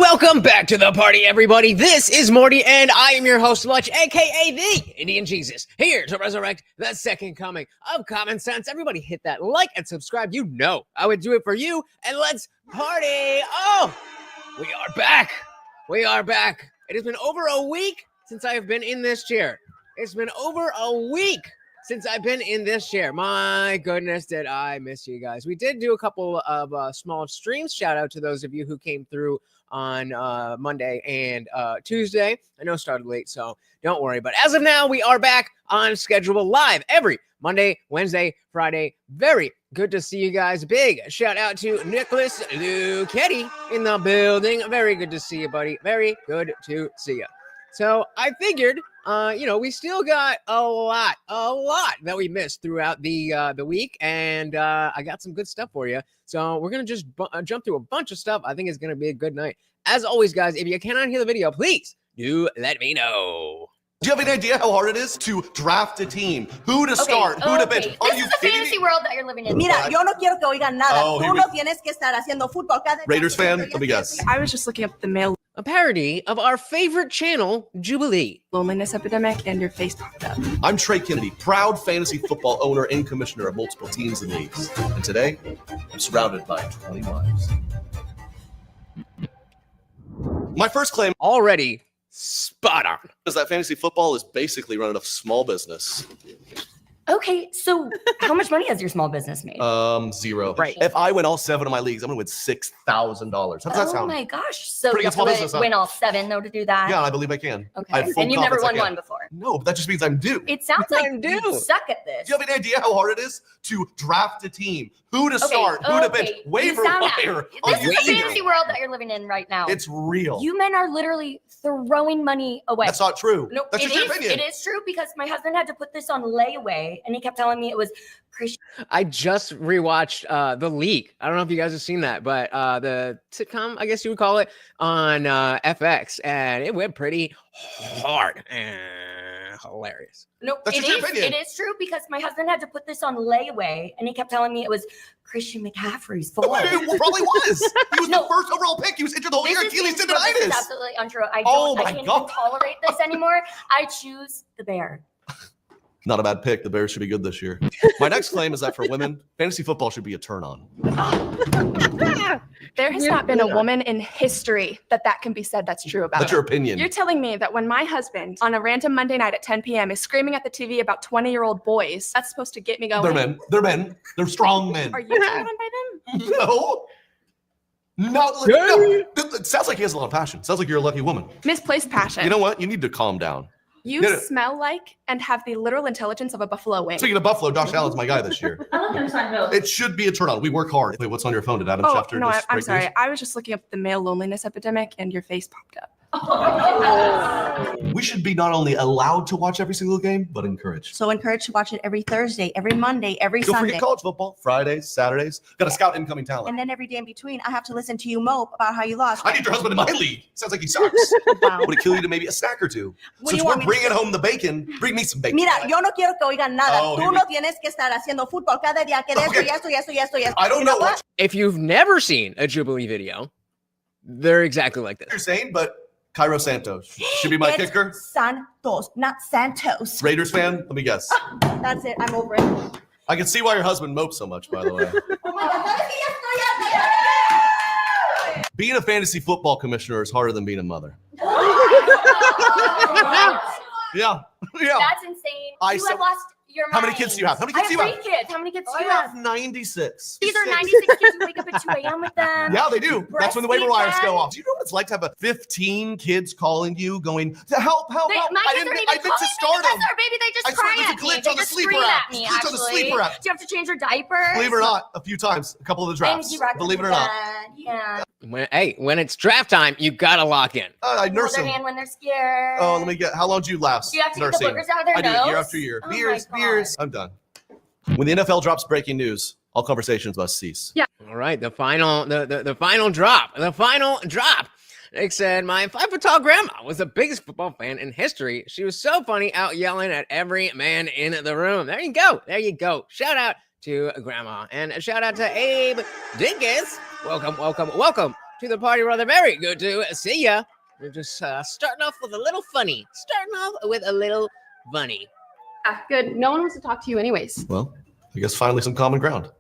welcome back to the party, everybody. This is Morty, and I am your host, Much, aka the Indian Jesus, here to resurrect the second coming of common sense. Everybody hit that like and subscribe. You know I would do it for you, and let's party. Oh, we are back. We are back. It has been over a week since I have been in this chair. It's been over a week since I've been in this chair. My goodness, did I miss you guys. We did do a couple of small streams. Shout out to those of you who came through on Monday and Tuesday. I know it started late, so don't worry. But as of now, we are back on schedule live every Monday, Wednesday, Friday. Very good to see you guys. Big shout out to Nicholas Luchetti in the building. Very good to see you, buddy. Very good to see you. So I figured, we still got a lot that we missed throughout the week, and I got some good stuff for you. So we're gonna just jump through a bunch of stuff. I think it's gonna be a good night. As always, guys, if you cannot hear the video, please do let me know. Do you have any idea how hard it is to draft a team? Who to start? Who to bench? This is the fantasy world that you're living in. Mira, yo no quiero que oigan nada. Oh, Tú no tienes que estar haciendo fútbol cada Raiders fan? Let me guess. I was just looking up the male A parody of our favorite channel, Jubilee. loneliness epidemic, and your face popped up. I'm Trey Kennedy, proud fantasy football owner and commissioner of multiple teams and leagues. And today, I'm surrounded by 20 wives. My first claim Already spot on. is that fantasy football is basically running a small business. Okay, so how much money has your small business made? Zero. Right. If I win all 7 of my leagues, I'm gonna win $6,000. How does that sound? Oh my gosh. So Pretty you good have small to business, huh? win all 7 though to do that? Yeah, I believe I can. I Okay. have full And you've never confidence I won can. one before. No, but that just means I'm due. It sounds like I'm you due. suck at this. Do you have any idea how hard it is to draft a team? Who to start? Who to bench? You Waiver sound wire. This on is the waiver. fantasy world that you're living in right now. It's real. You men are literally throwing money away. That's not true. No, That's just your opinion. It is true because my husband had to put this on layaway and he kept telling me it was Christian. I just rewatched The League. I don't know if you guys have seen that, but the sitcom, I guess you would call it, on FX, and it went pretty hard and hilarious. No, That's just your opinion. it is true because my husband had to put this on layaway and he kept telling me it was Christian McCaffrey's fault. It probably was. He was No. the first overall pick. He was injured the whole year. Achilles This is tendonitis. absolutely untrue. I Oh my can't even God. tolerate this anymore. I choose the bear. Not a bad pick. The Bears should be good this year. My next claim is that for women, fantasy football should be a turn on. There has not been a woman in history that can be said that's true about. That's your opinion. You're telling me that when my husband on a random Monday night at 10 p.m. is screaming at the TV about 20-year-old boys, that's supposed to get me going. They're men. They're men. They're strong men. Are you turned on by them? No. No. It sounds like he has a lot of passion. Sounds like you're a lucky woman. Misplaced passion. You know what? You need to calm down. You Yeah. smell like and have the literal intelligence of a buffalo wing. Speaking of Buffalo, Josh Allen's my guy this year. I love them Seinfeld. It should be a turn on. We work hard. Wait, what's on your phone? Did Adam Oh, Schefter no, just I'm break sorry. news? I was just looking up the male loneliness epidemic, and your face popped up. We should be not only allowed to watch every single game, but encouraged. So encouraged to watch it every Thursday, every Monday, every Don't Sunday. forget college football, Fridays, Saturdays. Got to scout incoming talent. And then every day in between, I have to listen to you mope about how you lost. I need your husband in my league. Sounds like he sucks. Wow. Would it kill you to maybe a snack or two? What do Since you we're want me to bringing do? home the bacon, bring me some bacon. Mira, yo no quiero que oigan nada. Oh, here Tú we- no tienes que estar haciendo fútbol cada día que de esto Okay. y esto y esto y esto y esto. I don't You know what If you've never seen a Jubilee video, they're exactly like you're this. saying, but Cairo Santos should be my It's kicker. Santos, not Santos. Raiders fan? Let me guess. That's it. I'm over it. I can see why your husband mopes so much, by the way. Oh my God, ¿sabes que ya estoy harta? Being a fantasy football commissioner is harder than being a mother. Yeah. Yeah. That's insane. I You saw- have lost your How mind. many kids do you have? How many I kids do have you 3 kids. How many kids do I you have? have 96. These are 96 kids who wake up at 2 a.m. with them. Yeah, they do. That's when the waiver Breastfeed wires them. go off. Do you know what it's like to have 15 kids calling you, going, help, help, They, help? my I kids didn't aren't I even meant to calling me start because them. they're baby. They I just swear cry there's a at me. glitch They on the just sleeper scream app. at me, Glitch on the actually. sleeper app. Do you have to change your diapers? Believe it or not, a few times, a couple of the drafts. Thank you, Rocky. Believe it or not. Yeah. When it's draft time, you gotta lock in. I Hold nurse their them. hand when they're scared. Oh, let me get, how long do you last Do you have to nursing? get the boogers out of their I do, nose? year after year. Oh my Beers, God. beers. I'm done. When the NFL drops breaking news, all conversations must cease. All right, the final drop. The final drop. Nick said, my 5-foot tall grandma was the biggest football fan in history. She was so funny out yelling at every man in the room. There you go. There you go. Shout out to grandma. And a shout out to Abe Dinkus. Welcome to the party, brother. Very good to see ya. We're just starting off with a little funny. Good. No one wants to talk to you anyways. Well, I guess finally some common ground.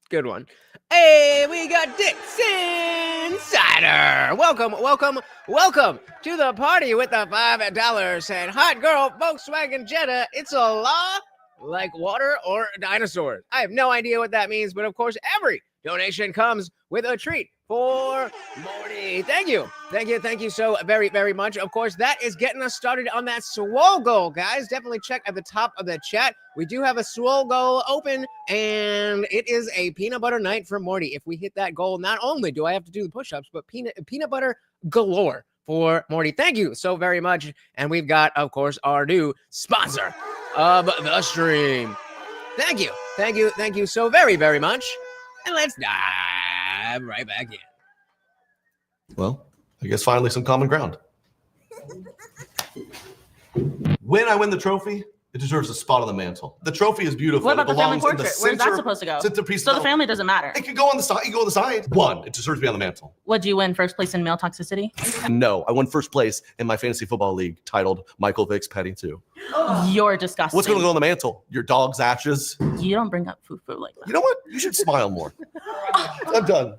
Good one. Hey, we got Dixon Cider. Welcome to the party with the $5 and hot girl Volkswagen Jetta. It's a law like water or dinosaurs. I have no idea what that means, but of course, every donation comes with a treat for Morty. Thank you so very, very much. Of course, that is getting us started on that swole goal, guys. Definitely check at the top of the chat. We do have a swole goal open, and it is a peanut butter night for Morty. If we hit that goal, not only do I have to do the push-ups, but peanut butter galore for Morty. Thank you so very much. And we've got, of course, our new sponsor of the stream. Thank you so very, very much. And let's dive right back in. Well, I guess finally some common ground. When I win the trophy, it deserves a spot on the mantle. The trophy is beautiful. What about the family belongs in portrait? the Where's that center- supposed to go? centerpiece So of the family doesn't matter. It could go on the side. You go on the side. One, it deserves to be on the mantle. Would you win first place in male toxicity? No, I won first place in my fantasy football league titled Michael Vick's Petty 2. You're disgusting. What's going to go on the mantle? Your dog's ashes? You don't bring up foo-foo like that. You know what? You should smile more. I'm done.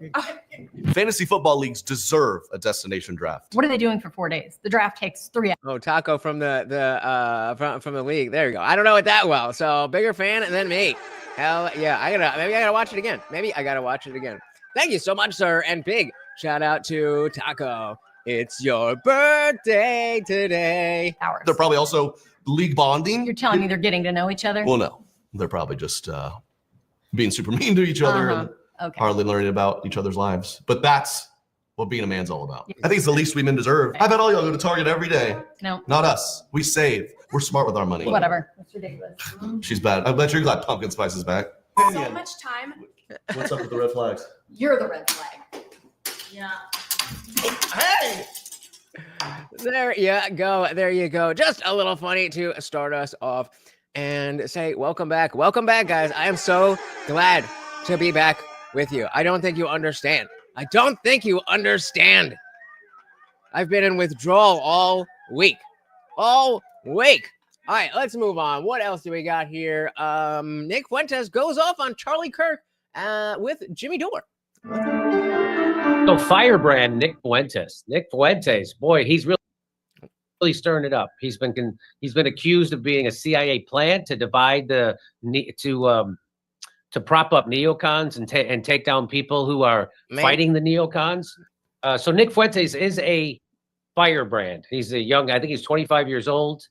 Fantasy football leagues deserve a destination draft. What are they doing for 4 days? The draft takes 3 hours. Oh, Taco from from the league. There you go. I don't know it that well, so bigger fan than me. Hell yeah! Maybe I gotta watch it again. Thank you so much, sir, and big shout out to Taco. It's your birthday today. Hours. They're probably also league bonding. You're telling me they're getting to know each other? Well, no, they're probably just being super mean to each other and Okay. hardly learning about each other's lives. But that's what being a man's all about. I think it's the least we men deserve. I bet all y'all go to Target every day. No, Not us. We save. We're smart with our money. whatever. That's ridiculous. She's bad. I bet you're glad Pumpkin Spice is back. So much time. What's up with the red flags? You're the red flag. Yeah. Hey! There you go. Just a little funny to start us off and say welcome back, guys. I am so glad to be back with you. I don't think you understand. I've been in withdrawal all week. All right, let's move on. What else do we got here? Nick Fuentes goes off on Charlie Kirk with Jimmy Dore. So firebrand Nick Fuentes, boy, he's really stirring it up. He's been accused of being a CIA plant to divide to prop up neocons and take down people who are fighting the neocons. So Nick Fuentes is a firebrand. He's I think he's 25 years old.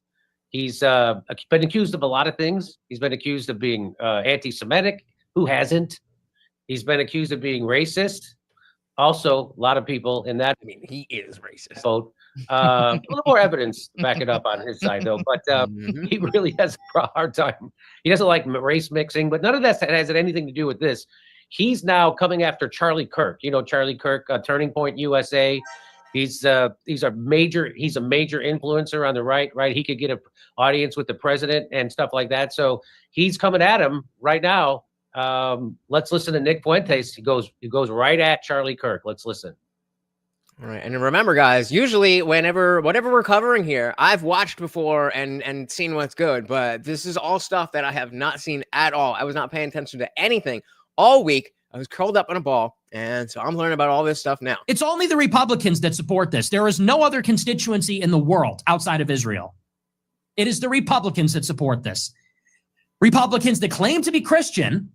He's been accused of a lot of things. He's been accused of being anti-Semitic. Who hasn't? He's been accused of being racist. Also, a lot of people in that. I mean, he is racist. Vote. A little more evidence to back it up on his side, though. But he really has a hard time. He doesn't like race mixing, but none of that has anything to do with this. He's now coming after Charlie Kirk. You know, Charlie Kirk, Turning Point USA. He's a major influencer on the right. He could get an audience with the president and stuff like that. So he's coming at him right now. Let's listen to Nick Fuentes. He goes right at Charlie Kirk. Let's listen. All right, and remember, guys, usually whatever we're covering here, I've watched before and seen what's good, but this is all stuff that I have not seen at all. I was not paying attention to anything all week. I was curled up in a ball, and so I'm learning about all this stuff now. It's only the Republicans that support this. There is no other constituency in the world outside of Israel. It is the Republicans that support this. Republicans that claim to be Christian,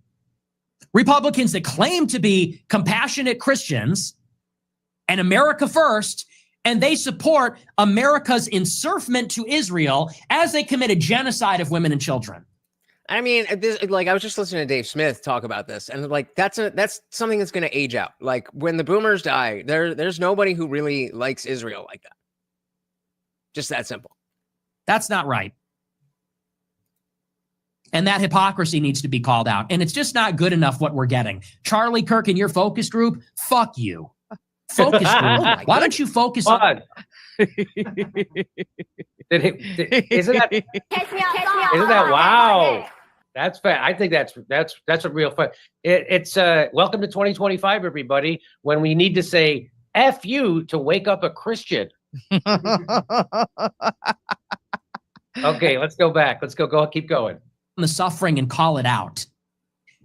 Republicans that claim to be compassionate Christians and America first, and they support America's encirclement to Israel as they commit a genocide of women and children. I mean, I was just listening to Dave Smith talk about this, and that's something that's going to age out. Like when the boomers die, there's nobody who really likes Israel like that. Just that simple. That's not right. And that hypocrisy needs to be called out. And it's just not good enough what we're getting. Charlie Kirk and your focus group, fuck you. Focus group. Why don't you focus on... Isn't that wow? That's fair. I think that's a real fun. It's welcome to 2025, everybody. When we need to say "F you" to wake up a Christian. Okay, let's go back. Let's go. Keep going. The suffering and call it out.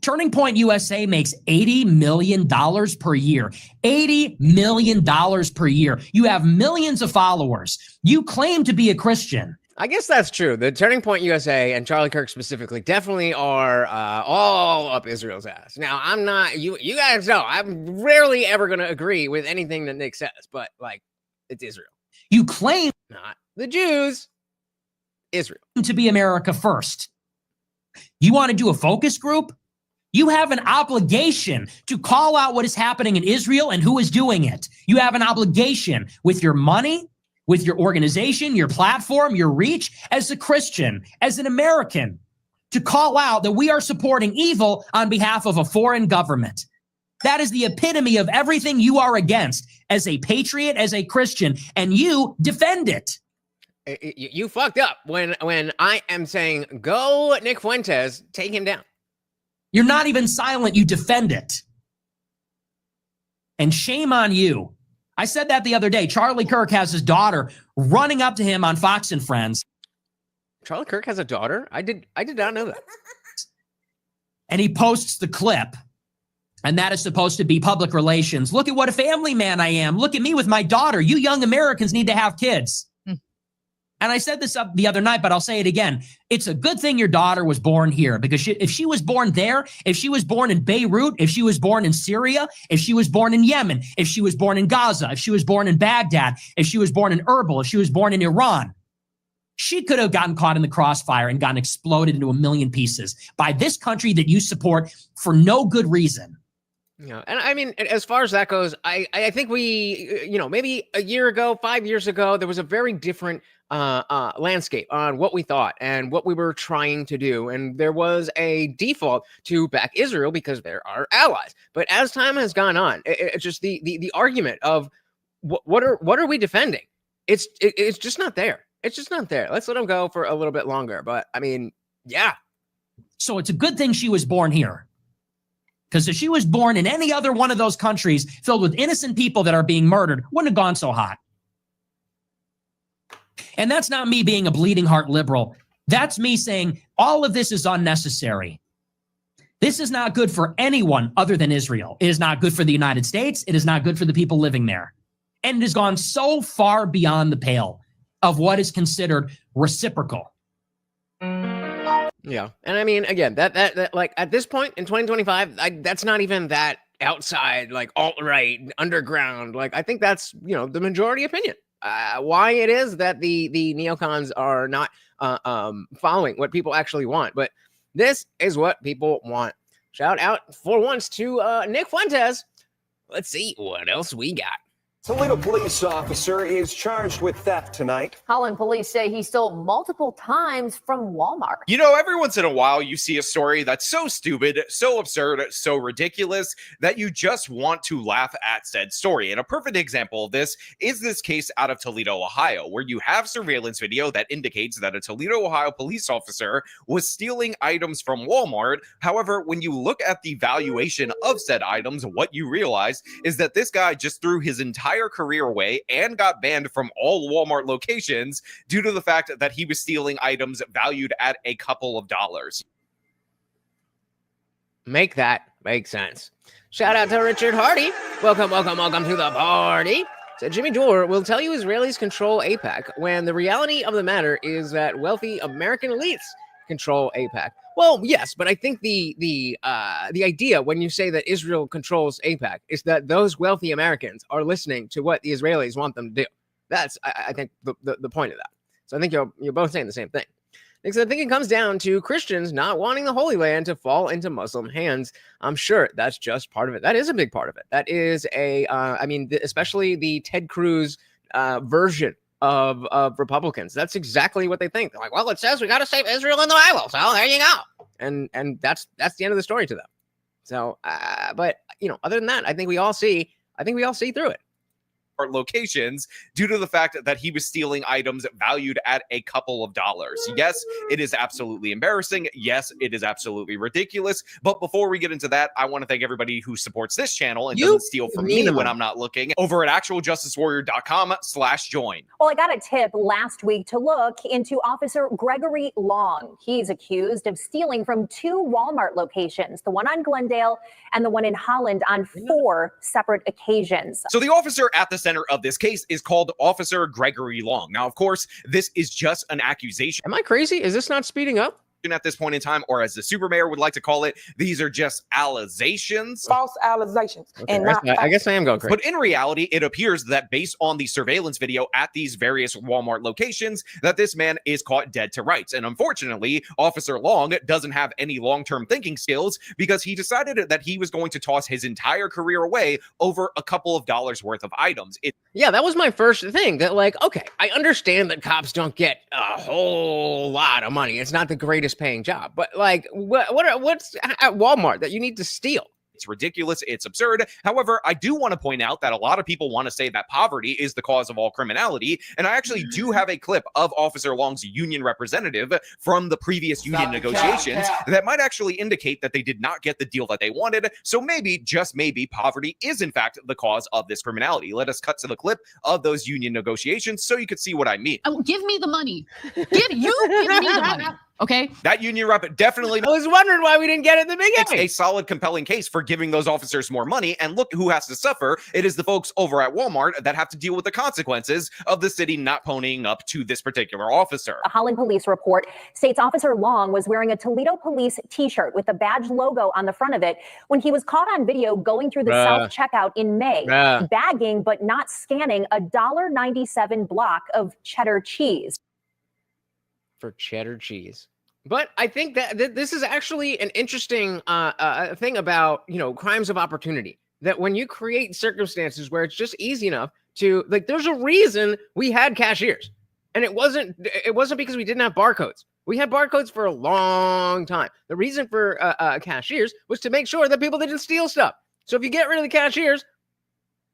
Turning Point USA makes $80 million per year. $80 million per year. You have millions of followers. You claim to be a Christian. I guess that's true. The Turning Point USA and Charlie Kirk specifically definitely are all up Israel's ass. Now, I'm not, you guys know, I'm rarely ever going to agree with anything that Nick says, but like, it's Israel. You claim Not the Jews, Israel. to be America first. You want to do a focus group? You have an obligation to call out what is happening in Israel and who is doing it. You have an obligation with your money, with your organization, your platform, your reach as a Christian, as an American, to call out that we are supporting evil on behalf of a foreign government. That is the epitome of everything you are against as a patriot, as a Christian, and you defend it. You fucked up when I am saying, go Nick Fuentes, take him down. You're not even silent, you defend it. And shame on you. I said that the other day. Charlie Kirk has his daughter running up to him on Fox and Friends. Charlie Kirk has a daughter? I did not know that. And he posts the clip. And that is supposed to be public relations. Look at what a family man I am. Look at me with my daughter. You young Americans need to have kids. And I said this up the other night, but I'll say it again. It's a good thing your daughter was born here, because if she was born there, if she was born in Beirut, if she was born in Syria, if she was born in Yemen, if she was born in Gaza, if she was born in Baghdad, if she was born in Erbil, if she was born in Iran, she could have gotten caught in the crossfire and gotten exploded into a million pieces by this country that you support for no good reason. Yeah, and I mean, as far as that goes, I think we, maybe a year ago, 5 years ago, there was a very different landscape on what we thought and what we were trying to do, and there was a default to back Israel because they're our allies. But as time has gone on, it's just the argument of what are we defending? It's just not there. It's just not there. Let's let them go for a little bit longer. But I mean, yeah. So it's a good thing she was born here. Because if she was born in any other one of those countries filled with innocent people that are being murdered, wouldn't have gone so hot. And that's not me being a bleeding heart liberal. That's me saying all of this is unnecessary. This is not good for anyone other than Israel. It is not good for the United States. It is not good for the people living there. And it has gone so far beyond the pale of what is considered reciprocal. Yeah. And I mean, again, that like at this point in 2025, that's not even that outside, like alt-right, underground. Like, I think that's, the majority opinion. Why it is that the neocons are not following what people actually want. But this is what people want. Shout out for once to Nick Fuentes. Let's see what else we got. Toledo police officer is charged with theft tonight. Holland police say he stole multiple times from Walmart. Every once in a while you see a story that's so stupid, so absurd, so ridiculous that you just want to laugh at said story. And a perfect example of this is this case out of Toledo, Ohio, where you have surveillance video that indicates that a Toledo, Ohio police officer was stealing items from Walmart. However, when you look at the valuation of said items, what you realize is that this guy just threw his entire career away and got banned from all Walmart locations due to the fact that he was stealing items valued at a couple of dollars. Make that make sense. Shout out to Richard Hardy. Welcome to the party. So Jimmy Dore will tell you Israelis control AIPAC when the reality of the matter is that wealthy American elites control AIPAC. Well, yes, but I think the idea when you say that Israel controls AIPAC is that those wealthy Americans are listening to what the Israelis want them to do. That's, I think, the point of that. So I think you're both saying the same thing. Because I think it comes down to Christians not wanting the Holy Land to fall into Muslim hands. I'm sure that's just part of it. That is a big part of it. That is especially the Ted Cruz version of Republicans. That's exactly what they think. They're like, well, it says we got to save Israel in the Bible, so there you go. And that's the end of the story to them. So, but other than that, I think we all see through it. locations due to the fact that he was stealing items valued at a couple of dollars. Yes, it is absolutely embarrassing. Yes, it is absolutely ridiculous. But before we get into that, I want to thank everybody who supports this channel and doesn't steal from me when I'm not looking over at actualjusticewarrior.com/join. Well, I got a tip last week to look into Officer Gregory Long. He's accused of stealing from 2 Walmart locations, the one on Glendale and the one in Holland, on 4 separate occasions. So the officer at the center of this case is called Officer Gregory Long. Now, of course, this is just an accusation. Am I crazy? Is this not speeding up? At this point in time, or as the super mayor would like to call it, these are just allegations. False allegations. Okay, and I guess I am going crazy. But in reality, it appears that based on the surveillance video at these various Walmart locations, that this man is caught dead to rights. And unfortunately, Officer Long doesn't have any long-term thinking skills because he decided that he was going to toss his entire career away over a couple of dollars worth of items. Yeah, that was my first thing. That, like, okay, I understand that cops don't get a whole lot of money. It's not the greatest paying job, but like, what's at Walmart that you need to steal? It's ridiculous. It's absurd. However, I do want to point out that a lot of people want to say that poverty is the cause of all criminality. And I actually do have a clip of Officer Long's union representative from the previous union negotiations that might actually indicate that they did not get the deal that they wanted. So maybe, just maybe, poverty is in fact the cause of this criminality. Let us cut to the clip of those union negotiations so you can see what I mean. Oh, give me the money. Give me the money. Okay. That union rep definitely. I was wondering why we didn't get it in the beginning. It's a solid, compelling case for giving those officers more money. And look who has to suffer. It is the folks over at Walmart that have to deal with the consequences of the city not ponying up to this particular officer. A Holland police report states Officer Long was wearing a Toledo police t-shirt with the badge logo on the front of it when he was caught on video going through the self-checkout in May, bagging but not scanning a $1.97 block of cheddar cheese. For cheddar cheese. But I think that this is actually an interesting thing about, you know, crimes of opportunity, that when you create circumstances where it's just easy enough to, like, there's a reason we had cashiers, and it wasn't because we didn't have barcodes. We had barcodes for a long time. The reason for cashiers was to make sure that people didn't steal stuff. So if you get rid of the cashiers,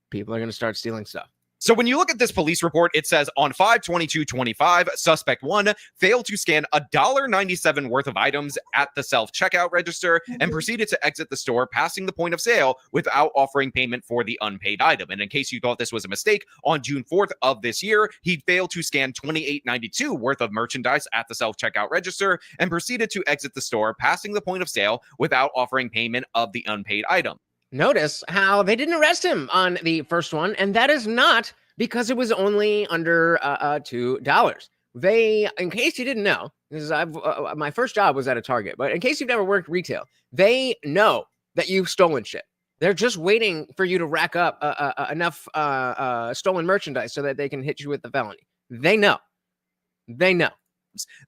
people are going to start stealing stuff. So when you look at this police report, it says on 5/22/25, suspect 1 failed to scan $1.97 worth of items at the self-checkout register and proceeded to exit the store, passing the point of sale without offering payment for the unpaid item. And in case you thought this was a mistake, on June 4th of this year, he failed to scan $28.92 worth of merchandise at the self-checkout register and proceeded to exit the store, passing the point of sale without offering payment of the unpaid item. Notice how they didn't arrest him on the first one, and that is not because it was only under $2. They, in case you didn't know, because my first job was at a Target, but in case you've never worked retail, they know that you've stolen shit. They're just waiting for you to rack up enough stolen merchandise so that they can hit you with the felony. They know. They know.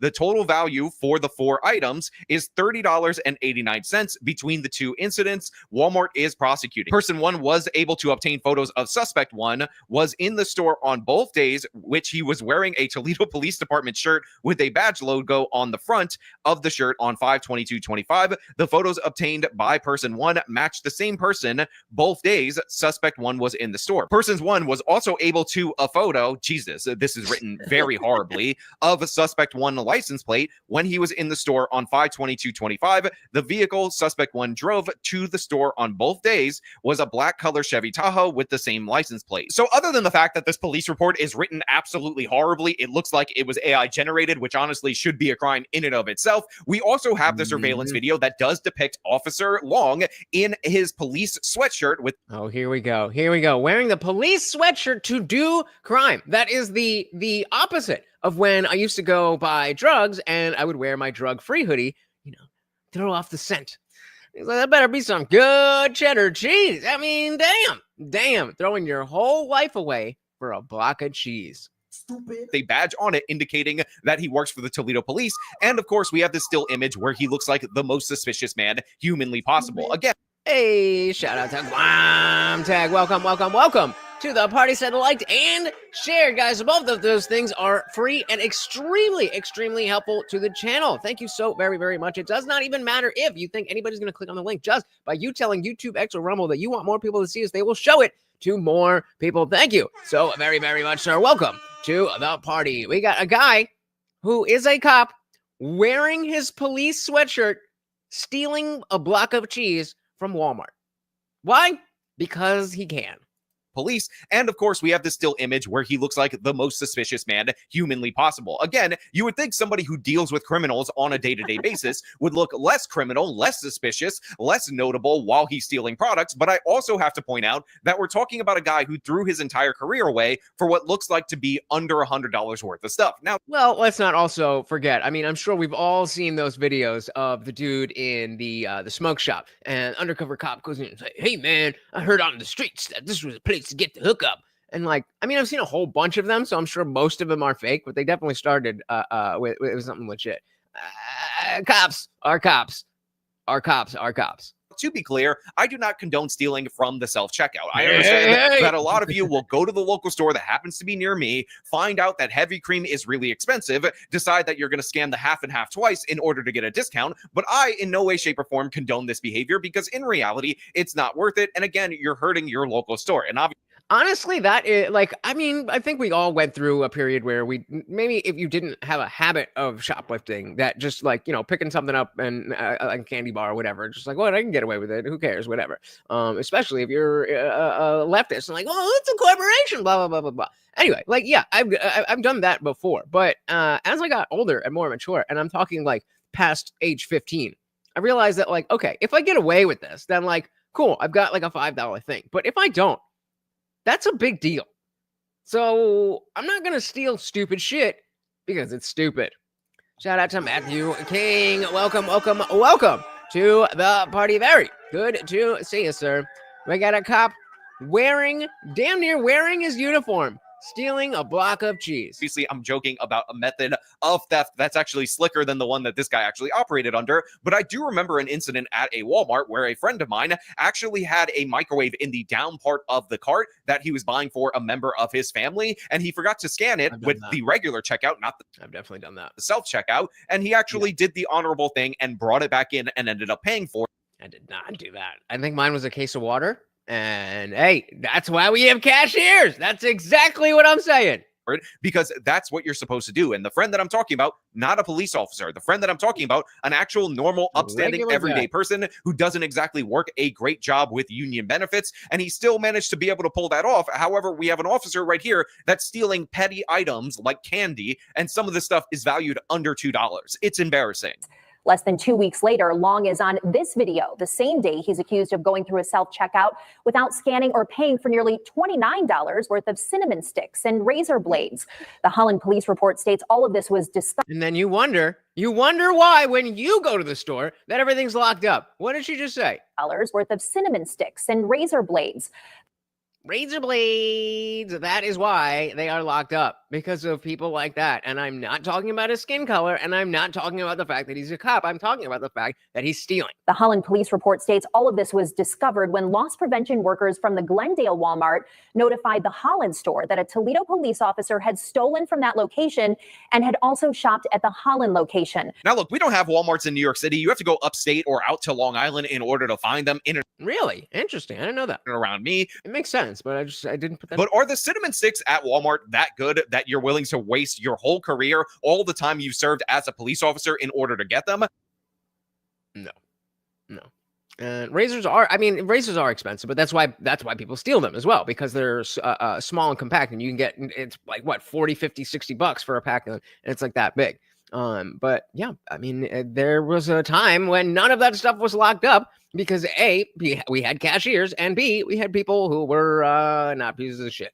The total value for the 4 items is $30.89 between the 2 incidents. Walmart is prosecuting. Person 1 was able to obtain photos of suspect 1, was in the store on both days, which he was wearing a Toledo Police Department shirt with a badge logo on the front of the shirt on 5/22/25. The photos obtained by person 1 matched the same person both days. Suspect 1 was in the store. Person 1 was also able to a photo, Jesus, this is written very horribly, of a suspect 1 license plate when he was in the store on 5/22/25. The vehicle suspect 1 drove to the store on both days was a black color Chevy Tahoe with the same license plate. So other than the fact that this police report is written absolutely horribly, it looks like it was AI generated, which honestly should be a crime in and of itself. We also have the surveillance video that does depict Officer Long in his police sweatshirt with... Oh, here we go. Here we go. Wearing the police sweatshirt to do crime. That is the opposite of when I used to go buy drugs and I would wear my drug-free hoodie, you know, throw off the scent. He's like, that better be some good cheddar cheese. I mean, damn, throwing your whole life away for a block of cheese. Stupid. A badge on it indicating that he works for the Toledo Police. And of course, we have this still image where he looks like the most suspicious man humanly possible. Again, hey, shout out to Guam Tag. Welcome to the party. Said, liked, and shared, guys. Both of those things are free and extremely helpful to the channel. Thank you so very much. It does not even matter if you think anybody's going to click on the link. Just by you telling YouTube, X, or Rumble that you want more people to see us, they will show it to more people. Thank you so very, very much, sir. Welcome to the party. We got a guy who is a cop wearing his police sweatshirt, stealing a block of cheese from Walmart. Why? Because he can. Police. And of course, we have this still image where he looks like the most suspicious man humanly possible. Again, you would think somebody who deals with criminals on a day-to-day basis would look less criminal, less suspicious, less notable while he's stealing products. But I also have to point out that we're talking about a guy who threw his entire career away for what looks like to be under $100 worth of stuff. Now, well, let's not also forget. I mean, I'm sure we've all seen those videos of the dude in the smoke shop, and undercover cop goes in and says, "Hey, man, I heard on the streets that this was a place to get the hookup." And like, I mean, I've seen a whole bunch of them, so I'm sure most of them are fake, but they definitely started with something legit. Cops are cops. Are cops are cops. To be clear, I do not condone stealing from the self-checkout. I understand that a lot of you will go to the local store that happens to be near me, find out that heavy cream is really expensive, decide that you're going to scan the half and half twice in order to get a discount. But I, in no way, shape, or form, condone this behavior because in reality, it's not worth it. And again, you're hurting your local store. And obviously, honestly, that is like, I mean, I think we all went through a period where we maybe if you didn't have a habit of shoplifting, that just like, you know, picking something up and like a candy bar or whatever, just like, well, I can get away with it. Who cares? Whatever. Especially if you're a leftist and like, oh, it's a corporation, blah, blah, blah, blah, blah. Anyway, like, yeah, I've done that before. But as I got older and more mature, and I'm talking like past age 15, I realized that like, okay, if I get away with this, then like, cool, I've got like a $5 thing. But if I don't, that's a big deal. So I'm not going to steal stupid shit because it's stupid. Shout out to Matthew King. Welcome, welcome, welcome to the party. Very good to see you, sir. We got a cop damn near wearing his uniform, stealing a block of cheese. Obviously, I'm joking about a method of theft that's actually slicker than the one that this guy actually operated under. But I do remember an incident at a Walmart where a friend of mine actually had a microwave in the down part of the cart that he was buying for a member of his family. And he forgot to scan it with the regular checkout, not the I've definitely done that. self-checkout. And he actually did the honorable thing and brought it back in and ended up paying for it. I did not do that. I think mine was a case of water. And hey, that's why we have cashiers. That's exactly what I'm saying. Because that's what you're supposed to do. And the friend that I'm talking about, not a police officer, the friend that I'm talking about, an actual normal, upstanding, everyday person who doesn't exactly work a great job with union benefits, and he still managed to be able to pull that off. However, we have an officer right here that's stealing petty items like candy, and some of this stuff is valued under $2. It's embarrassing. Less than 2 weeks later, Long is on this video. The same day, he's accused of going through a self-checkout without scanning or paying for nearly $29 worth of cinnamon sticks and razor blades. The Holland police report states all of this was discovered. And then you wonder why when you go to the store that everything's locked up. What did she just say? Worth of cinnamon sticks and razor blades. Razor blades. That is why they are locked up, because of people like that. And I'm not talking about his skin color, and I'm not talking about the fact that he's a cop. I'm talking about the fact that he's stealing. The Holland police report states all of this was discovered when loss prevention workers from the Glendale Walmart notified the Holland store that a Toledo police officer had stolen from that location and had also shopped at the Holland location. Now, look, we don't have Walmarts in New York City. You have to go upstate or out to Long Island in order to find them. Really? Interesting. I didn't know that. Around me. It makes sense, but I didn't put that. But are the cinnamon sticks at Walmart that good that you're willing to waste your whole career, all the time you've served as a police officer in order to get them? No. And razors are expensive, but that's why people steal them as well, because they're small and compact, and you can get, it's like what, 40, 50, 60 bucks for a pack, and it's like that big. But yeah, I mean, there was a time when none of that stuff was locked up because A, we had cashiers, and B, we had people who were not pieces of shit.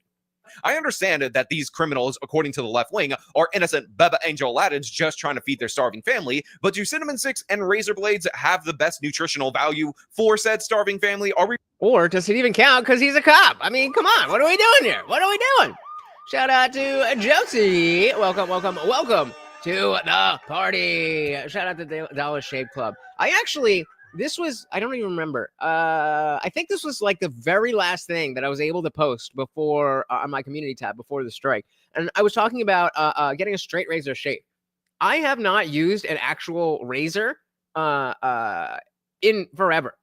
I understand that these criminals, according to the left wing, are innocent Beba Angel Aladdins just trying to feed their starving family. But do cinnamon sticks and razor blades have the best nutritional value for said starving family? Or does it even count because he's a cop? I mean, come on. What are we doing here? What are we doing? Shout out to Josie. Welcome to the party. Shout out to the Dollar Shave Club. I don't even remember. I think this was like the very last thing that I was able to post before on my community tab before the strike. And I was talking about getting a straight razor shave. I have not used an actual razor in forever.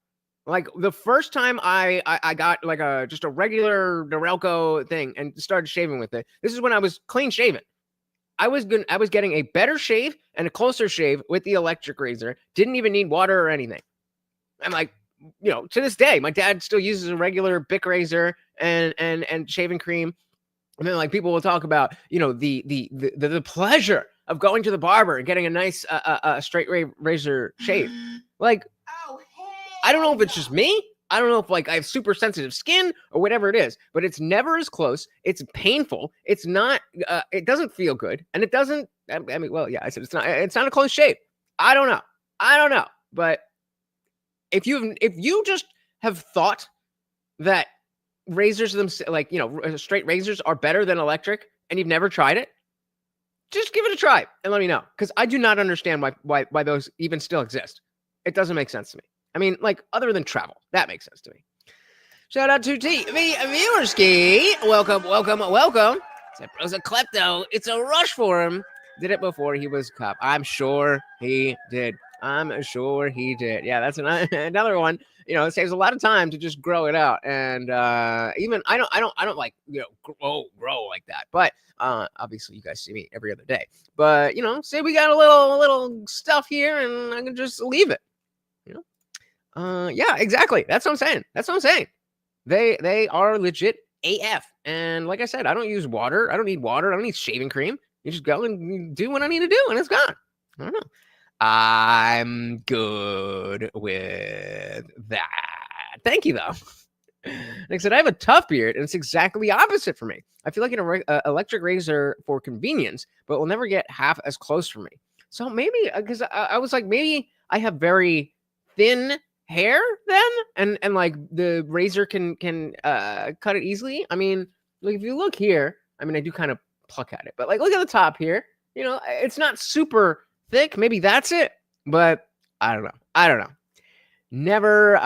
Like the first time I got like just a regular Norelco thing and started shaving with it. This is when I was clean shaven. I was getting a better shave and a closer shave with the electric razor. Didn't even need water or anything. I'm like, you know, to this day, my dad still uses a regular Bic razor and shaving cream. And then like people will talk about, you know, the pleasure of going to the barber and getting a nice straight razor shave. Like, I don't know if it's just me. I don't know if like I have super sensitive skin or whatever it is, but it's never as close. It's painful. It's not, it doesn't feel good. And it doesn't, I mean, well, yeah, I said it's not a close shave. I don't know. But if you just have thought that razors themselves, like, you know, straight razors are better than electric and you've never tried it, just give it a try and let me know. Because I do not understand why those even still exist. It doesn't make sense to me. I mean, like, other than travel, that makes sense to me. Shout out to TV Viewerski. Welcome. That bro's a klepto. It's a rush for him. Did it before he was a cop. I'm sure he did. Yeah, that's another one. You know, it saves a lot of time to just grow it out. And even I don't like, you know, grow like that. But obviously you guys see me every other day. But, you know, say we got a little stuff here and I can just leave it. You know? Yeah, exactly. That's what I'm saying. They are legit AF. And like I said, I don't use water. I don't need water. I don't need shaving cream. You just go and do what I need to do, and it's gone. I don't know. I'm good with that. Thank you, though. Like I said, I have a tough beard, and it's exactly the opposite for me. I feel like an electric razor for convenience, but will never get half as close for me. So maybe, because I was like, maybe I have very thin hair then, and like the razor can cut it easily. I mean, like if you look here, I mean, I do kind of pluck at it, but like look at the top here. You know, it's not super thick. Maybe that's it, but I don't know. Never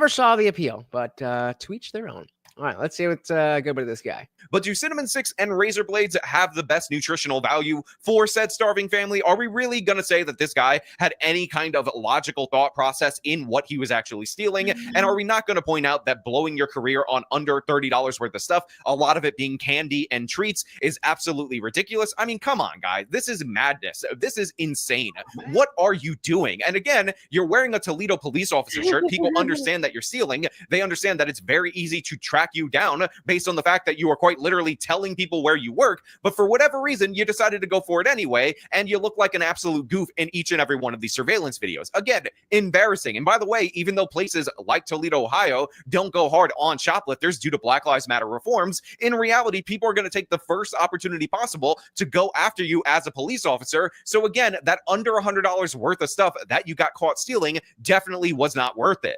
saw the appeal, but to each their own. All right, let's see what's good with this guy. But do cinnamon sticks and razor blades have the best nutritional value for said starving family? Are we really going to say that this guy had any kind of logical thought process in what he was actually stealing? And are we not going to point out that blowing your career on under $30 worth of stuff, a lot of it being candy and treats, is absolutely ridiculous? I mean, come on, guys. This is madness. This is insane. What are you doing? And again, you're wearing a Toledo police officer shirt. People understand that you're stealing. They understand that it's very easy to track you down based on the fact that you are quite literally telling people where you work, but for whatever reason you decided to go for it anyway, and you look like an absolute goof in each and every one of these surveillance videos. Again, embarrassing. And by the way, even though places like Toledo, Ohio don't go hard on shoplifters due to Black Lives Matter reforms, in reality people are going to take the first opportunity possible to go after you as a police officer. So again, that under $100 worth of stuff that you got caught stealing definitely was not worth it.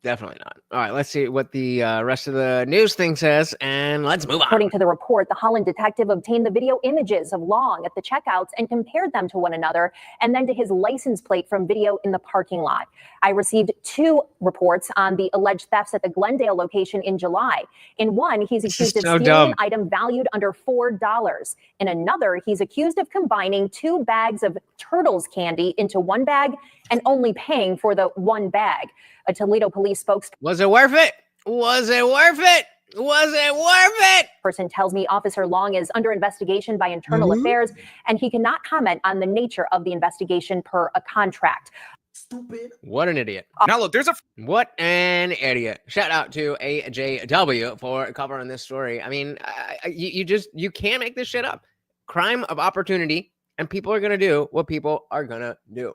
Definitely not. All right, let's see what the rest of the news thing says, and let's move on. According to the report, the Holland detective obtained the video images of Long at the checkouts and compared them to one another, and then to his license plate from video in the parking lot. I received 2 reports on the alleged thefts at the Glendale location in July. In one, he's accused of stealing an item valued under $4. In another, he's accused of combining 2 bags of Turtles candy into one bag and only paying for the one bag. A Toledo police spokesperson. Was it worth it? Person tells me Officer Long is under investigation by Internal Affairs, and he cannot comment on the nature of the investigation per a contract. Stupid. What an idiot. Now look, what an idiot. Shout out to AJW for covering this story. I mean, you can't make this shit up. Crime of opportunity, and people are going to do what people are going to do.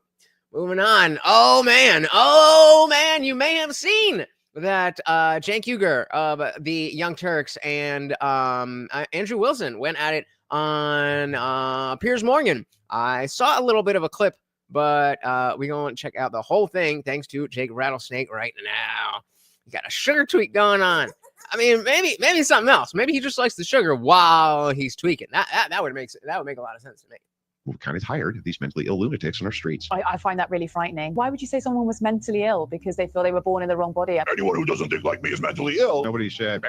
Moving on. Oh man, you may have seen that Cenk Uygur of the Young Turks and Andrew Wilson went at it on Piers Morgan. I saw a little bit of a clip, but we're going to check out the whole thing thanks to Jake Rattlesnake right now. You got a sugar tweak going on. I mean, maybe something else. Maybe he just likes the sugar while he's tweaking. That would make a lot of sense to me. We've kind of tired of these mentally ill lunatics on our streets. I find that really frightening. Why would you say someone was mentally ill because they feel they were born in the wrong body? Anyone who doesn't think like me is mentally ill. Nobody said.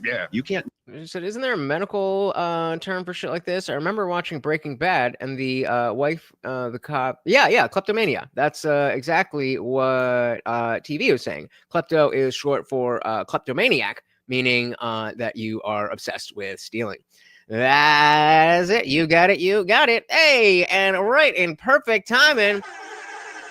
Yeah. You can't. She said, "Isn't there a medical term for shit like this?" I remember watching Breaking Bad, and the wife, the cop, yeah, kleptomania. That's exactly what TV was saying. Klepto is short for kleptomaniac, meaning that you are obsessed with stealing. That's it. You got it. You got it. Hey, and right in perfect timing,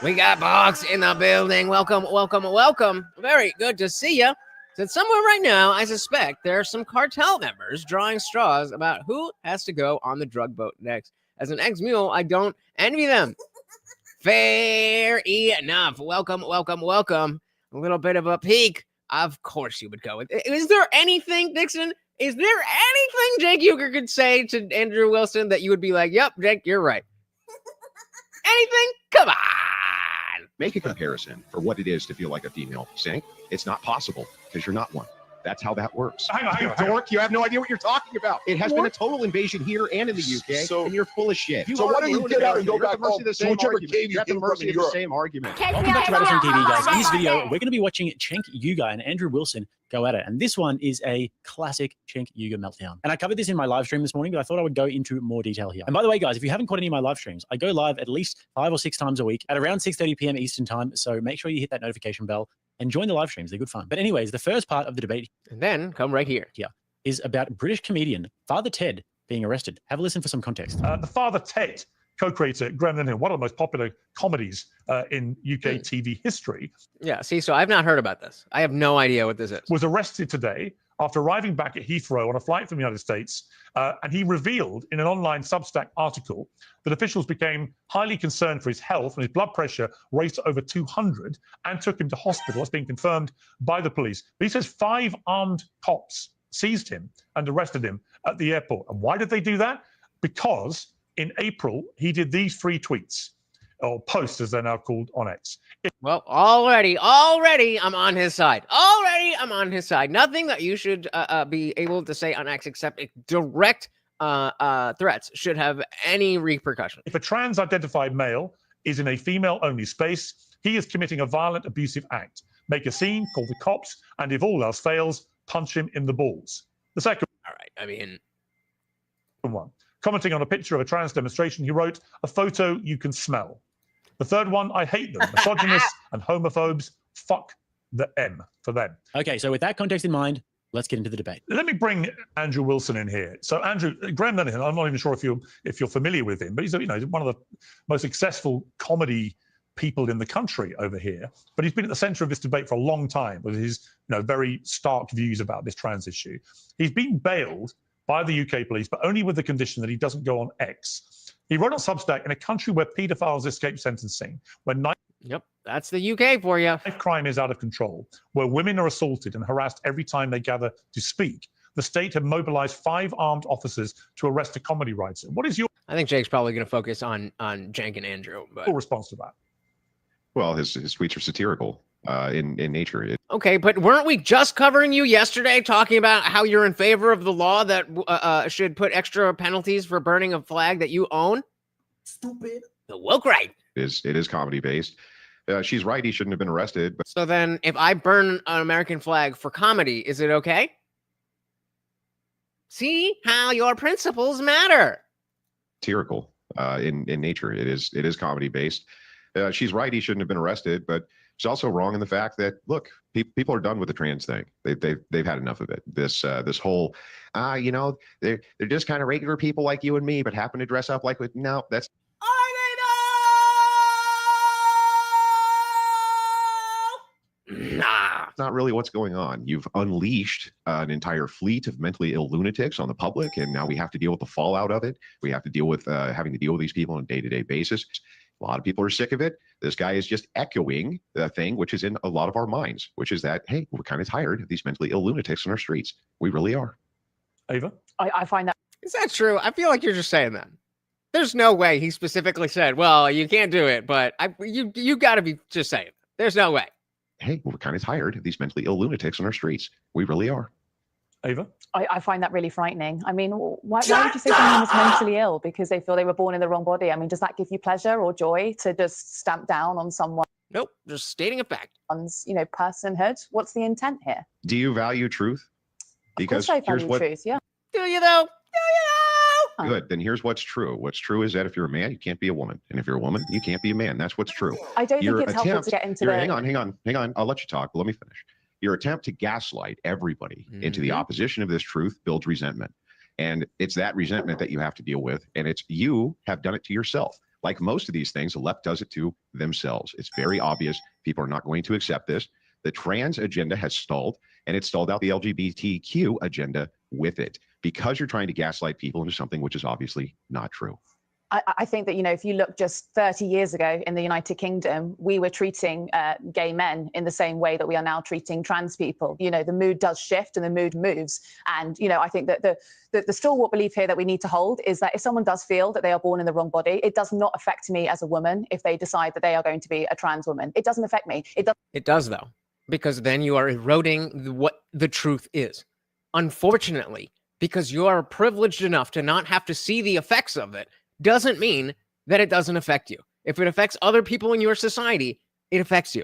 we got Box in the building. Welcome, welcome, welcome. Very good to see you. That somewhere right now, I suspect there are some cartel members drawing straws about who has to go on the drug boat next. As an ex-mule, I don't envy them. Fair enough. Welcome, welcome, welcome. A little bit of a peek. Of course you would go with it. Is there anything, Dixon? Is there anything Jake Euchre could say to Andrew Wilson that you would be like, yep, Jake, you're right? Anything? Come on. Make a comparison for what it is to feel like a female saint. It's not possible because you're not one. That's how that works. Hang on. Dork, you have no idea what you're talking about. It has been a total invasion here and in the UK, and you're full of shit. So why don't you get out and go back home to to whichever cave you at the came from mercy in of the Europe? same argument. Welcome back to Radisson TV, guys. In this video, we're going to be watching Cenk Uygur and Andrew Wilson go at it. And this one is a classic Cenk Uygur meltdown. And I covered this in my live stream this morning, but I thought I would go into more detail here. And by the way, guys, if you haven't caught any of my live streams, I go live at least 5 or 6 times a week at around 6:30 p.m. Eastern time. So make sure you hit that notification bell and join the live streams. They're good fun. But anyways, the first part of the debate, and then come right here, is about British comedian Father Ted being arrested. Have a listen for some context. The Father Ted, co-creator Graham Linehan, one of the most popular comedies in UK TV history. Yeah, see, so I've not heard about this. I have no idea what this is. Was arrested today after arriving back at Heathrow on a flight from the United States. And he revealed in an online Substack article that officials became highly concerned for his health and his blood pressure raised to over 200 and took him to hospital. That's being confirmed by the police. But he says 5 armed cops seized him and arrested him at the airport. And why did they do that? Because in April, he did these 3 tweets, or posts as they're now called on X. Well, already, I'm on his side. Already, I'm on his side. Nothing that you should be able to say on X except direct threats should have any repercussion. If a trans-identified male is in a female-only space, he is committing a violent, abusive act. Make a scene, call the cops, and if all else fails, punch him in the balls. The second one, commenting on a picture of a trans demonstration, he wrote, "A photo you can smell." The third one, "I hate them, misogynists and homophobes. Fuck the M for them." Okay, so with that context in mind, let's get into the debate. Let me bring Andrew Wilson in here. So Andrew, Graham Linehan, I'm not even sure if you're familiar with him, but he's one of the most successful comedy people in the country over here. But he's been at the center of this debate for a long time with his very stark views about this trans issue. He's been bailed by the UK police, but only with the condition that he doesn't go on X. He wrote on Substack, in a country where paedophiles escape sentencing, where Yep, that's the UK for you. Crime is out of control, where women are assaulted and harassed every time they gather to speak. The state have mobilized 5 armed officers to arrest a comedy writer. What is your... I think Jake's probably going to focus on Cenk and Andrew. But... full response to that? Well, his tweets are satirical in nature. Okay, but weren't we just covering you yesterday talking about how you're in favor of the law that should put extra penalties for burning a flag that you own? Stupid. The woke right. It is comedy based. She's right. He shouldn't have been arrested. But so then if I burn an American flag for comedy, is it okay? See how your principles matter. Satirical in nature. It is comedy based. She's right. He shouldn't have been arrested, but she's also wrong in the fact that, look, people are done with the trans thing. They've had enough of it. This whole, they're just kind of regular people like you and me, but happen to dress up like no, that's. Nah, not really what's going on. You've unleashed an entire fleet of mentally ill lunatics on the public, and now we have to deal with the fallout of it. We have to deal with having to deal with these people on a day-to-day basis. A lot of people are sick of it. This guy is just echoing the thing which is in a lot of our minds, which is that, hey, we're kind of tired of these mentally ill lunatics in our streets. We really are. Ava? I find that... Is that true? I feel like you're just saying that. There's no way he specifically said, well, you can't do it, but you got to be just saying. There's no way. Hey, we're kind of tired of these mentally ill lunatics in our streets. We really are. Ava? I find that really frightening. I mean, why would you say someone was mentally ill because they feel they were born in the wrong body? I mean, does that give you pleasure or joy to just stamp down on someone? Nope, just stating a fact. Personhood. What's the intent here? Do you value truth? Because I here's value what. truth. Yeah. Do you though? Good. Then here's what's true. What's true is that if you're a man, you can't be a woman, and if you're a woman, you can't be a man. That's what's true. I don't think it's helpful to get into the. Hang on. I'll let you talk, but let me finish. Your attempt to gaslight everybody into the opposition of this truth builds resentment. And it's that resentment that you have to deal with. And it's you have done it to yourself. Like most of these things, the left does it to themselves. It's very obvious. People are not going to accept this. The trans agenda has stalled, and it stalled out the LGBTQ agenda with it because you're trying to gaslight people into something which is obviously not true. I think that, if you look just 30 years ago in the United Kingdom, we were treating gay men in the same way that we are now treating trans people. The mood does shift and the mood moves. And, I think that the stalwart belief here that we need to hold is that if someone does feel that they are born in the wrong body, it does not affect me as a woman if they decide that they are going to be a trans woman. It doesn't affect me. It does, though, because then you are eroding what the truth is. Unfortunately, because you are privileged enough to not have to see the effects of it, doesn't mean that it doesn't affect you. If it affects other people in your society, it affects you.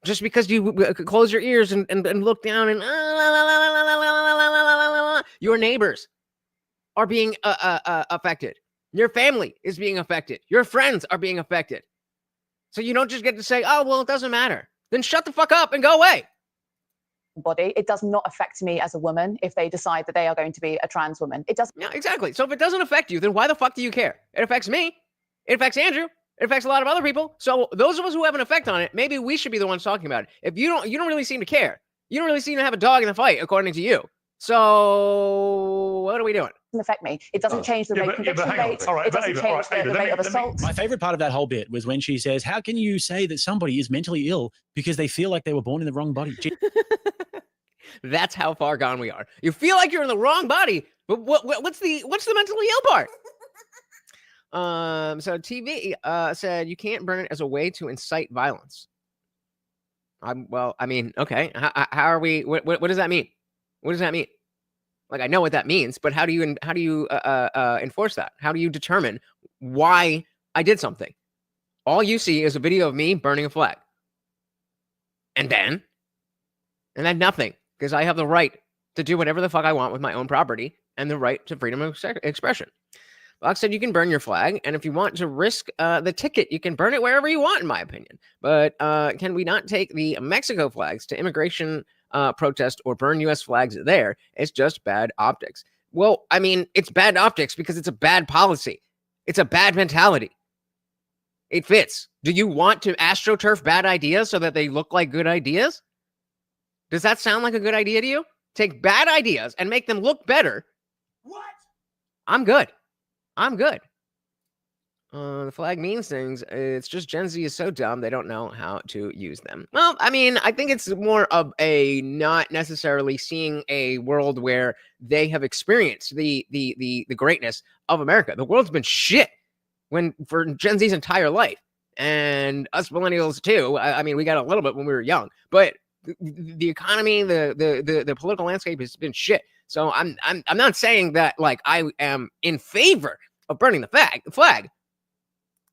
Just because you close your ears and look down and your neighbors are being affected. Your family is being affected. Your friends are being affected. So you don't just get to say, oh, well, it doesn't matter. Then shut the fuck up and go away. Body. It does not affect me as a woman if they decide that they are going to be a trans woman. It doesn't. Yeah, exactly. So if it doesn't affect you, then why the fuck do you care? It affects me. It affects Andrew. It affects a lot of other people. So those of us who have an effect on it, maybe we should be the ones talking about it. If you don't really seem to care. You don't really seem to have a dog in the fight, according to you. So what are we doing? Doesn't affect me. It doesn't change the rape conviction rate. It doesn't change the rate of assault. My favorite part of that whole bit was when she says, how can you say that somebody is mentally ill because they feel like they were born in the wrong body? That's how far gone we are. You feel like you're in the wrong body, but what's the mentally ill part? So TV said you can't burn it as a way to incite violence. Okay. How are we? What does that mean? What does that mean? Like, I know what that means, but how do you enforce that? How do you determine why I did something? All you see is a video of me burning a flag, and then nothing. Because I have the right to do whatever the fuck I want with my own property and the right to freedom of expression. Fox said you can burn your flag, and if you want to risk the ticket, you can burn it wherever you want, in my opinion. But can we not take the Mexico flags to immigration protest or burn U.S. flags there? It's just bad optics. Well, I mean, it's bad optics because it's a bad policy. It's a bad mentality. It fits. Do you want to astroturf bad ideas so that they look like good ideas? Does that sound like a good idea to you? Take bad ideas and make them look better. What? I'm good. The flag means things. It's just Gen Z is so dumb they don't know how to use them. Well, I mean, I think it's more of a not necessarily seeing a world where they have experienced the greatness of America. The world's been shit for Gen Z's entire life, and us millennials too. I mean, we got a little bit when we were young, but the economy, the political landscape has been shit. So I'm not saying that like I am in favor of burning the flag.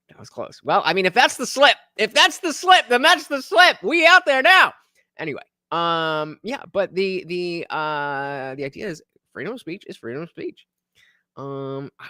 That was close. Well, I mean, if that's the slip, then that's the slip. We out there now. Anyway, yeah, but the idea is freedom of speech is freedom of speech.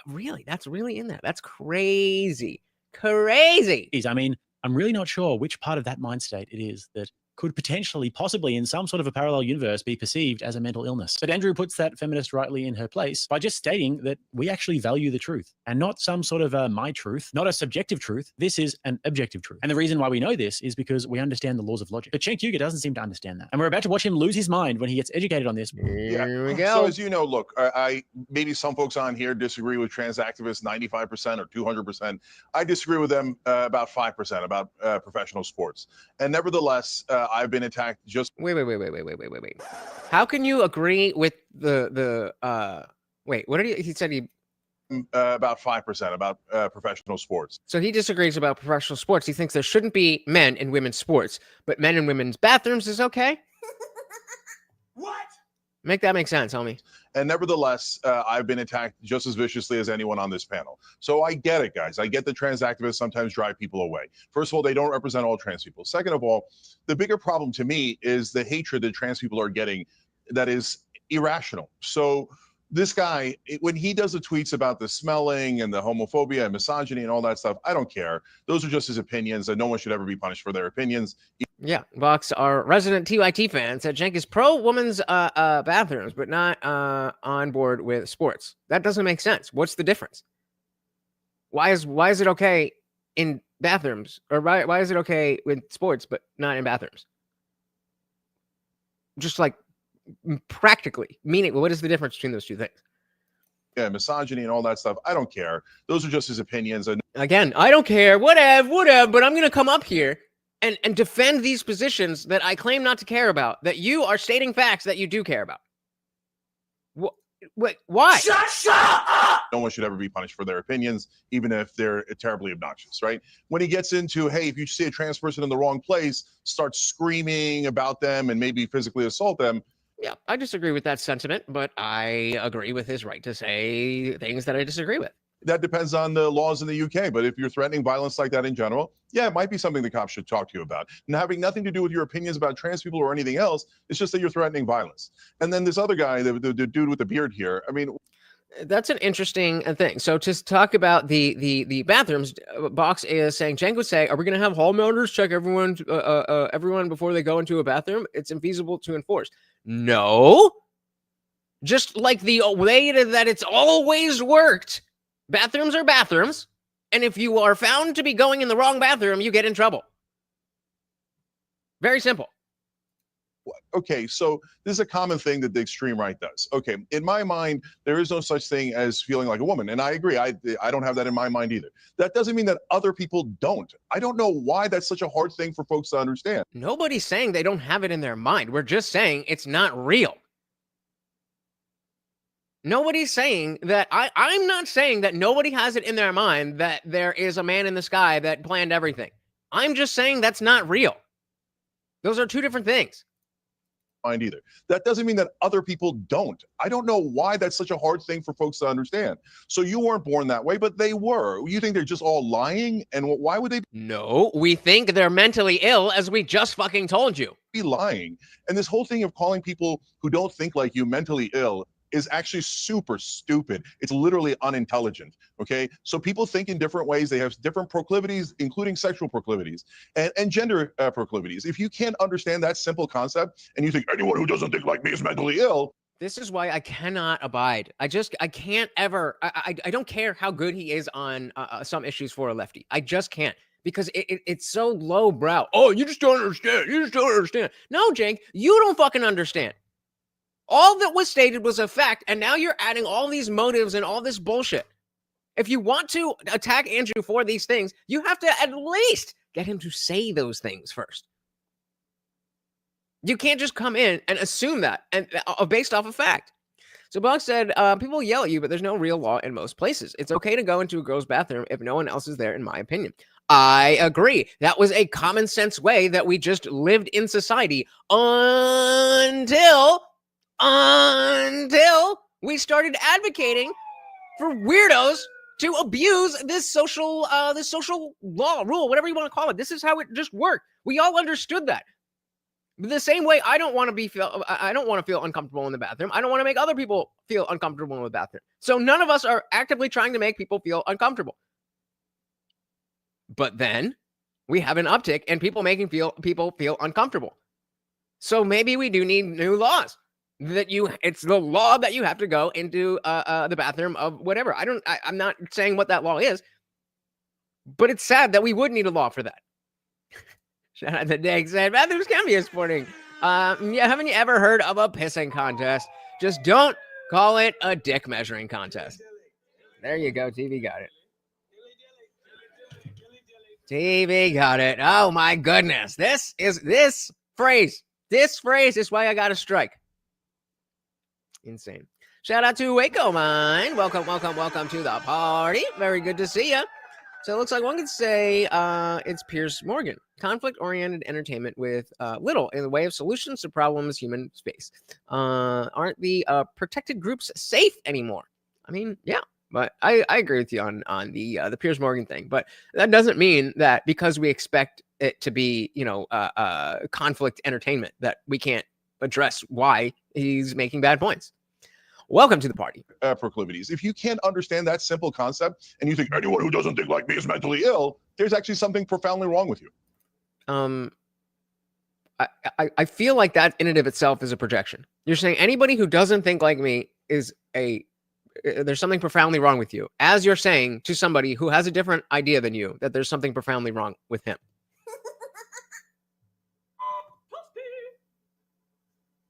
Really, that's really in there. That's crazy. I mean, I'm really not sure which part of that mind state it is that could potentially, possibly in some sort of a parallel universe, be perceived as a mental illness. But Andrew puts that feminist rightly in her place by just stating that we actually value the truth and not some sort of my truth, not a subjective truth. This is an objective truth. And the reason why we know this is because we understand the laws of logic. But Cenk Uygur doesn't seem to understand that. And we're about to watch him lose his mind when he gets educated on this. Here we go. So as you know, look, I maybe some folks on here disagree with trans activists 95% or 200%. I disagree with them about 5% about professional sports. And nevertheless, I've been attacked just. Wait. How can you agree with the wait, what did he said he about 5% about professional sports. So he disagrees about professional sports. He thinks there shouldn't be men in women's sports, but men in women's bathrooms is okay? What? Make that make sense, homie. And nevertheless, I've been attacked just as viciously as anyone on this panel. So I get it, guys. I get that trans activists sometimes drive people away. First of all, they don't represent all trans people. Second of all, the bigger problem to me is the hatred that trans people are getting that is irrational. So this guy, when he does the tweets about the smelling and the homophobia and misogyny and all that stuff, I don't care. Those are just his opinions, and no one should ever be punished for their opinions. Yeah, Vox, our resident TYT fan, said Cenk is pro women's bathrooms, but not on board with sports. That doesn't make sense. What's the difference? Why is it okay in bathrooms, or why is it okay with sports but not in bathrooms? Just like practically, meaning, what is the difference between those two things? Yeah, misogyny and all that stuff, I don't care. Those are just his opinions. And again, I don't care, whatever, but I'm going to come up here and defend these positions that I claim not to care about, that you are stating facts that you do care about. Why? Shut up! No one should ever be punished for their opinions, even if they're terribly obnoxious, right? When he gets into, hey, if you see a trans person in the wrong place, start screaming about them and maybe physically assault them. Yeah, I disagree with that sentiment, but I agree with his right to say things that I disagree with. That depends on the laws in the UK. But if you're threatening violence like that in general, yeah, it might be something the cops should talk to you about. And having nothing to do with your opinions about trans people or anything else, it's just that you're threatening violence. And then this other guy, the dude with the beard here, I mean, that's an interesting thing. So to talk about the bathrooms, Box is saying, Cenk would say, are we going to have hall monitors check everyone before they go into a bathroom? It's infeasible to enforce. No. Just like the way that it's always worked. Bathrooms are bathrooms. And if you are found to be going in the wrong bathroom, you get in trouble. Very simple. Okay, so this is a common thing that the extreme right does. Okay, in my mind, there is no such thing as feeling like a woman. And I agree. I don't have that in my mind either. That doesn't mean that other people don't. I don't know why that's such a hard thing for folks to understand. Nobody's saying they don't have it in their mind. We're just saying it's not real. Nobody's saying that. I'm not saying that nobody has it in their mind that there is a man in the sky that planned everything. I'm just saying that's not real. Those are two different things. Mind either. That doesn't mean that other people don't. I don't know why that's such a hard thing for folks to understand. So you weren't born that way, but they were. You think they're just all lying? And why would they? No, we think they're mentally ill, as we just fucking told you. Be lying. And this whole thing of calling people who don't think like you mentally ill is actually super stupid. It's literally unintelligent, okay? So people think in different ways. They have different proclivities, including sexual proclivities and gender proclivities. If you can't understand that simple concept and you think anyone who doesn't think like me is mentally ill. This is why I cannot abide. I can't ever, I don't care how good he is on some issues for a lefty. I just can't. Because it's so lowbrow. Oh, you just don't understand. You just don't understand. No, Cenk, you don't fucking understand. All that was stated was a fact, and now you're adding all these motives and all this bullshit. If you want to attack Andrew for these things, you have to at least get him to say those things first. You can't just come in and assume that and based off of fact. So Buck said, people yell at you, but there's no real law in most places. It's okay to go into a girl's bathroom if no one else is there, in my opinion. I agree. That was a common sense way that we just lived in society until we started advocating for weirdos to abuse this social law, rule, whatever you want to call it. This is how it just worked. We all understood that. The same way I don't want to feel uncomfortable in the bathroom. I don't want to make other people feel uncomfortable in the bathroom. So none of us are actively trying to make people feel uncomfortable. But then we have an uptick in people making people feel uncomfortable. So maybe we do need new laws. It's the law that you have to go into the bathroom of whatever. I'm not saying what that law is, but it's sad that we would need a law for that. Shout out to Dag said, bathrooms can be sporting. Yeah, haven't you ever heard of a pissing contest? Just don't call it a dick measuring contest. There you go, TV got it. TV got it. Oh my goodness. This phrase is why I got a strike. Insane. Shout out to Waco Mine. Welcome to the party. Very good to see you. So it looks like one could say it's Piers Morgan. Conflict-oriented entertainment with little in the way of solutions to problems humans face. Aren't the protected groups safe anymore? I mean, yeah, but I agree with you on the Piers Morgan thing. But that doesn't mean that because we expect it to be, conflict entertainment that we can't address why He's making bad points. Welcome to the party. Proclivities. If you can't understand that simple concept and you think anyone who doesn't think like me is mentally ill, there's actually something profoundly wrong with you. I feel like that in and of itself is a projection. You're saying anybody who doesn't think like me is there's something profoundly wrong with you. As you're saying to somebody who has a different idea than you that there's something profoundly wrong with him.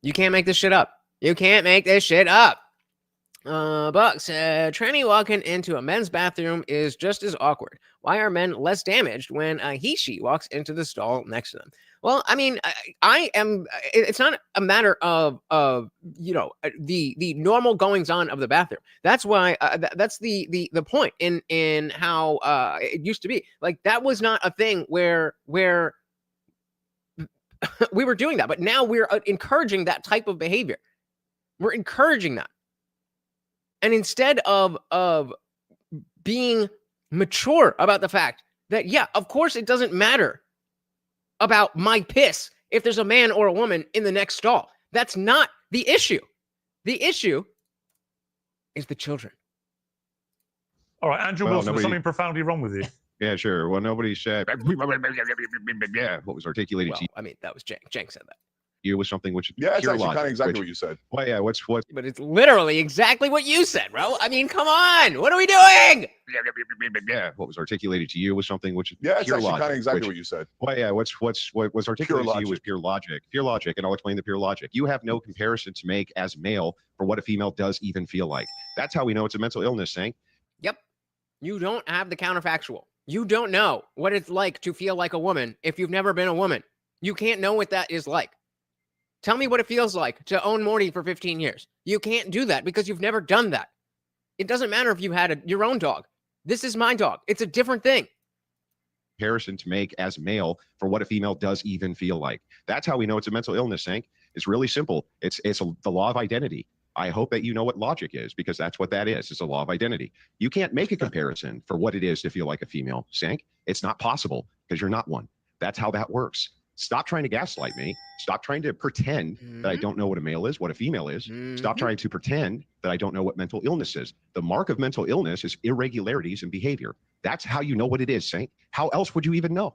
You can't make this shit up. You can't make this shit up. Buck said, tranny walking into a men's bathroom is just as awkward. Why are men less damaged when she walks into the stall next to them? Well, I mean, it's not a matter of the normal goings on of the bathroom. That's why, that's the point in how it used to be. Like, that was not a thing where we were doing that, but now we're encouraging that type of behavior. We're encouraging that. And instead of being mature about the fact that, yeah, of course it doesn't matter about my piss if there's a man or a woman in the next stall. That's not the issue. The issue is the children. All right, Andrew Wilson, there's something profoundly wrong with you. Yeah, sure. Well, nobody said, yeah, what was articulated to you. I mean, that was Cenk. Cenk said that. You was something which yeah, it's pure actually logic, kind of exactly what you said. Well, yeah, what? But it's literally exactly what you said, bro. I mean, come on, what are we doing? Yeah, what was articulated to you was something which yeah, it's pure actually logic, kind of exactly what you said. Well, yeah, what was articulated to you was pure logic, and I'll explain the pure logic. You have no comparison to make as male for what a female does even feel like. That's how we know it's a mental illness, Cenk. Yep, you don't have the counterfactual. You don't know what it's like to feel like a woman if you've never been a woman. You can't know what that is like. Tell me what it feels like to own Morty for 15 years. You can't do that because you've never done that. It doesn't matter if you had your own dog. This is my dog. It's a different thing. Comparison to make as male for what a female does even feel like. That's how we know it's a mental illness, Cenk. It's really simple. It's the law of identity. I hope that you know what logic is, because that's what that is. It's a law of identity. You can't make a comparison for what it is to feel like a female, Cenk. It's not possible because you're not one. That's how that works. Stop trying to gaslight me. Stop trying to pretend that I don't know what a male is, what a female is. Stop trying to pretend that I don't know what mental illness is. The mark of mental illness is irregularities in behavior. That's how you know what it is, Cenk. How else would you even know?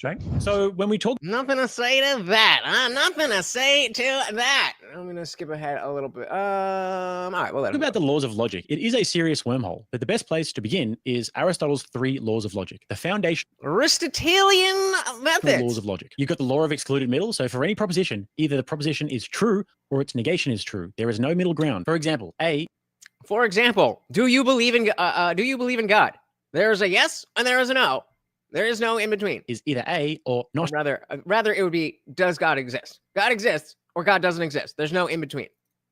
Cenk? So when we talk... Nothing to say to that. Nothing to say to that. I'm going to skip ahead a little bit. All right, well, about the laws of logic. It is a serious wormhole, but the best place to begin is Aristotle's 3 laws of logic, the foundation. Aristotelian methods. Laws of logic. You've got the law of excluded middle. So for any proposition, either the proposition is true or its negation is true. There is no middle ground. For example, do you believe in God? There is a yes and there is a no. There is no in between. Is either A or not. Rather it would be, does God exist? God exists or God doesn't exist. There's no in between.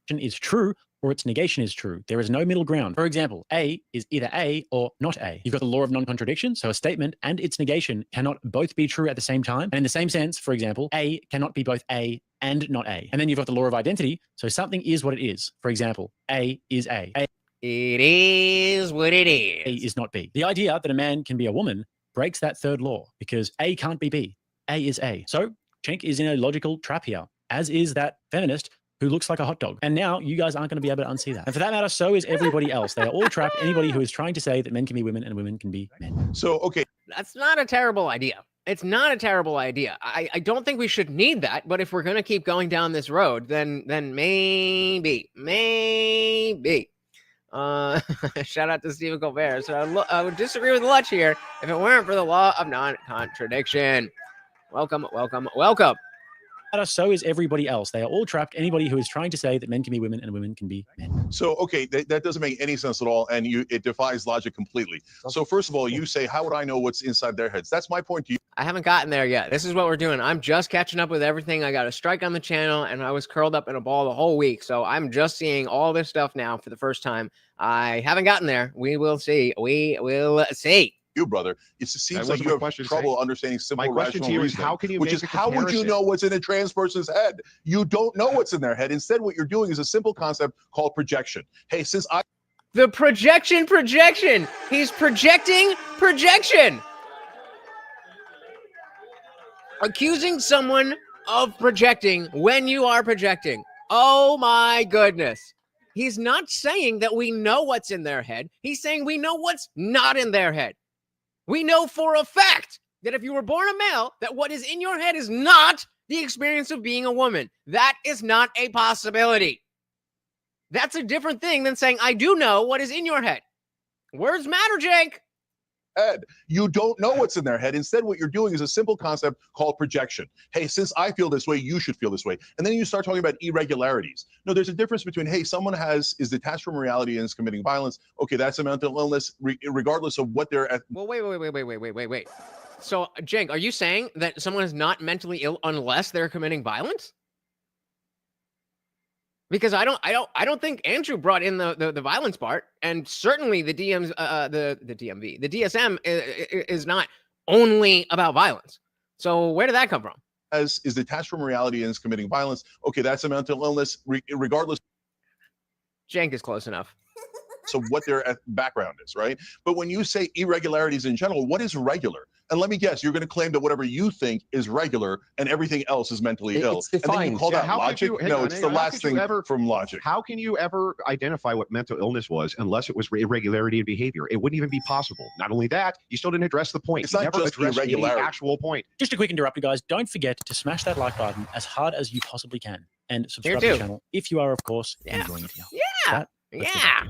Is true or its negation is true. There is no middle ground. For example, A is either A or not A. You've got the law of non-contradiction. So a statement and its negation cannot both be true at the same time. And in the same sense, for example, A cannot be both A and not A. And then you've got the law of identity. So something is what it is. For example, A is A. It is what it is. A is not B. The idea that a man can be a woman breaks that third law because A can't be B. A is A. So Cenk is in a logical trap here, as is that feminist who looks like a hot dog. And now you guys aren't going to be able to unsee that. And for that matter, so is everybody else. They are all trapped. Anybody who is trying to say that men can be women and women can be men. So, okay. That's not a terrible idea. It's not a terrible idea. I don't think we should need that. But if we're going to keep going down this road, then maybe. Shout out to Stephen Colbert. So I would disagree with Lutch here if it weren't for the law of non-contradiction. Welcome. So is everybody else. They are all trapped. Anybody who is trying to say that men can be women and women can be men. So, okay, that doesn't make any sense at all. And it defies logic completely. So first of all, you say, how would I know what's inside their heads? That's my point to you. I haven't gotten there yet. This is what we're doing. I'm just catching up with everything. I got a strike on the channel and I was curled up in a ball the whole week. So I'm just seeing all this stuff now for the first time. I haven't gotten there. We will see. You, brother, it seems like you have trouble understanding simple rational reasoning. How can you how would you know what's in a trans person's head? You don't know what's in their head. Instead, what you're doing is a simple concept called projection. Hey, the projection. He's projecting projection. Accusing someone of projecting when you are projecting. Oh my goodness. He's not saying that we know what's in their head. He's saying we know what's not in their head. We know for a fact that if you were born a male, that what is in your head is not the experience of being a woman. That is not a possibility. That's a different thing than saying, I do know what is in your head. Words matter, Jake. Head. You don't know what's in their head. Instead, what you're doing is a simple concept called projection. Hey, since I feel this way, you should feel this way. And then you start talking about irregularities. No, there's a difference between, hey, someone is detached from reality and is committing violence. Okay, that's a mental illness, regardless of what they're at. Well, wait. So, Jake, are you saying that someone is not mentally ill unless they're committing violence? Because I don't think Andrew brought in the violence part, and certainly the DSM is not only about violence. So where did that come from? Is detached from reality and is committing violence. Okay, that's a mental illness, regardless. Jank is close enough. So what their background is, right? But when you say irregularities in general, what is regular? And let me guess, you're going to claim that whatever you think is regular and everything else is mentally ill. It's defined. And then you call that logic? No, it's the last thing from logic. How can you ever identify what mental illness was unless it was irregularity in behavior? It wouldn't even be possible. Not only that, you still didn't address the point. It's not just irregularity. Actual point. Just a quick interrupter, guys. Don't forget to smash that like button as hard as you possibly can. And subscribe to the channel if you are, of course, enjoying it here. Yeah.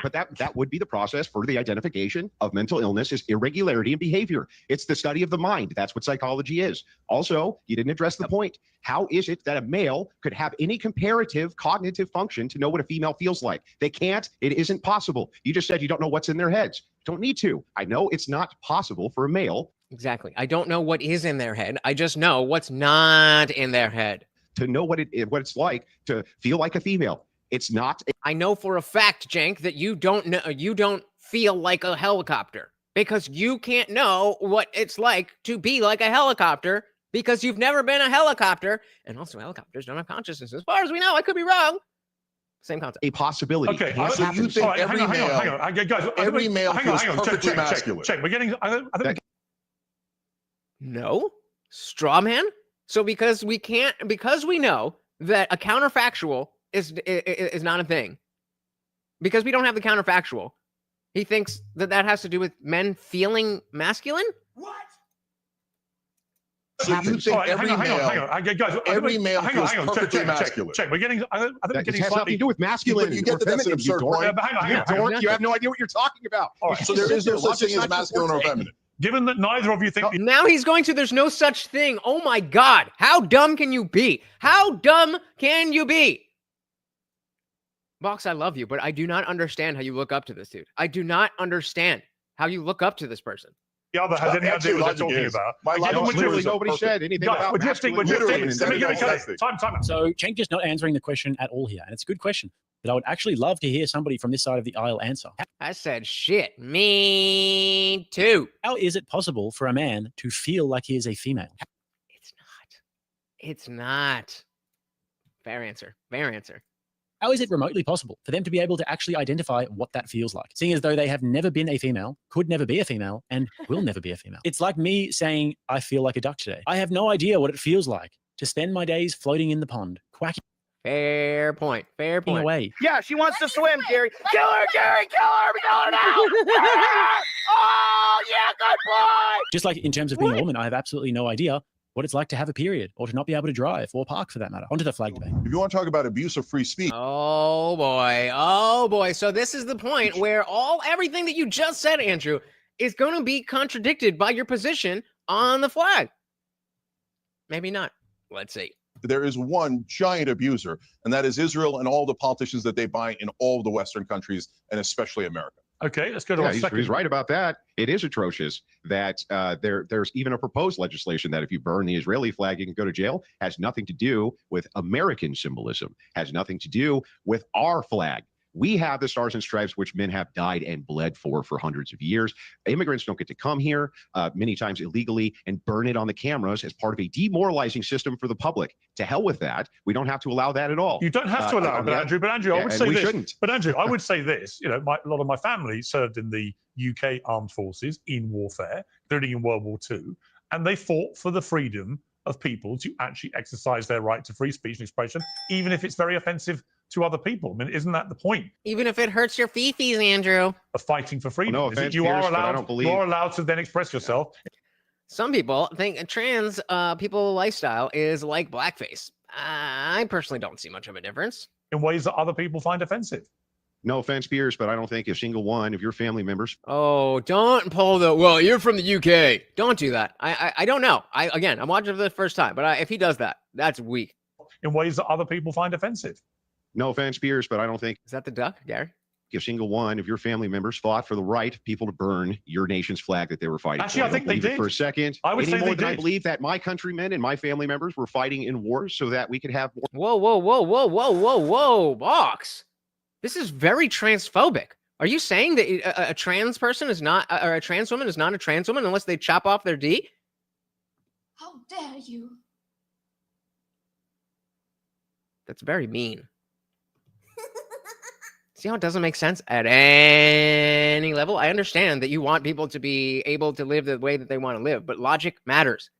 But that would be the process for the identification of mental illness is irregularity in behavior. It's the study of the mind. That's what psychology is. Also, you didn't address the point. How is it that a male could have any comparative cognitive function to know what a female feels like? They can't. It isn't possible. You just said you don't know what's in their heads. Don't need to. I know it's not possible for a male. Exactly. I don't know what is in their head. I just know what's not in their head. To know what it's like to feel like a female. It's not. I know for a fact, Jank, that you don't feel like a helicopter because you can't know what it's like to be like a helicopter because you've never been a helicopter. And also helicopters don't have consciousness. As far as we know, I could be wrong. Same concept. A possibility. Okay. So you think every male feels perfectly masculine? Check. We're getting. No. Straw man? So because we know that a counterfactual is not a thing. Because we don't have the counterfactual. He thinks that has to do with men feeling masculine? What? So you think every male feels perfectly masculine? Check. We're getting. I think we're getting has nothing to do with masculine. You get that that's an absurd point. You have no idea what you're talking about. So there is no such thing as masculine or feminine. Given that neither of you think... Now he's going to, there's no such thing. Oh my God. How dumb can you be? How dumb can you be? Box, I love you, but I do not understand how you look up to this dude. I do not understand how you look up to this person. The other has any idea what they're talking about. Literally nobody said anything about masculine. Time. So Cenk is not answering the question at all here, and it's a good question. But I would actually love to hear somebody from this side of the aisle answer. I said shit. Me too. How is it possible for a man to feel like he is a female? It's not. Fair answer. How is it remotely possible for them to be able to actually identify what that feels like, seeing as though they have never been a female, could never be a female, and will never be a female? It's like me saying, I feel like a duck today. I have no idea what it feels like to spend my days floating in the pond, quacking. Fair point. Away. Yeah, she wants to swim, Gary. Kill her, Gary. Kill her. Kill her now. Oh, yeah, good boy. Just like in terms of being a woman, I have absolutely no idea what it's like to have a period or to not be able to drive or park for that matter. Onto the flag debate. If you want to talk about abuse of free speech. Oh boy. So this is the point where everything that you just said, Andrew, is going to be contradicted by your position on the flag. Maybe not. Let's see. There is one giant abuser, and that is Israel and all the politicians that they buy in all of the Western countries, and especially America. Okay, let's go to our second. He's right about that. It is atrocious that there's even a proposed legislation that if you burn the Israeli flag, you can go to jail. Has nothing to do with American symbolism. Has nothing to do with our flag. We have the Stars and Stripes, which men have died and bled for hundreds of years. Immigrants don't get to come here, many times illegally, and burn it on the cameras as part of a demoralizing system for the public. To hell with that. We don't have to allow that at all. You don't have to allow it, Andrew. But Andrew, I would say this. Shouldn't. But Andrew, I would say this. You know, a lot of my family served in the UK armed forces in warfare, including in World War II, and they fought for the freedom of people to actually exercise their right to free speech and expression, even if it's very offensive to other people. I mean, isn't that the point? Even if it hurts your fifis, Andrew. Of fighting for freedom. Well, no offense, you Pierce, are but I allowed. don't believe- You are allowed to then express yourself. Some people think a trans people lifestyle is like blackface. I personally don't see much of a difference. In ways that other people find offensive. No offense, Pierce, but I don't think a single one of your family members. Oh, don't pull the, well, you're from the UK. Don't do that. I don't know. Again, I'm watching for the first time, but if he does that, that's weak. In ways that other people find offensive. No offense, Pierce, but I don't think. Is that the duck, Gary? A single one of your family members fought for the right of people to burn your nation's flag that they were fighting Actually, for. I think they did. For a second. I would say more they than I did. believe that my countrymen and my family members were fighting in wars so that we could have more. Whoa, whoa, whoa, whoa, whoa, whoa, whoa, Box. This is very transphobic. Are you saying that a trans person is not, or a trans woman is not a trans woman unless they chop off their D? How dare you? That's very mean. See how it doesn't make sense at any level? I understand that you want people to be able to live the way that they want to live, but logic matters.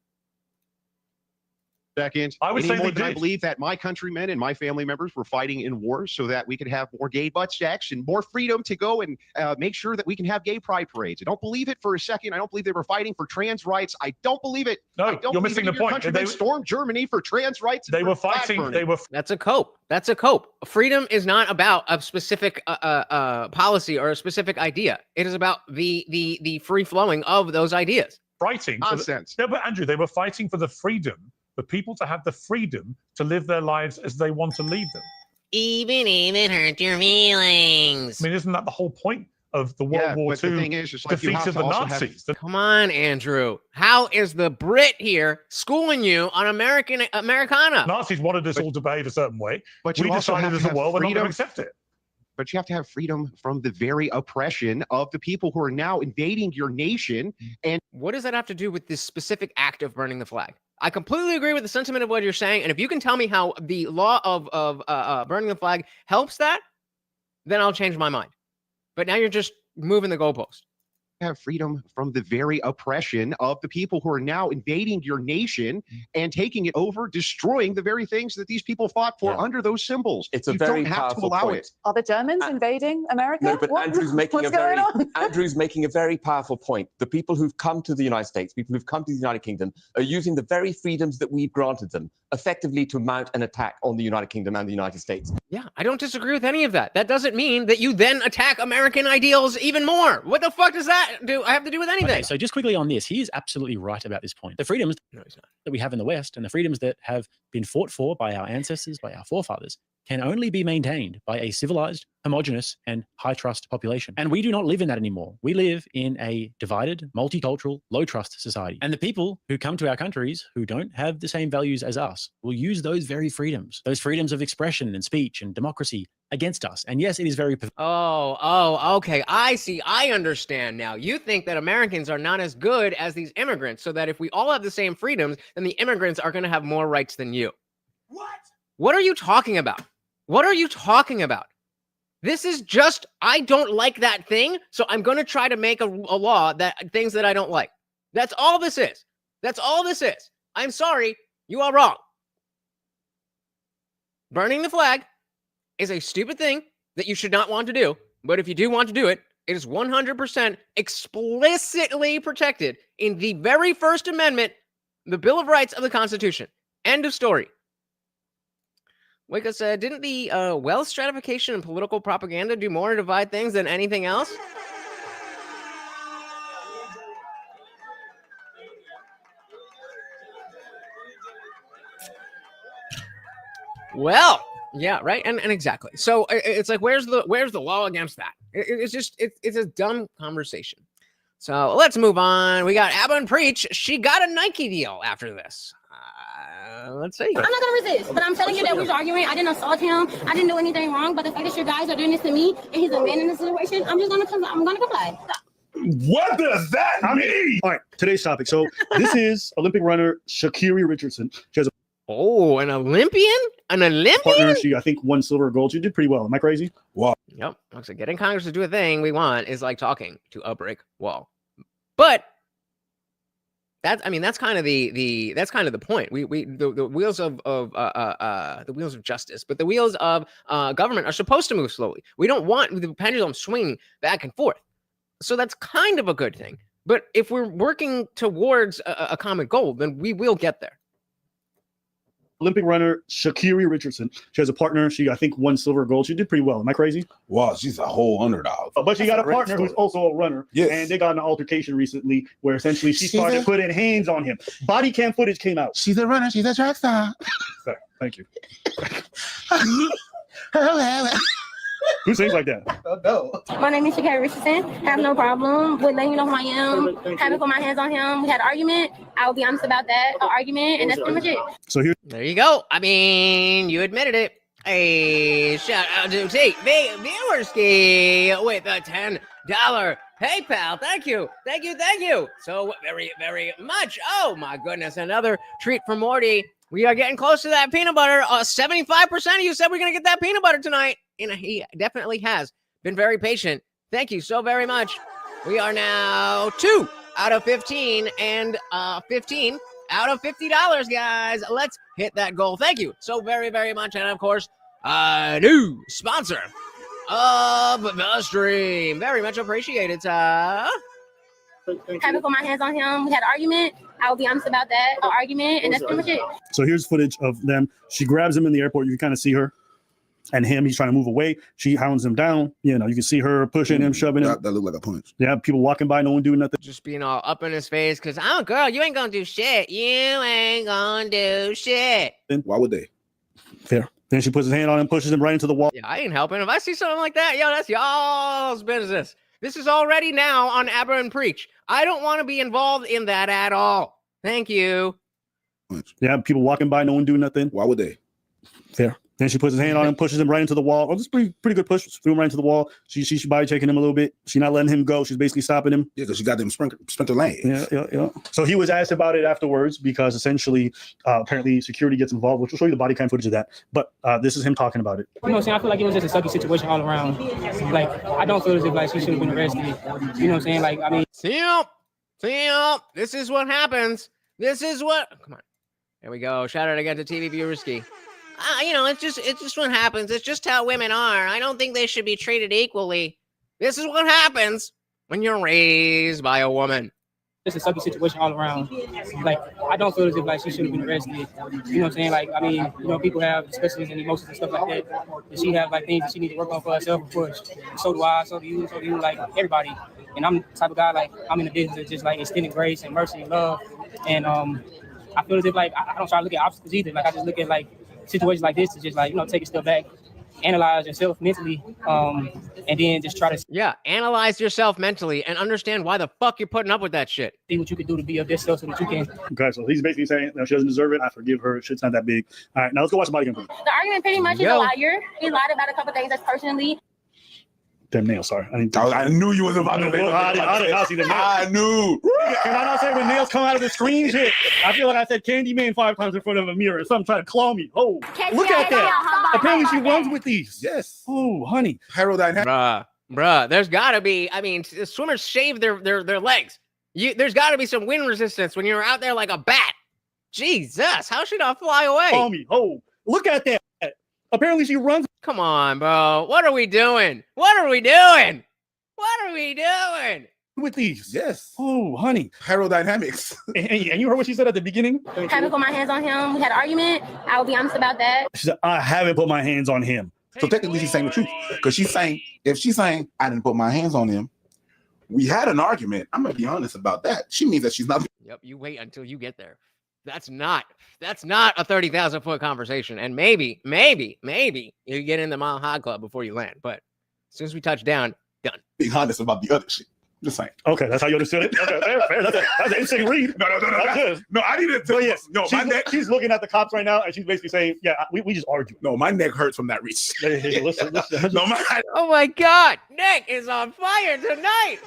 Second, I would say more they than I did. believe that my countrymen and my family members were fighting in wars so that we could have more gay butt sex and more freedom to go and make sure that we can have gay pride parades. I don't believe it for a second. I don't believe they were fighting for trans rights. I don't believe it. No, I don't you're believe missing any the of your point. countrymen They- stormed Germany for trans rights. and They for were flag fighting. burning. They were. That's a cope. That's a cope. Freedom is not about a specific policy or a specific idea. It is about the free flowing of those ideas. Fighting. Nonsense. No, but Andrew, they were fighting for the freedom, for people to have the freedom to live their lives as they want to lead them. Even if it hurt your feelings. I mean, isn't that the whole point of the World Yeah, War but the II thing is, it's like you defeat have of to the also have- Nazis? Come on, Andrew. How is the Brit here schooling you on Americana? Nazis wanted us all to behave a certain way. But you We also decided have as to a have world we're not going freedom. to accept it. But you have to have freedom from the very oppression of the people who are now invading your nation. And What does that have to do with this specific act of burning the flag? I completely agree with the sentiment of what you're saying. And if you can tell me how the law of burning the flag helps that, then I'll change my mind. But now you're just moving the goalpost. have freedom from the very oppression of the people who are now invading your nation and taking it over, destroying the very things that these people fought for under those symbols. It's a you very don't have to powerful allow point. it. Are the Germans invading America? No, but Andrew's making what's a very going on? Andrew's making a very powerful point. The people who've come to the United States, people who've come to the United Kingdom, are using the very freedoms that we've granted them effectively to mount an attack on the United Kingdom and the United States. Yeah, I don't disagree with any of that. That doesn't mean that you then attack American ideals even more. What the fuck does that have to do with anything? Okay, so just quickly on this, he is absolutely right about this point. The freedoms that we have in the West and the freedoms that have been fought for by our ancestors, by our forefathers, can only be maintained by a civilized, homogenous, and high-trust population. And we do not live in that anymore. We live in a divided, multicultural, low-trust society. And the people who come to our countries who don't have the same values as us will use those very freedoms, those freedoms of expression and speech and democracy against us. And yes, it is very... Okay. I see. I understand now. You think that Americans are not as good as these immigrants, so that if we all have the same freedoms, then the immigrants are going to have more rights than you. What are you talking about? What are you talking about? This is just, I don't like that thing, so I'm going to try to make a law that things that I don't like. That's all this is. That's all this is. I'm sorry, you are wrong. Burning the flag is a stupid thing that you should not want to do, but if you do want to do it, it is 100% explicitly protected in the very First Amendment, the Bill of Rights of the Constitution. End of story. Wicca said, didn't the wealth stratification and political propaganda do more to divide things than anything else? Well, yeah, right, and exactly. So it's like, where's the law against that? It's a dumb conversation. So let's move on. We got Abba and Preach. She got a Nike deal after this. Let's see. I'm not gonna resist, but I'm telling you that we was arguing. I didn't assault him. I didn't do anything wrong. But the fact that you guys are doing this to me and he's a man in this situation, I'm gonna comply. What does that mean? All right, today's topic. So this is Olympic runner Sha'Carri Richardson. She has an Olympian? An Olympian? partner. She, I think, won silver or gold. She did pretty well. Am I crazy? Wow. Yep. So getting Congress to do a thing we want is like talking to a brick wall. But that's kind of the point. The wheels of the wheels of justice, but the wheels of government are supposed to move slowly. We don't want the pendulum swinging back and forth. So that's kind of a good thing. But if we're working towards a common goal, then we will get there. Olympic runner Sha'Carri Richardson. She has a partner. She, I think, won silver or gold. She did pretty well. Am I crazy? Wow, she's a whole underdog. But she got a partner who's also a runner. Yes. And they got in an altercation recently where essentially she started putting hands on him. Body cam footage came out. She's a runner. She's a track star. Sorry, thank you. Who sings like that? No. My name is Sha'Carri Richardson. I have no problem with letting you know who I am. Haven't put my hands on him. We had an argument. I will be honest about that. An argument, and that's pretty much it. So there you go. I mean, you admitted it. A shout out to Viewerski with a $10 PayPal. Thank you. So very, very much. Oh my goodness, another treat for Morty. We are getting close to that peanut butter. 75% of you said we're going to get that peanut butter tonight. And he definitely has been very patient. Thank you so very much. We are now 2 out of 15 and 15 out of $50, guys. Let's hit that goal. Thank you so very, very much. And of course, new sponsor of the stream. Very much appreciated, sir. Haven't put my hands on him. We had an argument. I will be honest about that. An argument, and that's pretty much it. So here's footage of them. She grabs him in the airport. You can kind of see her. And him, he's trying to move away. She hounds him down. You know, you can see her pushing him, shoving him. That looked like a punch. Yeah, people walking by, no one doing nothing. Just being all up in his face because, oh, girl, you ain't gonna do shit. You ain't gonna do shit. Why would they? Fair. Then she puts his hand on him, pushes him right into the wall. Yeah, I ain't helping. If I see something like that, yo, that's y'all's business. This is already now on Aber and Preach. I don't want to be involved in that at all. Thank you. Yeah, people walking by, no one doing nothing. Why would they? Fair. Then she puts his hand on him, pushes him right into the wall. Oh, this is pretty good push. Threw him right into the wall. She's body checking him a little bit. She's not letting him go. She's basically stopping him. Yeah, because she got them sprinter lane. Yeah. So he was asked about it afterwards because essentially, apparently security gets involved, which will show you the body cam footage of that. But this is him talking about it. You know what I'm saying? I feel like it was just a sucky situation all around. Like, I don't feel as if like she should have been arrested. You know what I'm saying? Like, I mean. See, this is what happens. This is what. Come on. There we go. Shout out again to TV Viewerski. It's just what happens. It's just how women are. I don't think they should be treated equally. This is what happens when you're raised by a woman. It's a sucky situation all around. Like, I don't feel as if like she should have been arrested. You know what I'm saying? Like, I mean, people have discussions and emotions and stuff like that. And she have like things that she needs to work on for herself, of course. And so do I, so do you, like everybody. And I'm the type of guy, like, I'm in the business of just like extending grace and mercy and love. And I feel as if like I don't try to look at obstacles either. Like, I just look at like situations like this to just like, take a step back, analyze yourself mentally, and then just try to analyze yourself mentally and understand why the fuck you're putting up with that shit. See what you can do to be of this stuff so that you can. Okay, so he's basically saying no, she doesn't deserve it. I forgive her. Shit's not that big. All right, now let's go watch the body cam. The argument pretty much is a liar. He lied about a couple things that's personally. Them nails, sorry. I knew you was about to make I see the nails. I knew. Can I not say when nails come out of the screen? Shit. I feel like I said Candyman 5 times in front of a mirror. Something trying to claw me. Oh, look at that. Apparently she runs with these. Yes. Oh, honey. Aerodynamic. Bruh. There's got to be. I mean, swimmers shave their legs. There's got to be some wind resistance when you're out there like a bat. Jesus, how should I fly away? Claw me. Oh, look at that. Apparently she runs. Come on, bro. What are we doing? With these. Yes. Oh, honey. Aerodynamics. And you heard what she said at the beginning? Haven't put my hands on him. We had an argument. I will be honest about that. She said, I haven't put my hands on him. So technically she's saying the truth. Because if she's saying, I didn't put my hands on him, we had an argument. I'm going to be honest about that. She means that she's not. Yep, you wait until you get there. That's not a 30,000 foot conversation. And maybe you get in the Mile High Club before you land. But as soon as we touch down, done. Being honest about the other shit. Just saying. Okay, that's how you understood it. Okay, fair. That's an interesting read. No. No, I didn't. Yes. No, she's looking at the cops right now, and she's basically saying, "Yeah, we just argued." No, my neck hurts from that reach. Hey, listen. No, oh my God, Nick is on fire tonight.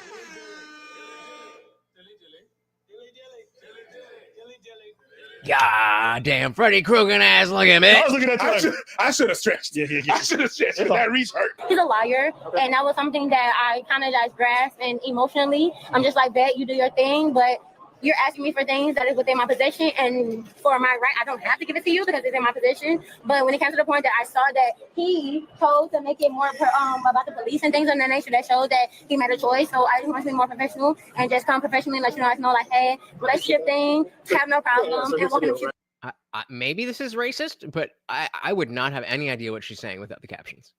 God damn, Freddy Krueger ass looking at me. I was looking at you. I should have stretched. Yeah. I should have stretched. That reach hurt. He's a liar, and that was something that I kind of just grasped, and emotionally, I'm just like, bet you do your thing, but you're asking me for things that is within my possession, and for my right, I don't have to give it to you because it's in my possession. But when it comes to the point that I saw that he chose to make it more about the police and things of that nature, that showed that he made a choice. So I just want to be more professional and just come professionally and let you know, like, hey, relationship thing, have no problem, and welcome to maybe this is racist, but I would not have any idea what she's saying without the captions.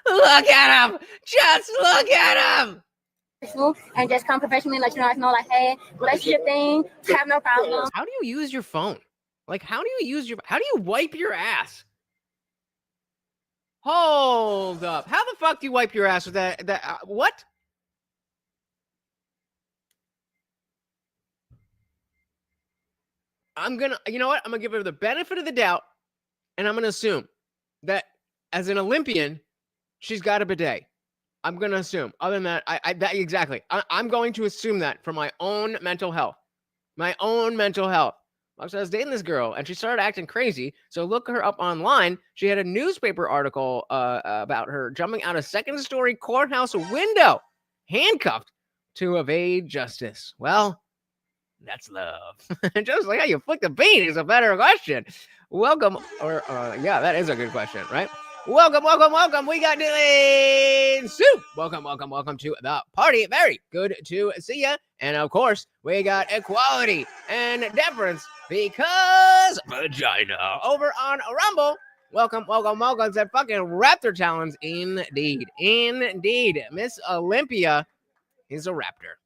Look at him! Just look at him! And just come professionally and let you know, like, hey, relationship thing, have no problem. How do you use your phone? Like, how do you wipe your ass? Hold up. How the fuck do you wipe your ass with that? What? You know what? I'm gonna give her the benefit of the doubt, and I'm gonna assume that as an Olympian, she's got a bidet. I'm gonna assume. Other than that, exactly. I'm going to assume that for my own mental health. My own mental health. I was dating this girl, and she started acting crazy. So look her up online. She had a newspaper article about her jumping out a second-story courthouse window, handcuffed to evade justice. Well, that's love. Just like how you flick the bean is a better question. Welcome, yeah, that is a good question, right? Welcome. We got Dylan Soup. Welcome to the party. Very good to see you. And of course, we got equality and deference because vagina over on Rumble. Welcome to fucking Raptor Talons. Indeed. Miss Olympia is a Raptor.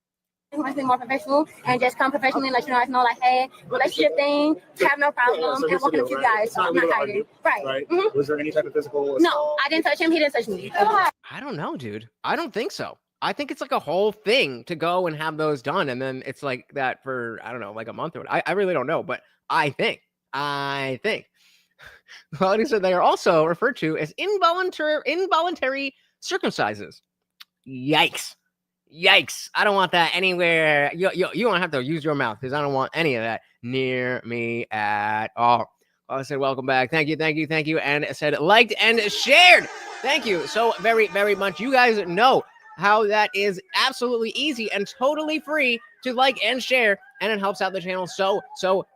I want to be more professional and just come professionally and let you know, like, hey, relationship thing, have no problem, and welcome to you guys. I'm not hiding. Right. Mm-hmm. Was there any type of physical assault? No, I didn't touch him. He didn't touch me. I don't know, dude. I don't think so. I think it's like a whole thing to go and have those done, and then it's like that for, I don't know, like a month or what. I really don't know, but I think. Well, he said they are also referred to as involuntary circumcises. Yikes. I don't want that anywhere. You don't have to use your mouth because I don't want any of that near me at all. I said, welcome back. Thank you. And it said liked and shared. Thank you so very, very much. You guys know how that is absolutely easy and totally free to like and share. And it helps out the channel so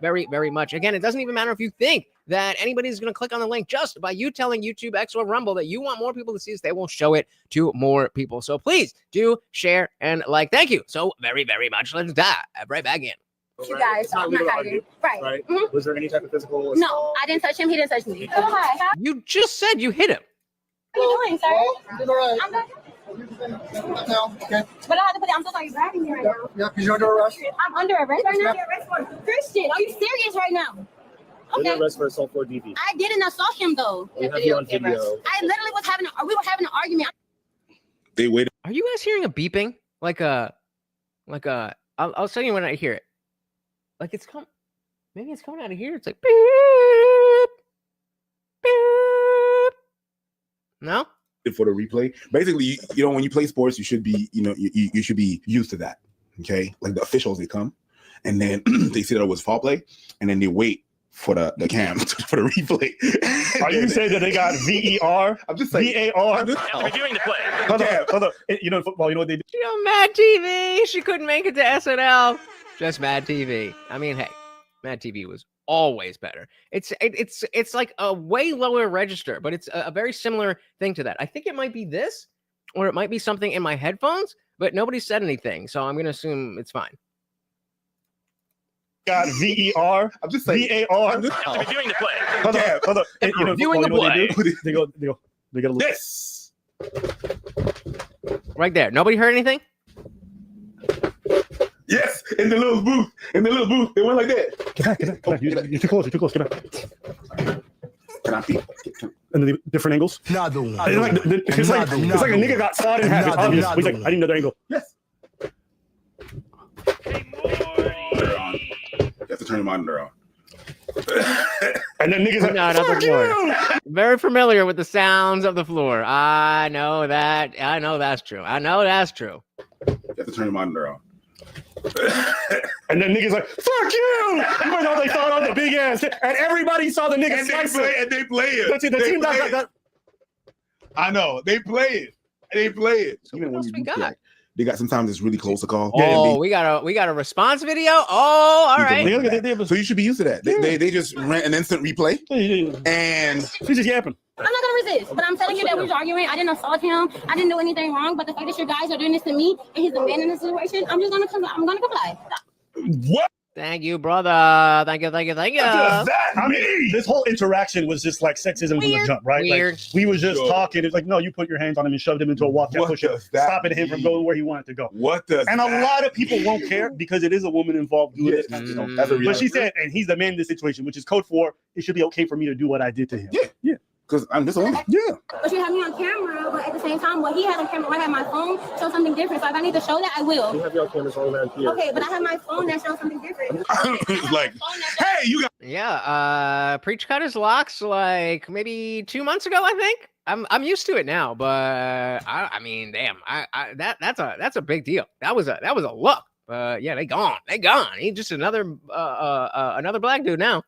very, very much. Again, it doesn't even matter if you think that anybody's going to click on the link. Just by you telling YouTube, X, or Rumble that you want more people to see this, they will show it to more people. So please do share and like. Thank you so very, very much. Let's dive right back in. You guys, I'm not hiding. Right. Mm-hmm. Was there any type of physical assault? No, I didn't touch him. He didn't touch me. You just said you hit him. What are you doing, sir? I'm all right. I'm good. No, okay. But I have to put it. I'm so sorry. You're grabbing me right now. Yeah, because you're under arrest. I'm under arrest right now. Christian, are you serious right now? Okay. Under arrest for assault for DV. I didn't assault him though. We have you on video. I literally was we were having an argument. They waited. Are you guys hearing a beeping? I'll tell you when I hear it. Like maybe it's coming out of here. It's like beep, beep. No? For the replay, basically, when you play sports, you should be, you should be used to that. Okay, like the officials, they come and then they see that it was foul play, and then they wait for the cam for the replay. Are you saying that they got VER? I'm just saying VAR. Reviewing the play. Hold on. In football, you know what they do? She on Mad TV. She couldn't make it to SNL. Just Mad TV. I mean, hey, Mad TV was always better. It's like a way lower register, but it's a very similar thing to that. I think it might be this, or it might be something in my headphones, but nobody said anything, so I'm gonna assume it's fine. Got VER. I'm just saying VAR. Reviewing the play. Hold on. Reviewing the play. They go look. This right there. Nobody heard anything? Yes, in the little booth. They went like that. Get back. You're too close. Get back. Can I see? And the different angles. Another one. It's like a nigga got sawed in half. It's obvious. He's like, I need another angle. Yes. You have to turn your monitor on. And then niggas like, no, not the floor. Very familiar with the sounds of the floor. I know that. I know that's true. You have to turn your monitor on. And then niggas like, fuck you! Even though they saw it on the big ass, and everybody saw the niggas and they play it. The team that I know they play it. They play it. So Even what when else you we do got? play, they got sometimes it's really close to call. Oh, we got a response video. Oh, all right. So you should be used to that. They just rent an instant replay, and she's just yapping. I'm not gonna resist, but I'm telling you that we was arguing. I didn't assault him. I didn't do anything wrong. But the fact that you guys are doing this to me and he's the man in this situation, I'm gonna comply. What? Thank you, brother. Thank you. I mean, this whole interaction was just like sexism from the jump, right? Weird. Like, we was just talking. It's like, no, you put your hands on him and shoved him into a wall, kept pushing, stopping him from going where he wanted to go. What does And a lot of people won't care because it is a woman involved doing this kind of stuff. That's a reality. But she said, and he's the man in this situation, which is code for it should be okay for me to do what I did to him. Yeah. Because I'm just a woman. Yeah. But you have me on camera, but at the same time, what he has on camera, I have my phone, show something different. So if I need to show that, I will. You have your cameras all around here. Okay, but I have my phone that shows something different. It's like, hey, you got. Yeah. Preach cut his locks like maybe 2 months ago, I think. I'm used to it now, but I mean, damn, that's a big deal. That was a look. Yeah, they gone. He's just another black dude now.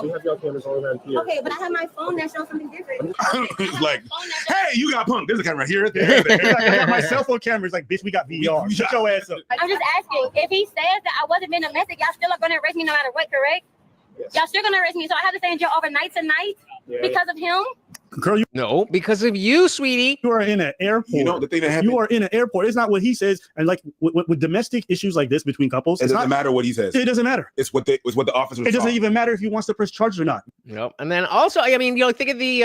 You have your cameras all around here. Okay, but I have my phone that shows something different. It's like, hey, you got punked. There's a camera here. I got my cell phone camera. It's like, bitch, we got VR. Shut your ass up. I'm just asking, if he says that I wasn't being domestic, y'all still are going to arrest me no matter what, correct? Yes. Y'all still going to arrest me, so I have to stay in jail overnight tonight because of him? Girl, no, because of you, sweetie. You are in an airport. You know the thing that happened. You are in an airport. It's not what he says. And like with domestic issues like this between couples, It doesn't matter what he says. It doesn't matter. It's what the officers. It doesn't even matter if he wants to press charges or not. Nope. And then also, I mean, think of they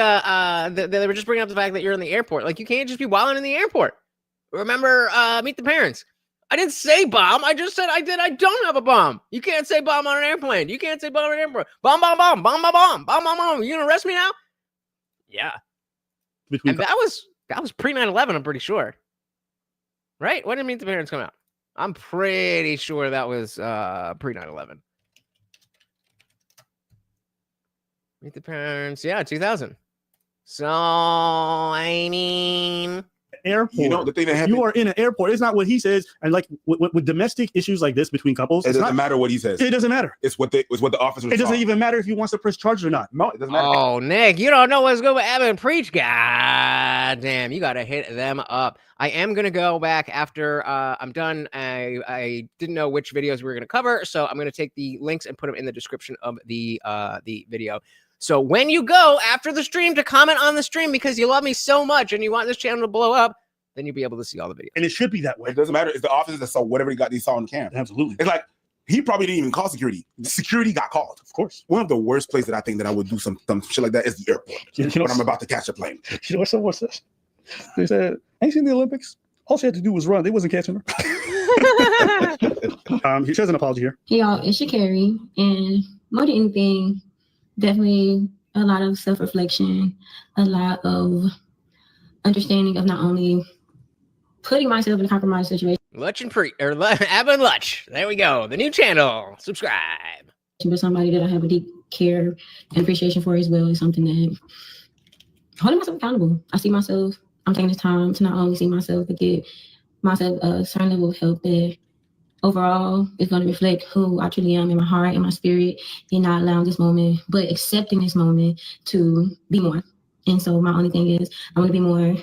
were just bringing up the fact that you're in the airport. Like, you can't just be wilding in the airport. Remember, Meet the Parents. I didn't say bomb. I just said I don't have a bomb. You can't say bomb on an airplane. You can't say bomb on an airport. Bomb. You gonna arrest me now? Yeah. And that was pre 9/11. I'm pretty sure. Right? When did Meet the Parents come out? I'm pretty sure that was pre 9/11. Meet the Parents. Yeah, 2000. So I mean. Airport. You know the thing that happened. You are in an airport. It's not what he says. And like with domestic issues like this between couples, It doesn't matter what he says. It doesn't matter. It's what the officers. It doesn't even matter if he wants to press charges or not. No, it doesn't matter. Oh, Nick, you don't know what's good with Evan Preach. God damn, you gotta hit them up. I am gonna go back after I'm done. I didn't know which videos we were gonna cover, so I'm gonna take the links and put them in the description of the video. So when you go after the stream to comment on the stream because you love me so much and you want this channel to blow up, then you'll be able to see all the videos. And it should be that way. It doesn't matter. It's the officers that saw whatever they saw on camera. Absolutely. It's like he probably didn't even call security. Security got called. Of course. One of the worst places that I think that I would do some shit like that is the airport. When I'm about to catch a plane. You know what someone says? They said, ain't seen the Olympics? All she had to do was run. They wasn't catching her. He says an apology here. Hey y'all, it's Shakari, and more than anything, definitely a lot of self-reflection, a lot of understanding of not only putting myself in a compromised situation. Lutch and Evan Lutch. There we go. The new channel. Subscribe. But somebody that I have a deep care and appreciation for as well is something that holding myself accountable. I see myself, I'm taking this time to not only see myself, but get myself a certain level of help that overall is going to reflect who I truly am in my heart and my spirit, and not allowing this moment, but accepting this moment to be more. And so my only thing is I want to be more,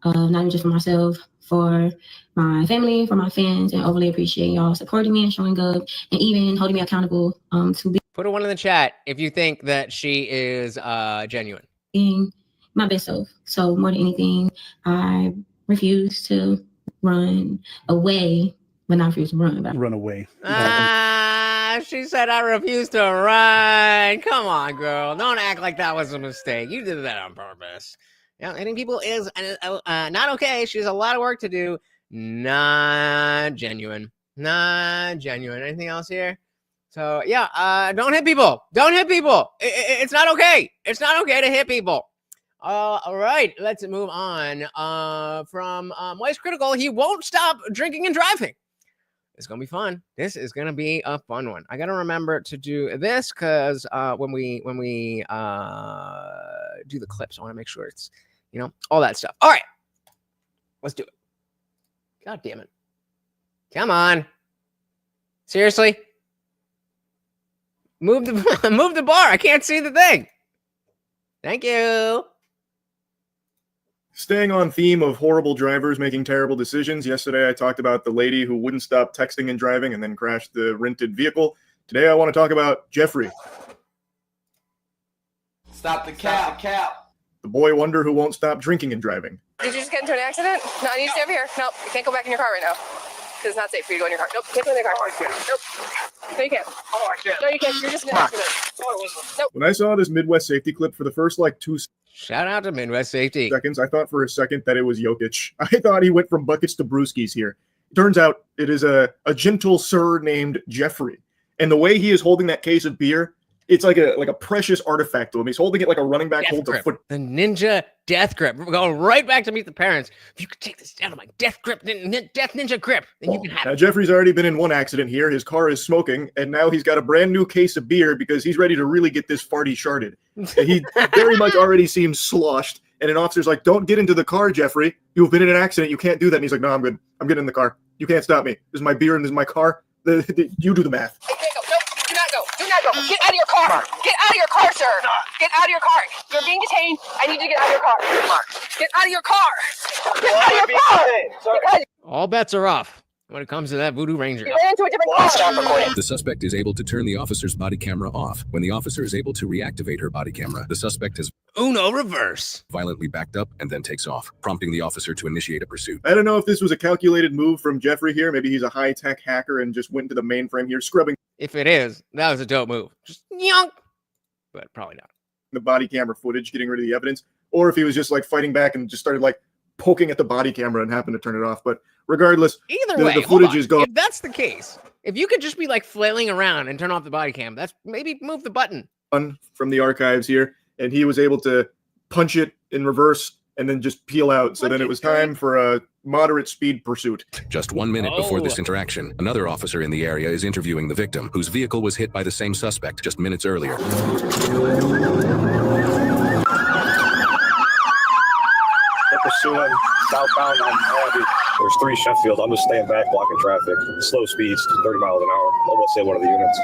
not even just for myself, for my family, for my fans, and overly appreciate y'all supporting me and showing up and even holding me accountable to Put a 1 in the chat if you think that she is genuine. being my best self. So more than anything, I refuse to run away, but not refuse to run. But run away. She said I refuse to run. Come on, girl. Don't act like that was a mistake. You did that on purpose. Yeah, hitting people is not okay. She has a lot of work to do. Not genuine. Not genuine. Anything else here? So, yeah, don't hit people. Don't hit people. It's not okay. It's not okay to hit people. All right, let's move on. From Moist Critical, he won't stop drinking and driving. It's gonna be fun. This is gonna be a fun one. I gotta remember to do this because when we do the clips, I want to make sure it's all that stuff. All right, let's do it. God damn it! Come on, seriously. Move the bar. I can't see the thing. Thank you. Staying on theme of horrible drivers making terrible decisions, yesterday I talked about the lady who wouldn't stop texting and driving and then crashed the rented vehicle. Today I want to talk about Jeffrey. Stop the cap. The boy wonder who won't stop drinking and driving. Did you just get into an accident? No, I need to stay over here. Nope, you can't go back in your car right now. Because it's not safe for you to go in your car. Nope, can't go in your car. Nope. No, you can't. Oh, I can't. No, you can't. You're just in an accident. Nope. When I saw this Midwest safety clip for the first like 2 Shout out to Midwest Safety. seconds, I thought for a second that it was Jokic. I thought he went from buckets to brewskis here. Turns out it is a gentle sir named Jeffrey. And the way he is holding that case of beer, it's like a precious artifact to him. He's holding it like a running back holds a foot. The ninja death grip. We're going right back to Meet the Parents. If you could take this out of my death grip, death ninja grip, then you can have Now, it. Jeffrey's already been in one accident here. His car is smoking, and now he's got a brand new case of beer because he's ready to really get this farty sharded. He very much already seems sloshed, and an officer's like, don't get into the car, Jeffrey. You've been in an accident. You can't do that. And he's like, no, I'm good. I'm getting in the car. You can't stop me. This is my beer and this is my car. You do the math. Hey, can't go. Nope, do not go. Do not go. Get out of your car. Get out of your car, sir. Get out of your car. You're being detained. I need you to get out of your car. Get out of your car. Get out of your car. Because All bets are off when it comes to that Voodoo Ranger. you ran into a different car. The suspect is able to turn the officer's body camera off. When the officer is able to reactivate her body camera, the suspect is Uno reverse. violently backed up and then takes off, prompting the officer to initiate a pursuit. I don't know if this was a calculated move from Jeffrey here. Maybe he's a high-tech hacker and just went into the mainframe here, scrubbing If it is, that was a dope move. Just yonk. But probably not. the body camera footage, getting rid of the evidence, or if he was just like fighting back and just started like poking at the body camera and happened to turn it off. But regardless, Either way, the hold footage on. is gone. If that's the case, if you could just be like flailing around and turn off the body cam, that's maybe move the button. From the archives here, and he was able to punch it in reverse and then just peel out. So then it was time for a moderate speed pursuit. Just 1 minute before this interaction, another officer in the area is interviewing the victim, whose vehicle was hit by the same suspect just minutes earlier. Pursuing southbound on Abbey. There's 3 Sheffield. I'm just staying back, blocking traffic. Slow speeds, 30 miles an hour. Almost hit one of the units.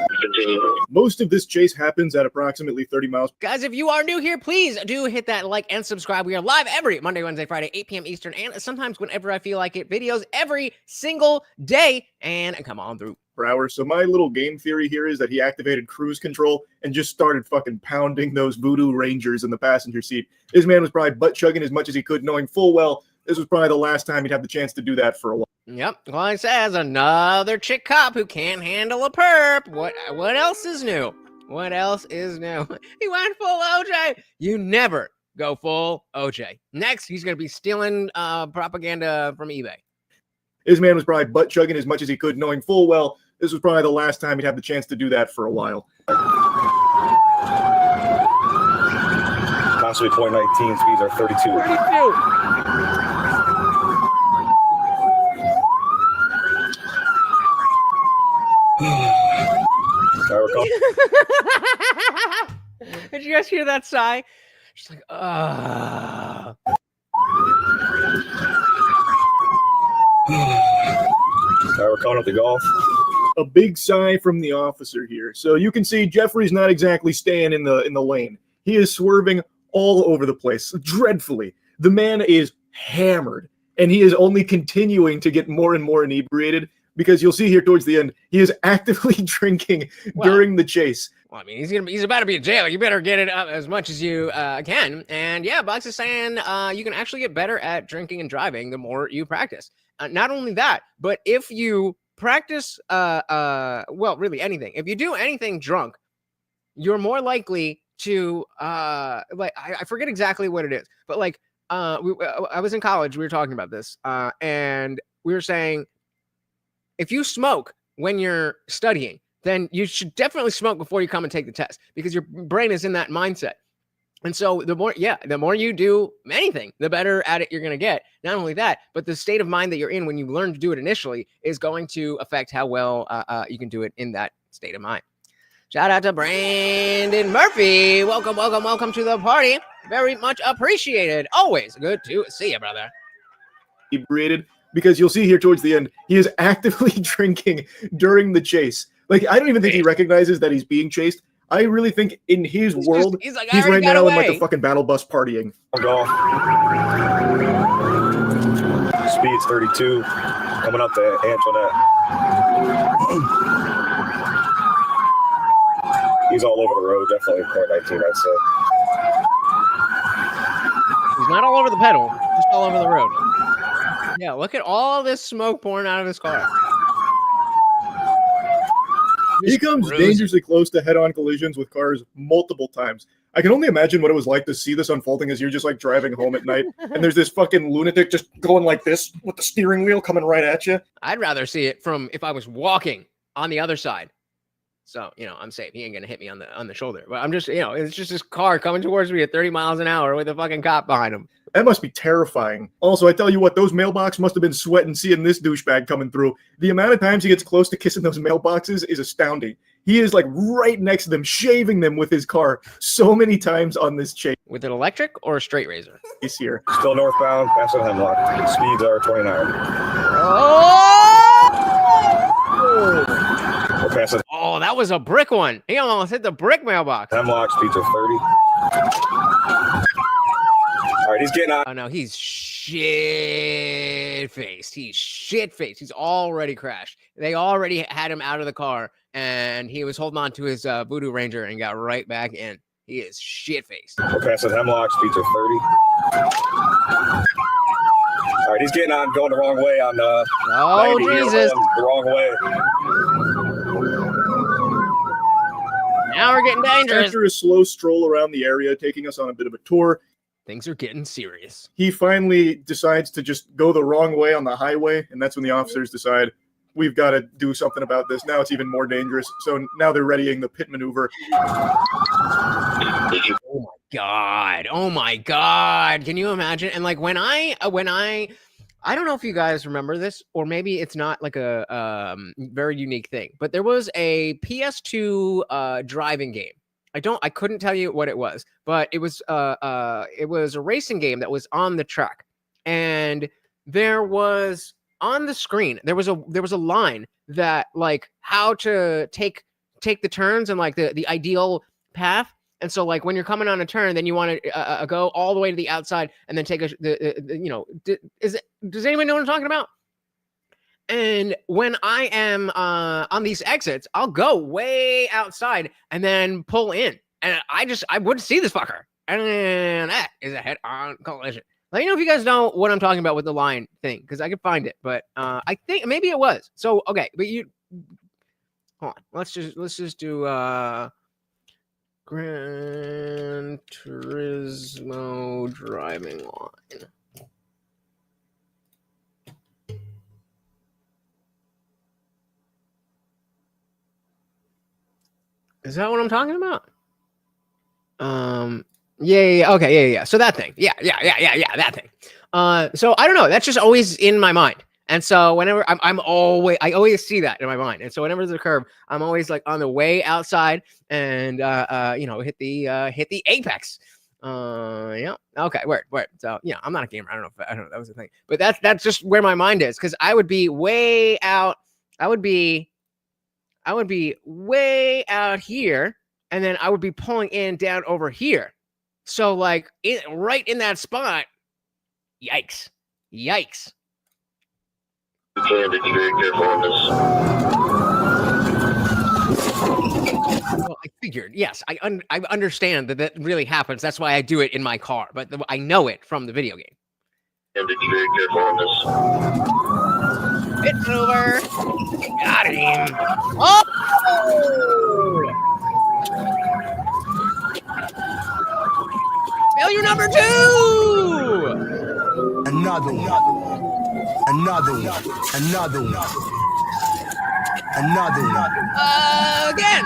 Most of this chase happens at approximately 30 miles. Guys, if you are new here, please do hit that like and subscribe. We are live every Monday, Wednesday, Friday, 8 p.m. Eastern, and sometimes whenever I feel like it, videos every single day. And come on through. Per hour. So my little game theory here is that he activated cruise control and just started fucking pounding those Voodoo Rangers in the passenger seat. This man was probably butt chugging as much as he could, knowing full well this was probably the last time he'd have the chance to do that for a while. Yep. Well, it says another chick cop who can't handle a perp. What else is new? What else is new? He went full OJ. You never go full OJ. Next, he's going to be stealing propaganda from eBay. This man was probably butt chugging as much as he could, knowing full well this was probably the last time he'd have the chance to do that for a while. Constantly 0.19, speeds are 32. Did you guys hear that sigh? Just like, ah. We're calling up the golf. A big sigh from the officer here. So you can see Jeffrey's not exactly staying in the lane. He is swerving all over the place, dreadfully. The man is hammered, and he is only continuing to get more and more inebriated because you'll see here towards the end, he is actively drinking during the chase. Well, I mean, he's about to be in jail. You better get it up as much as you can. And yeah, Bucks is saying you can actually get better at drinking and driving the more you practice. Not only that, but if you practice, well, really anything. If you do anything drunk, you're more likely to like I forget exactly what it is, but like I was in college. We were talking about this, and we were saying if you smoke when you're studying, then you should definitely smoke before you come and take the test because your brain is in that mindset. And so the more you do anything, the better at it you're going to get. Not only that, but the state of mind that you're in when you learn to do it initially is going to affect how well you can do it in that state of mind. Shout out to Brandon Murphy. Welcome, welcome, welcome to the party. Very much appreciated. Always good to see you, brother. Inebriated because you'll see here towards the end, he is actively drinking during the chase. Like, I don't even think he recognizes that he's being chased. I really think in his world, he's like, he's right now in like the fucking battle bus partying. Golf. Speed's 32. Coming up to Antoinette. He's all over the road. Definitely Court 19, I'd say. He's not all over the pedal, just all over the road. Yeah, look at all this smoke pouring out of his car. He comes dangerously close to head-on collisions with cars multiple times. I can only imagine what it was like to see this unfolding as you're just like driving home at night and there's this fucking lunatic just going like this with the steering wheel coming right at you. I'd rather see it from if I was walking on the other side. So, you know, I'm safe. He ain't going to hit me on the shoulder. But I'm just, you know, it's just this car coming towards me at 30 miles an hour with a fucking cop behind him. That must be terrifying. Also, I tell you what, those mailboxes must have been sweating seeing this douchebag coming through. The amount of times he gets close to kissing those mailboxes is astounding. He is like right next to them, shaving them with his car so many times on this chase. With an electric or a straight razor? He's here. Still northbound, past the Hemlock. Speeds are 29. Oh, that was a brick one. He almost hit the brick mailbox. Hemlock, speeds are 30. All right, he's getting on. Oh, no, he's shit-faced. He's shit-faced. He's already crashed. They already had him out of the car, and he was holding on to his Voodoo Ranger and got right back in. He is shit-faced. We're past the Hemlock, speeds are 30. All right, he's getting on, going the wrong way on oh, 90, Jesus. The wrong way. Now we're getting dangerous. After a slow stroll around the area, taking us on a bit of a tour, things are getting serious. He finally decides to just go the wrong way on the highway, and that's when the officers decide, we've got to do something about this. Now it's even more dangerous. So now they're readying the pit maneuver. Oh my God. Oh my God. Can you imagine? And like when I don't know if you guys remember this, or maybe it's not like a very unique thing, but there was a PS2 driving game. I couldn't tell you what it was, but it was a racing game that was on the track, and there was on the screen there was a line that like how to take the turns and like the ideal path. And so like when you're coming on a turn, then you want to go all the way to the outside and then take does anybody know what I'm talking about? And when I am on these exits, I'll go way outside and then pull in. And I wouldn't see this fucker. And that is a head-on collision. Let me know if you guys know what I'm talking about with the line thing, because I could find it. But I think maybe it was. So, okay. But you... Hold on. Let's just do... Gran Turismo driving line. Is that what I'm talking about? Yeah. Okay, yeah. So that thing. Yeah, that thing. So I don't know. That's just always in my mind. And so whenever I always see that in my mind. And so whenever there's a curve, I'm always like on the way outside and hit the apex. Yeah. Okay. Word. So yeah, I'm not a gamer. I don't know if that was the thing. But that's just where my mind is, because I would be way out. I would be way out here, and then I would be pulling in down over here. So like right in that spot. Yikes. Well, I figured, yes, I understand that really happens. That's why I do it in my car, but I know it from the video game. It's over. Got him. Oh! Failure number 2. Another one. Again.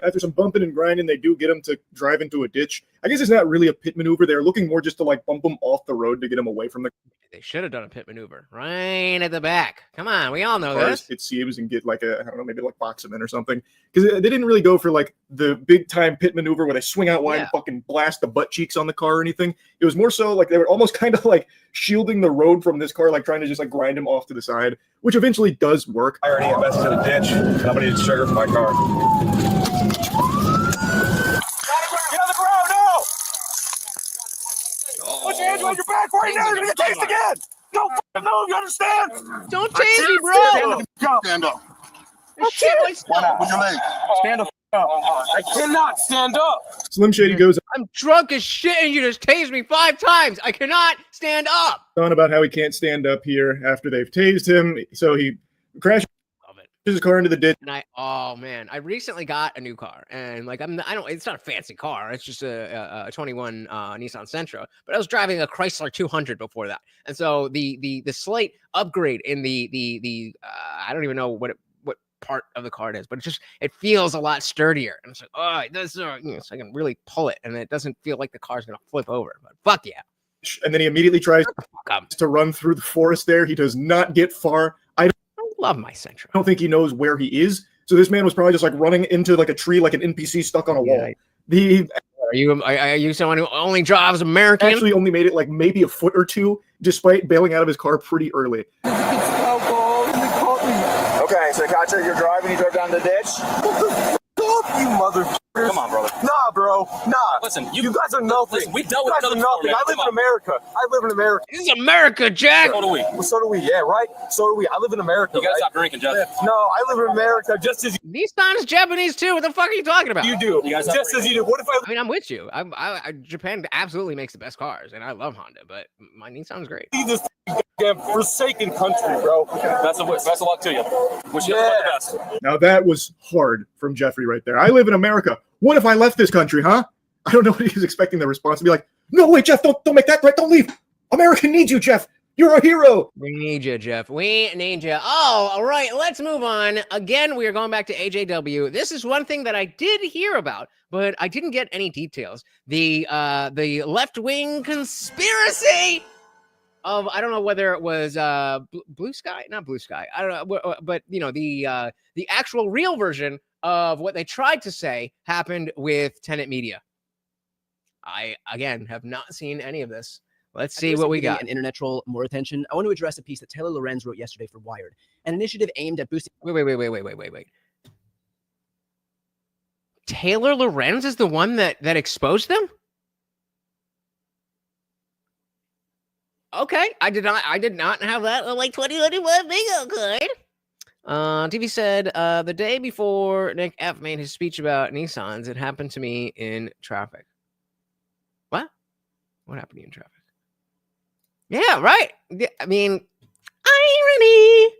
after some bumping and grinding, they do get him to drive into a ditch. I guess it's not really a pit maneuver. They're looking more just to like bump him off the road to get him away from the. They should have done a pit maneuver right at the back. Come on, we all know cars, this. it seems, and get like a, I don't know, maybe like box him in or something. Because they didn't really go for like the big time pit maneuver where they swing out wide and fucking blast the butt cheeks on the car or anything. It was more so like they were almost kind of like shielding the road from this car, like trying to just like grind him off to the side, which eventually does work. I already invested in a ditch. Nobody needs sugar for my car. Get on the ground, no! Put your hands on your back right now, you're gonna get tased again! Don't f***ing move, you understand? Don't tase me, bro! Stand up. Shit, Why not? With your leg. Stand up. I cannot stand up. Slim Shady goes I'm drunk as shit and you just tased me 5 times. I cannot stand up. on about how he can't stand up here after they've tased him. So he crashes his car into the ditch. And oh man, I recently got a new car, and like it's not a fancy car. It's just a 21 Nissan Sentra. But I was driving a Chrysler 200 before that, and so the slight upgrade in the I don't even know what part of the car it is, but it feels a lot sturdier. And it's like, oh, it does, so I can really pull it, and it doesn't feel like the car's gonna flip over. But fuck yeah. And then he immediately tries to run through the forest there. He does not get far. I love my Sentra. I don't think he knows where he is. So this man was probably just like running into like a tree, like an NPC stuck on a wall. Are you someone who only drives American? Actually only made it like maybe a foot or two, despite bailing out of his car pretty early. Okay, so Katja, you're driving, you drove down the ditch? You motherfuckers. Come on, brother. Nah, bro. Nah. Listen, you guys are nothing. Listen, we dealt with nothing. I live in America. This is America, Jack. So do we. Well, so do we. Yeah, right? So do we. I live in America. You gotta stop drinking, Jeff. No, I live in America just as Nissan's Japanese too. What the fuck are you talking about? you do. Just as you do. What if I mean, I'm with you. Japan absolutely makes the best cars, and I love Honda, but my Nissan's great. see this damn forsaken country, bro? Best of luck to you. Wish you the best. Now that was hard from Jeffrey right there. I live in America. What if I left this country, huh? I don't know what he was expecting the response to be like. No, wait, Jeff, don't make that threat. Don't leave. America needs you, Jeff. You're a hero. We need you, Jeff. We need you. Oh, all right. Let's move on. Again, we are going back to AJW. This is one thing that I did hear about, but I didn't get any details. The left-wing conspiracy of, I don't know whether it was Blue Sky, not Blue Sky. I don't know, but you know, the actual real version of what they tried to say happened with Tenet Media. I, again, have not seen any of this. Let's see what we got. An internet troll more attention. I want to address a piece that Taylor Lorenz wrote yesterday for Wired, an initiative aimed at boosting. Wait. Taylor Lorenz is the one that exposed them? Okay, I did not have that on like 2021 bingo card. TV said the day before Nick F made his speech about Nissans, it happened to me in traffic. What happened to you in traffic? Yeah, right. I mean, irony.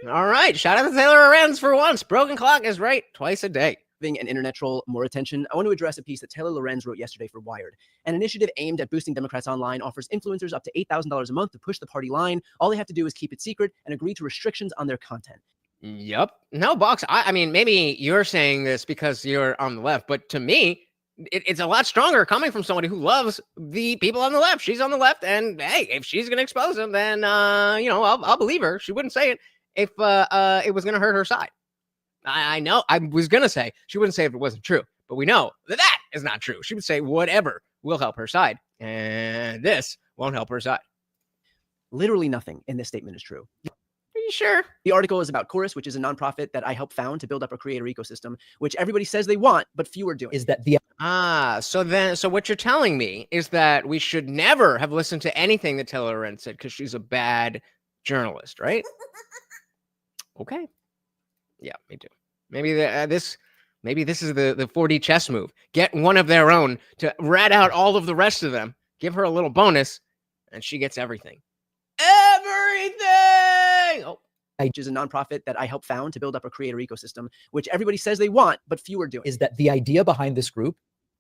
All right, shout out to Taylor Lorenz for once. Broken clock is right twice a day. An internet troll more attention. I want to address a piece that Taylor Lorenz wrote yesterday for Wired. An initiative aimed at boosting Democrats online offers influencers up to $8,000 a month to push the party line. All they have to do is keep it secret and agree to restrictions on their content. Yep. No, Box. I mean, maybe you're saying this because you're on the left, but to me, it's a lot stronger coming from somebody who loves the people on the left. She's on the left, and hey, if she's going to expose them, then I'll believe her. She wouldn't say it if it was going to hurt her side. I know. I was going to say she wouldn't say if it wasn't true, but we know that is not true. She would say whatever will help her side, and this won't help her side. Literally nothing in this statement is true. Are you sure? The article is about Chorus, which is a nonprofit that I helped found to build up a creator ecosystem, which everybody says they want, but few are doing. Is that the so what you're telling me is that we should never have listened to anything that Taylor Lorenz said because she's a bad journalist, right? Okay. Yeah, me too. Maybe this is the 4D chess move. Get one of their own to rat out all of the rest of them. Give her a little bonus, and she gets everything. Everything! Oh. Which is a nonprofit that I helped found to build up a creator ecosystem, which everybody says they want, but few are doing. Is that the idea behind this group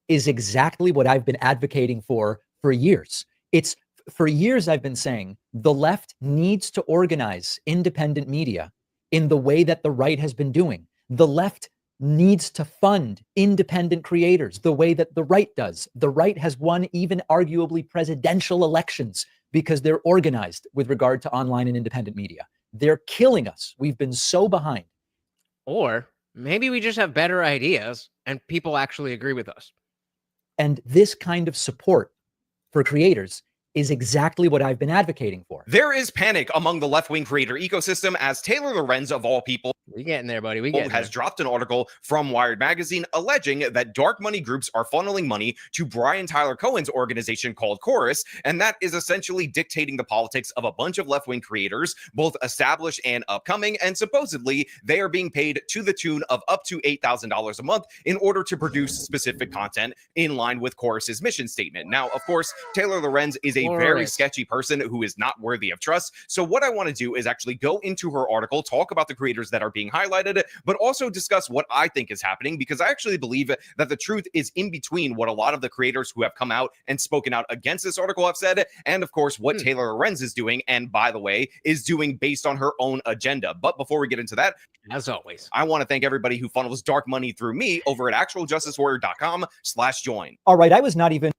is exactly what I've been advocating for years. It's for years I've been saying the left needs to organize independent media in the way that the right has been doing. The left needs to fund independent creators the way that the right does. The right has won even arguably presidential elections because they're organized with regard to online and independent media. They're killing us. We've been so behind. Or maybe we just have better ideas and people actually agree with us. And this kind of support for creators is exactly what I've been advocating for. There is panic among the left-wing creator ecosystem as Taylor Lorenz, of all people, we getting there, buddy. We getting has there. dropped an article from Wired magazine alleging that dark money groups are funneling money to Brian Tyler Cohen's organization called Chorus, and that is essentially dictating the politics of a bunch of left-wing creators, both established and upcoming, and supposedly they are being paid to the tune of up to $8,000 a month in order to produce specific content in line with Chorus's mission statement. Now, of course, Taylor Lorenz is a very sketchy person who is not worthy of trust. So what I want to do is actually go into her article, talk about the creators that are being highlighted, but also discuss what I think is happening, because I actually believe that the truth is in between what a lot of the creators who have come out and spoken out against this article have said, and of course what Taylor Lorenz is doing, and by the way, is doing based on her own agenda. But before we get into that, as always, I want to thank everybody who funnels dark money through me over at actualjusticewarrior.com/join. All right, I was not even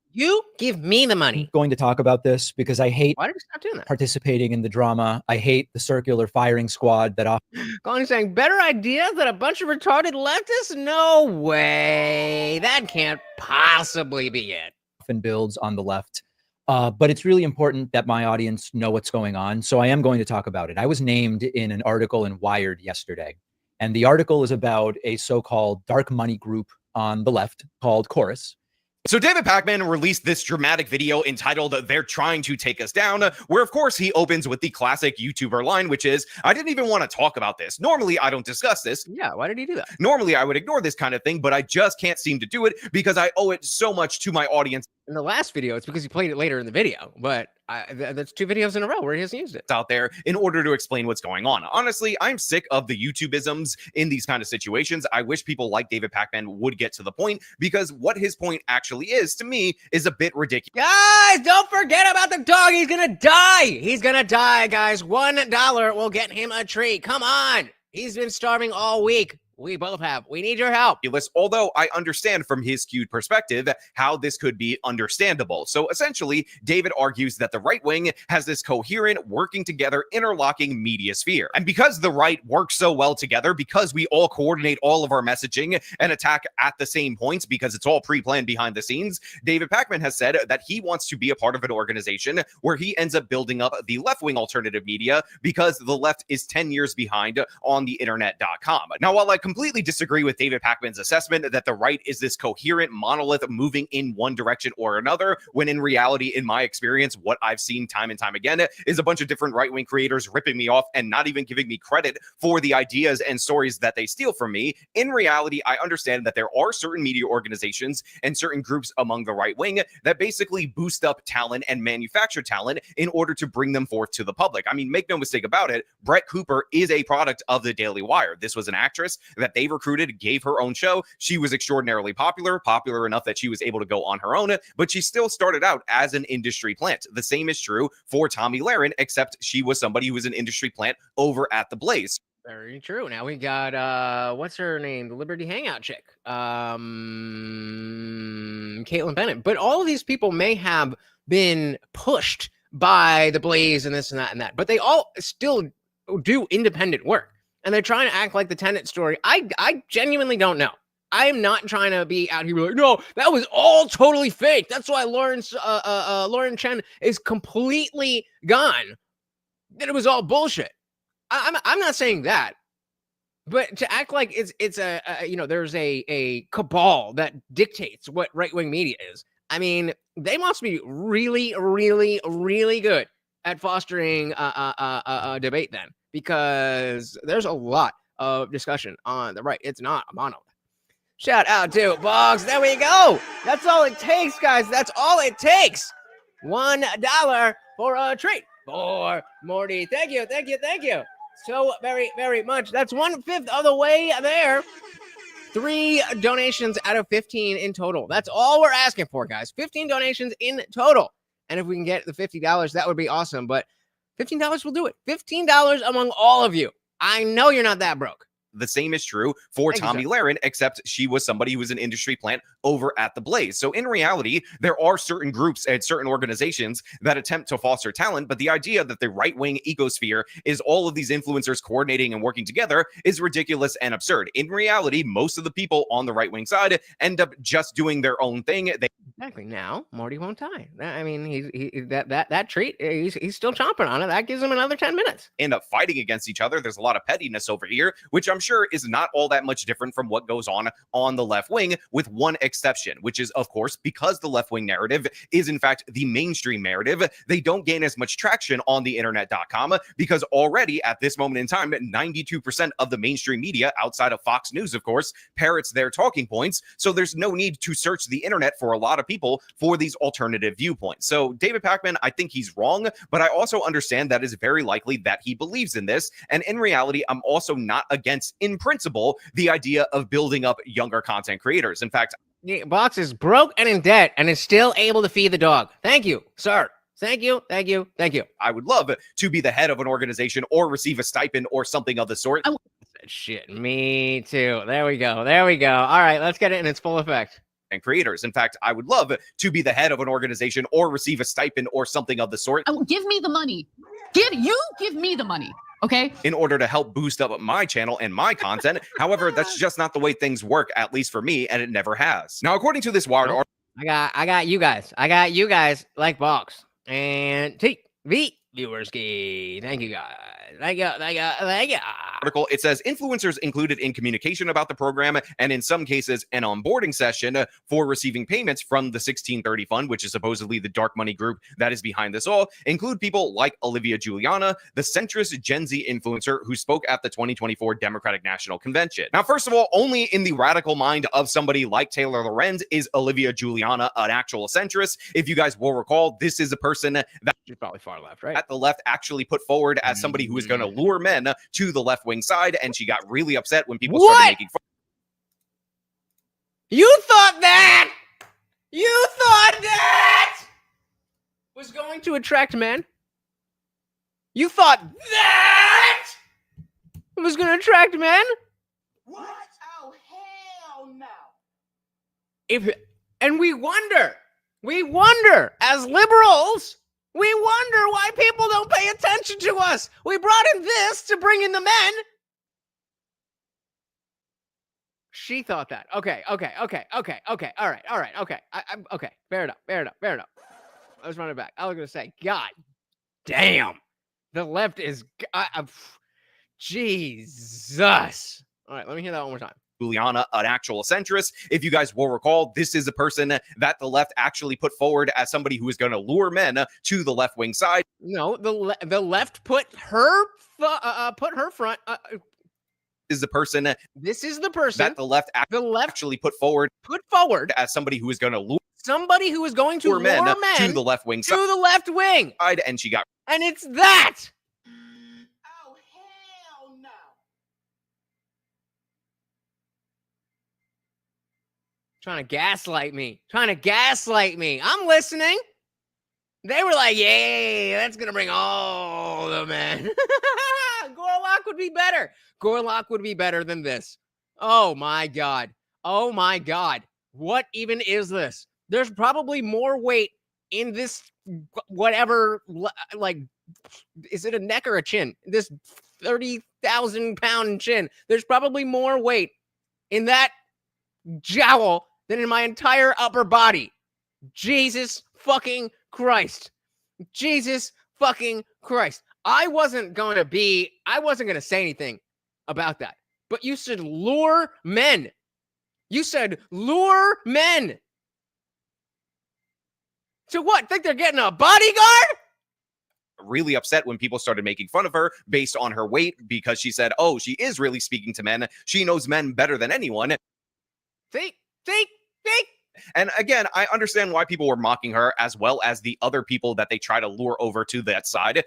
give me the money going to talk about this because I hate Why did you stop doing that? participating in the drama. I hate the circular firing squad that Colin saying better idea than a bunch of retarded leftists? No way. That can't possibly be it. often builds on the left. But it's really important that my audience know what's going on. So I am going to talk about it. I was named in an article in Wired yesterday, and the article is about a so-called dark money group on the left called Chorus. So David Pakman released this dramatic video entitled "They're Trying to Take Us Down," where of course he opens with the classic YouTuber line, which is, I didn't even want to talk about this. Normally I don't discuss this. Yeah, why did he do that? Normally I would ignore this kind of thing, but I just can't seem to do it because I owe it so much to my audience. In the last video, it's because he played it later in the video, but that's 2 videos in a row where he hasn't used it. Out there in order to explain what's going on. Honestly, I'm sick of the YouTubeisms in these kind of situations. I wish people like David Pakman would get to the point, because what his point actually is, to me, is a bit ridiculous. Guys, don't forget about the dog. He's gonna die. He's gonna die, guys. $1 will get him a treat. Come on. He's been starving all week. We both have. We need your help. Although I understand from his skewed perspective how this could be understandable. So essentially, David argues that the right wing has this coherent, working together, interlocking media sphere. And because the right works so well together, because we all coordinate all of our messaging and attack at the same points, because it's all pre-planned behind the scenes, David Pakman has said that he wants to be a part of an organization where he ends up building up the left-wing alternative media, because the left is 10 years behind on the internet.com. Now, while I completely disagree with David Pakman's assessment that the right is this coherent monolith moving in one direction or another, when in reality, in my experience, what I've seen time and time again is a bunch of different right-wing creators ripping me off and not even giving me credit for the ideas and stories that they steal from me. In reality, I understand that there are certain media organizations and certain groups among the right wing that basically boost up talent and manufacture talent in order to bring them forth to the public. I mean, make no mistake about it, Brett Cooper is a product of the Daily Wire. This was an actress that they recruited, gave her own show. She was extraordinarily popular enough that she was able to go on her own, but she still started out as an industry plant. The same is true for Tomi Lahren, except she was somebody who was an industry plant over at The Blaze. Very true. Now we got what's her name? The Liberty Hangout chick. Caitlin Bennett. But all of these people may have been pushed by The Blaze and this and that and that, but they all still do independent work. And they're trying to act like the Tenet story. I genuinely don't know. I am not trying to be out here like, no, that was all totally fake. That's why Lauren Chen is completely gone. That it was all bullshit. I'm not saying that. But to act like it's a there's a cabal that dictates what right-wing media is. I mean, they must be really, really, really good at fostering a debate then, because there's a lot of discussion on the right. It's not a monolith. Shout out to Boggs. There we go. That's all it takes, guys. That's all it takes. $1 for a treat for Morty. Thank you, thank you, thank you so very, very much. That's 1/5 of the way there. 3 donations out of 15 in total. That's all we're asking for, guys. 15 donations in total. And if we can get the $50, that would be awesome. But $15 will do it. $15 among all of you. I know you're not that broke. The same is true for Thank you, Tommy sir. Lahren, except she was somebody who was an industry plant over at the Blaze. So in reality, there are certain groups and certain organizations that attempt to foster talent, but the idea that the right-wing ecosphere is all of these influencers coordinating and working together is ridiculous and absurd. In reality, most of the people on the right-wing side end up just doing their own thing. Exactly. Now Morty won't die. I mean, that treat. He's still chomping on it. That gives him another 10 minutes. End up fighting against each other. There's a lot of pettiness over here, which I'm sure is not all that much different from what goes on the left wing, with one exception, which is, of course, because the left wing narrative is in fact the mainstream narrative, they don't gain as much traction on the internet.com, because already at this moment in time, 92% of the mainstream media outside of Fox News, of course, parrots their talking points. So there's no need to search the internet for a lot of people for these alternative viewpoints. So David Pakman, I think he's wrong, but I also understand that it's very likely that he believes in this. And in reality, I'm also not against, in principle, the idea of building up younger content creators. In fact, Box is broke and in debt and is still able to feed the dog. Thank you, sir. Thank you. Thank you. Thank you. I would love to be the head of an organization or receive a stipend or something of the sort. Shit, me too. There we go. There we go. All right, let's get it in its full effect. And creators. In fact, I would love to be the head of an organization or receive a stipend or something of the sort. Give me the money. Give me the money. Okay. In order to help boost up my channel and my content. However, that's just not the way things work, at least for me, and it never has. Now, according to this Wired article, I got you guys. I got you guys like Box and TV viewers. Thank you guys. Thank you. Article, it says influencers included in communication about the program and in some cases an onboarding session for receiving payments from the 1630 fund, which is supposedly the dark money group that is behind this all, include people like Olivia Giuliana, the centrist Gen Z influencer who spoke at the 2024 Democratic National Convention. Now, first of all, only in the radical mind of somebody like Taylor Lorenz is Olivia Giuliana an actual centrist. If you guys will recall, this is a person that she's probably far left, right? At the left actually put forward as somebody who is going to lure men to the left-wing side, and she got really upset when people started making fun. You thought that was going to attract men? You thought that was going to attract men? What? Oh, hell no. And we wonder as liberals, we wonder why people don't pay attention to us. We brought in this to bring in the men. She thought that. Okay. All right. Okay. Okay. Fair enough. I was running back. I was going to say, God damn. The left is... Jesus. All right. Let me hear that one more time. Juliana, an actual centrist. If you guys will recall, this is a person that the left actually put forward as somebody who is going to lure men to the left-wing side. No, the left put her front. Is the person. This is the person that the left actually put forward as somebody who is going to lure men to the left-wing side. To the left wing. And she got. And it's that. Oh, hell no. Trying to gaslight me. I'm listening. They were like, yeah, that's going to bring all the men. Gorlock would be better. Gorlock would be better than this. Oh, my God. What even is this? There's probably more weight in this whatever, like, is it a neck or a chin? This 30,000 pound chin. There's probably more weight in that jowl than in my entire upper body. Jesus fucking Christ. I wasn't going to say anything about that. But you said lure men. To what? Think they're getting a bodyguard? Really upset when people started making fun of her based on her weight because she said, oh, she is really speaking to men. She knows men better than anyone. See? And again, I understand why people were mocking her as well as the other people that they try to lure over to that side.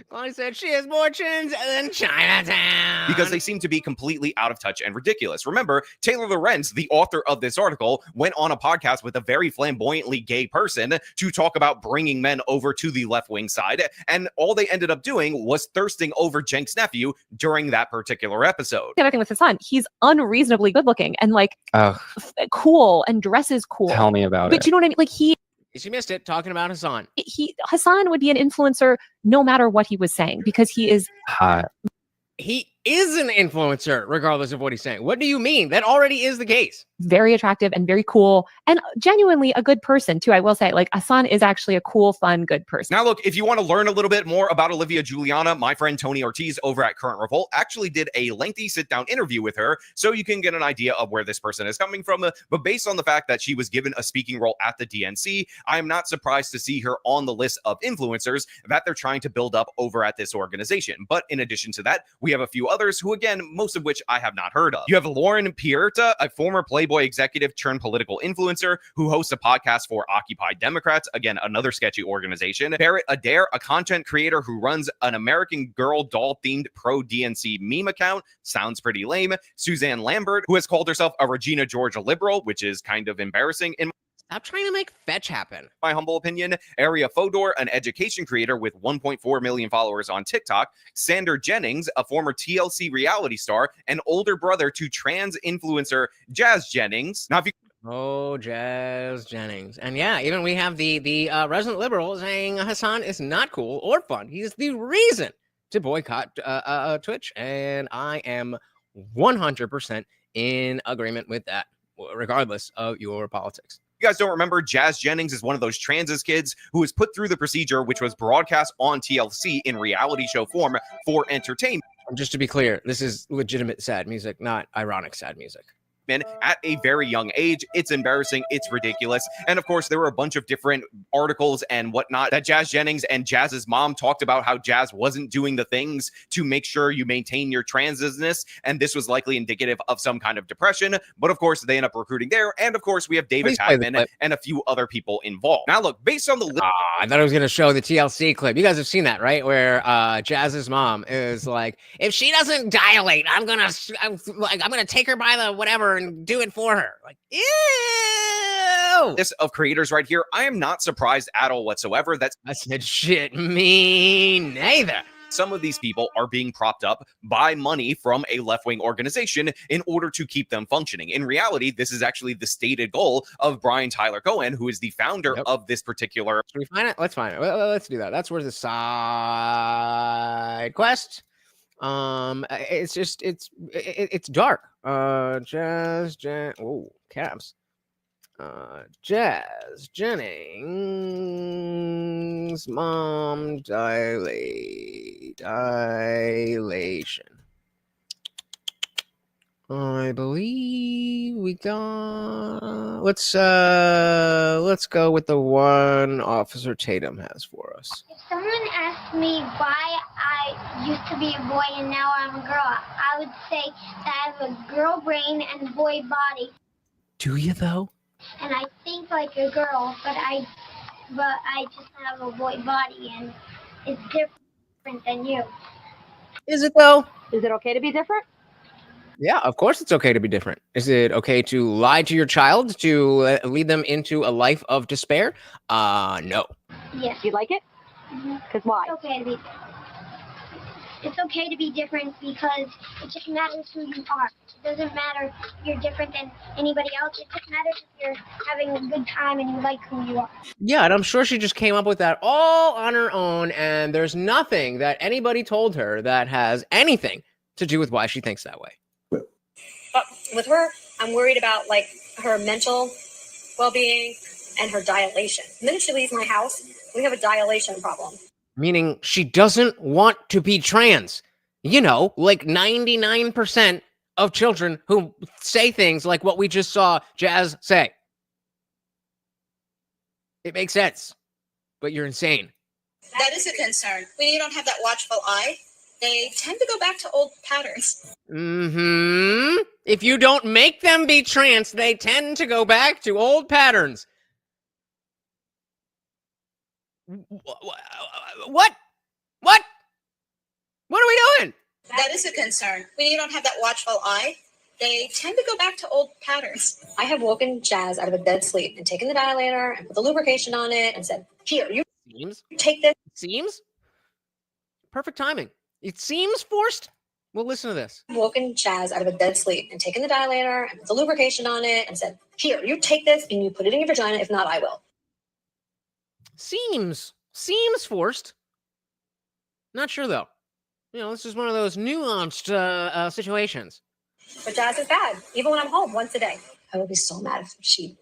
Chloe said she has more chins than Chinatown. Because they seem to be completely out of touch and ridiculous. Remember, Taylor Lorenz, the author of this article, went on a podcast with a very flamboyantly gay person to talk about bringing men over to the left-wing side. And all they ended up doing was thirsting over Cenk's nephew during that particular episode. The other thing with Hassan, he's unreasonably good looking and like cool and dresses cool. Tell me about but it. You know what I mean? Like she missed it talking about Hassan. Hassan would be an influencer no matter what he was saying because he is hot. He is an influencer regardless of what he's saying. What do you mean? That already is the case. Very attractive and very cool and genuinely a good person too. I will say, like, Hassan is actually a cool, fun, good person. Now, look, if you want to learn a little bit more about Olivia Juliana, my friend Tony Ortiz over at Current Revolt actually did a lengthy sit-down interview with her so you can get an idea of where this person is coming from. But based on the fact that she was given a speaking role at the DNC, I am not surprised to see her on the list of influencers that they're trying to build up over at this organization. But in addition to that, we have a few others who, again, most of which I have not heard of. You have Lauren Pierta, a former Playboy executive turned political influencer who hosts a podcast for Occupy Democrats, again, another sketchy organization. Barrett Adair, a content creator who runs an American Girl doll-themed pro-DNC meme account. Sounds pretty lame. Suzanne Lambert, who has called herself a Regina Georgia liberal, which is kind of embarrassing in Stop trying to make fetch happen. my humble opinion. Aria Fodor, an education creator with 1.4 million followers on TikTok. Sander Jennings, a former TLC reality star, and older brother to trans influencer Jazz Jennings. Now, if you Oh, Jazz Jennings. And yeah, even we have the resident liberal saying Hassan is not cool or fun. He's the reason to boycott Twitch. And I am 100% in agreement with that, regardless of your politics. you guys don't remember, Jazz Jennings is one of those transes kids who was put through the procedure, which was broadcast on TLC in reality show form for entertainment. Just to be clear, this is legitimate sad music, not ironic sad music. At a very young age. It's embarrassing. It's ridiculous. And of course, there were a bunch of different articles and whatnot that Jazz Jennings and Jazz's mom talked about how Jazz wasn't doing the things to make sure you maintain your transness. And this was likely indicative of some kind of depression. But of course, they end up recruiting there. And of course, we have David Tapman and a few other people involved. Now, look, based on the I thought I was going to show the TLC clip. You guys have seen that, right? Where Jazz's mom is like, if she doesn't dilate, I'm gonna take her by the whatever and do it for her. Like, ew. This of creators right here, I am not surprised at all whatsoever. I said shit, me neither. Some of these people are being propped up by money from a left-wing organization in order to keep them functioning. In reality, this is actually the stated goal of Brian Tyler Cohen, who is the founder of this particular. Should we find it? Let's find it. Let's do that. That's where the side quest. It's just it's dark. Jazz caps. Jazz Jennings mom dilation. I believe we got. Let's go with the one Officer Tatum has for us. If someone asked me why I used to be a boy and now I'm a girl, I would say that I have a girl brain and a boy body. Do you though? And I think like a girl, but I just have a boy body and it's different than you. Is it though? Is it okay to be different? Yeah, of course it's okay to be different. Is it okay to lie to your child to lead them into a life of despair? No. Yes. You like it? Because why? It's okay to be. It's okay to be different because it just matters who you are. It doesn't matter if you're different than anybody else. It just matters if you're having a good time and you like who you are. Yeah, and I'm sure she just came up with that all on her own, and there's nothing that anybody told her that has anything to do with why she thinks that way. But with her, I'm worried about like her mental well-being and her dilation. The minute she leaves my house, we have a dilation problem. Meaning she doesn't want to be trans. You know, like 99% of children who say things like what we just saw Jazz say. It makes sense, but you're insane. That is a concern. When you don't have that watchful eye they tend to go back to old patterns. If you don't make them be trans, they tend to go back to old patterns. What? What? What are we doing? That is a concern. When you don't have that watchful eye, they tend to go back to old patterns. I have woken Jazz out of a dead sleep and taken the dilator and put the lubrication on it and said, here, you take this. Seems? Perfect timing. It seems forced. Well, listen to this. I've woken Jazz out of a dead sleep and taken the dilator and put the lubrication on it and said, here, you take this and you put it in your vagina. If not, I will. Seems forced. Not sure, though. You know, this is one of those nuanced situations. But Jazz is bad, even when I'm home once a day. I would be so mad if she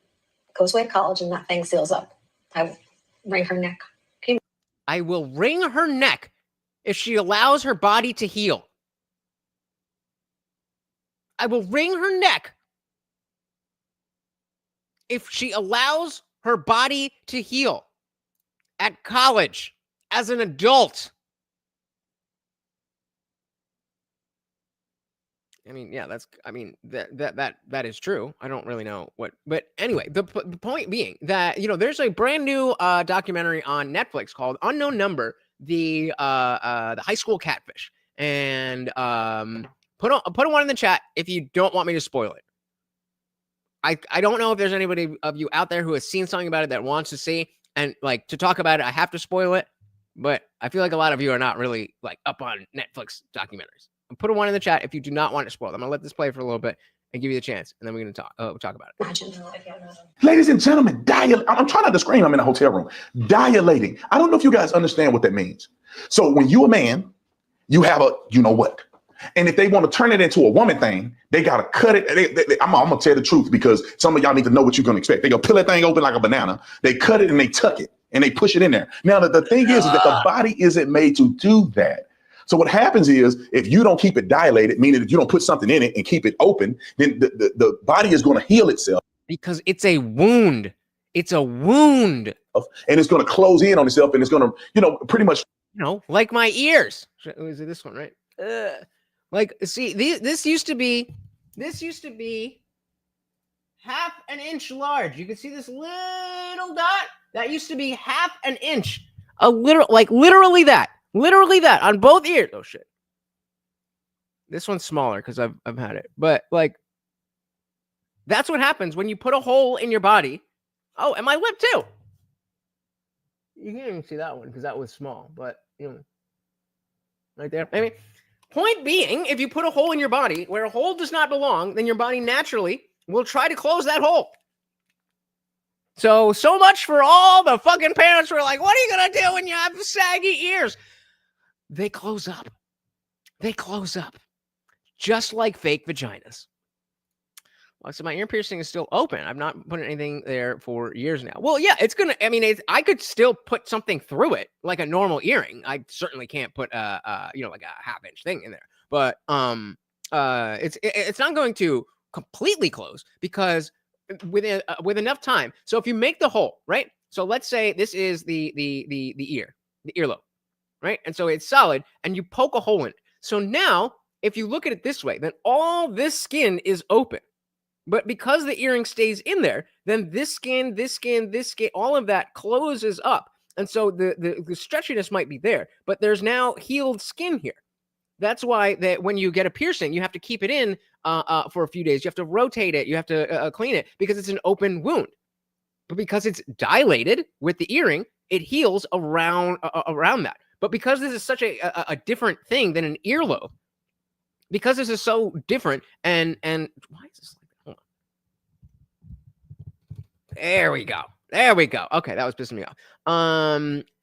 goes away to college and that thing seals up. I will wring her neck. I will wring her neck if she allows her body to heal. I will wring her neck if she allows her body to heal at college as an adult. I mean, yeah, that is true. I don't really know what, but anyway, the point being that, you know, there's a brand new documentary on Netflix called Unknown Number, the high school catfish, and put one in the chat if you don't want me to spoil it. I don't know if there's anybody of you out there who has seen something about it that wants to see, and like to talk about it, I have to spoil it, but I feel like a lot of you are not really like up on Netflix documentaries. Put a one in the chat if you do not want it spoiled. I'm gonna let this play for a little bit and give you the chance, and then we're gonna talk about it. Ladies and gentlemen, I'm trying not to scream. I'm in a hotel room. Dilating. I don't know if you guys understand what that means. So when you're a man, you have a, you know what? And if they want to turn it into a woman thing, they got to cut it. I'm going to tell the truth because some of y'all need to know what you're going to expect. They go peel that thing open like a banana. They cut it and they tuck it and they push it in there. Now, the thing is that the body isn't made to do that. So what happens is if you don't keep it dilated, meaning that you don't put something in it and keep it open, then the body is going to heal itself. Because it's a wound. It's a wound. And it's going to close in on itself and it's going to, you know, pretty much. You know, like my ears. Is it this one, right? Like, see, this used to be half an inch large. You can see this little dot. That used to be half an inch. Literally that on both ears. Oh shit. This one's smaller because I've had it. But like, that's what happens when you put a hole in your body. Oh, and my lip too. You can't even see that one because that was small, but you know, right there, maybe. Point being, if you put a hole in your body where a hole does not belong, then your body naturally will try to close that hole. So much for all the fucking parents who are like, what are you going to do when you have saggy ears? They close up. They close up. Just like fake vaginas. Well, so my ear piercing is still open. I've not put anything there for years now. Well, yeah, it's going to, I mean, I could still put something through it like a normal earring. I certainly can't put, like a half-inch thing in there. But it's not going to completely close because with enough time. So if you make the hole, right? So let's say this is the earlobe, right? And so it's solid and you poke a hole in it. So now, if you look at it this way, then all this skin is open. But because the earring stays in there, then this skin, all of that closes up. And so the stretchiness might be there, but there's now healed skin here. That's why that when you get a piercing, you have to keep it in for a few days. You have to rotate it. You have to clean it because it's an open wound. But because it's dilated with the earring, it heals around that. But because this is such a different thing than an earlobe, because this is so different, and why is this? There we go. Okay, that was pissing me off.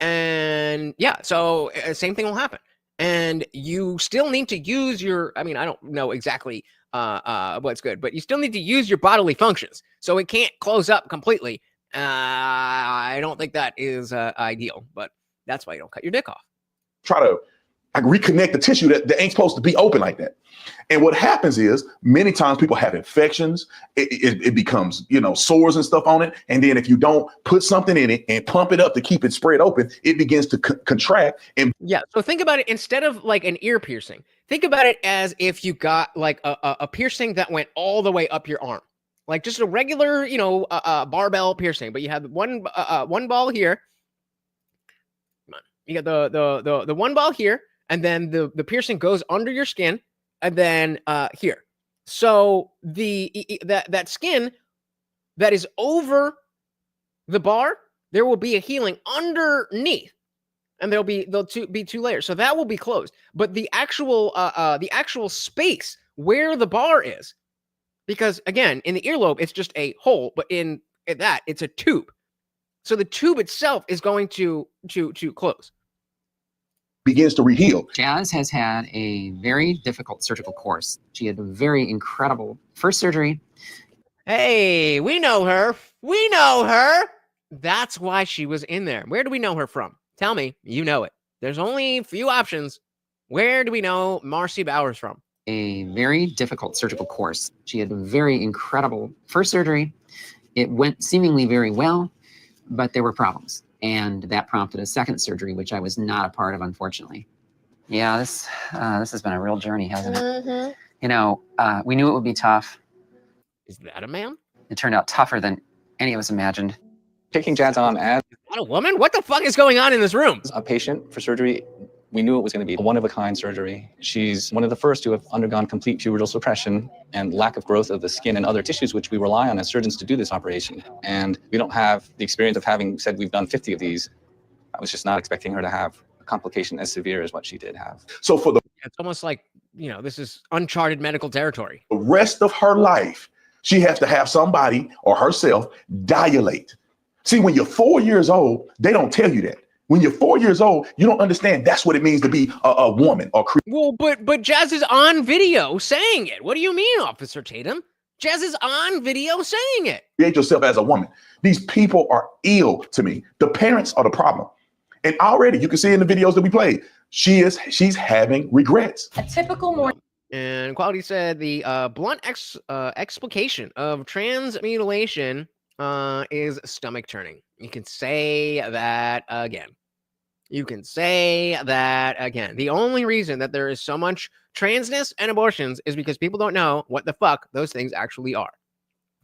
And yeah, so same thing will happen. And you still need to use your, I mean, I don't know exactly what's good, but you still need to use your bodily functions. So it can't close up completely. I don't think that is ideal, but that's why you don't cut your dick off. Try to, I reconnect the tissue that ain't supposed to be open like that. And what happens is many times people have infections. It becomes, sores and stuff on it. And then if you don't put something in it and pump it up to keep it spread open, it begins to contract. And yeah, so think about it instead of like an ear piercing. Think about it as if you got like a piercing that went all the way up your arm, like just a regular, barbell piercing. But you have one ball here. Come on, you got the one ball here, and then the piercing goes under your skin. And then here, so that skin that is over the bar, there will be a healing underneath, and there'll be two layers. So that will be closed. But the actual space where the bar is, because again, in the earlobe it's just a hole, but in that it's a tube. So the tube itself is going to close. Begins to reheal. Jazz has had a very difficult surgical course. She had a very incredible first surgery. Hey, we know her. We know her. That's why she was in there. Where do we know her from? Tell me, you know it. There's only a few options. Where do we know Marcy Bowers from? A very difficult surgical course. She had a very incredible first surgery. It went seemingly very well, but there were problems. And that prompted a second surgery, which I was not a part of, unfortunately. Yeah, this has been a real journey, hasn't it? We knew it would be tough. Is that a man? It turned out tougher than any of us imagined. Taking Jazz on as a woman? What the fuck is going on in this room? A patient for surgery, we knew it was going to be a one-of-a-kind surgery. She's one of the first to have undergone complete pubertal suppression and lack of growth of the skin and other tissues, which we rely on as surgeons to do this operation. And we don't have the experience of having said we've done 50 of these. I was just not expecting her to have a complication as severe as what she did have. So for it's almost like, this is uncharted medical territory. The rest of her life, she has to have somebody or herself dilate. See, when you're 4 years old, they don't tell you that. When you're 4 years old, you don't understand that's what it means to be a woman or Well, but Jazz is on video saying it. What do you mean, Officer Tatum? Jazz is on video saying it. create yourself as a woman. These people are ill to me. The parents are the problem. And already you can see in the videos that we played, she's having regrets. A typical morning. And Quality said the blunt explication of trans mutilation is stomach turning. You can say that again. You can say that again. The only reason that there is so much transness and abortions is because people don't know what the fuck those things actually are.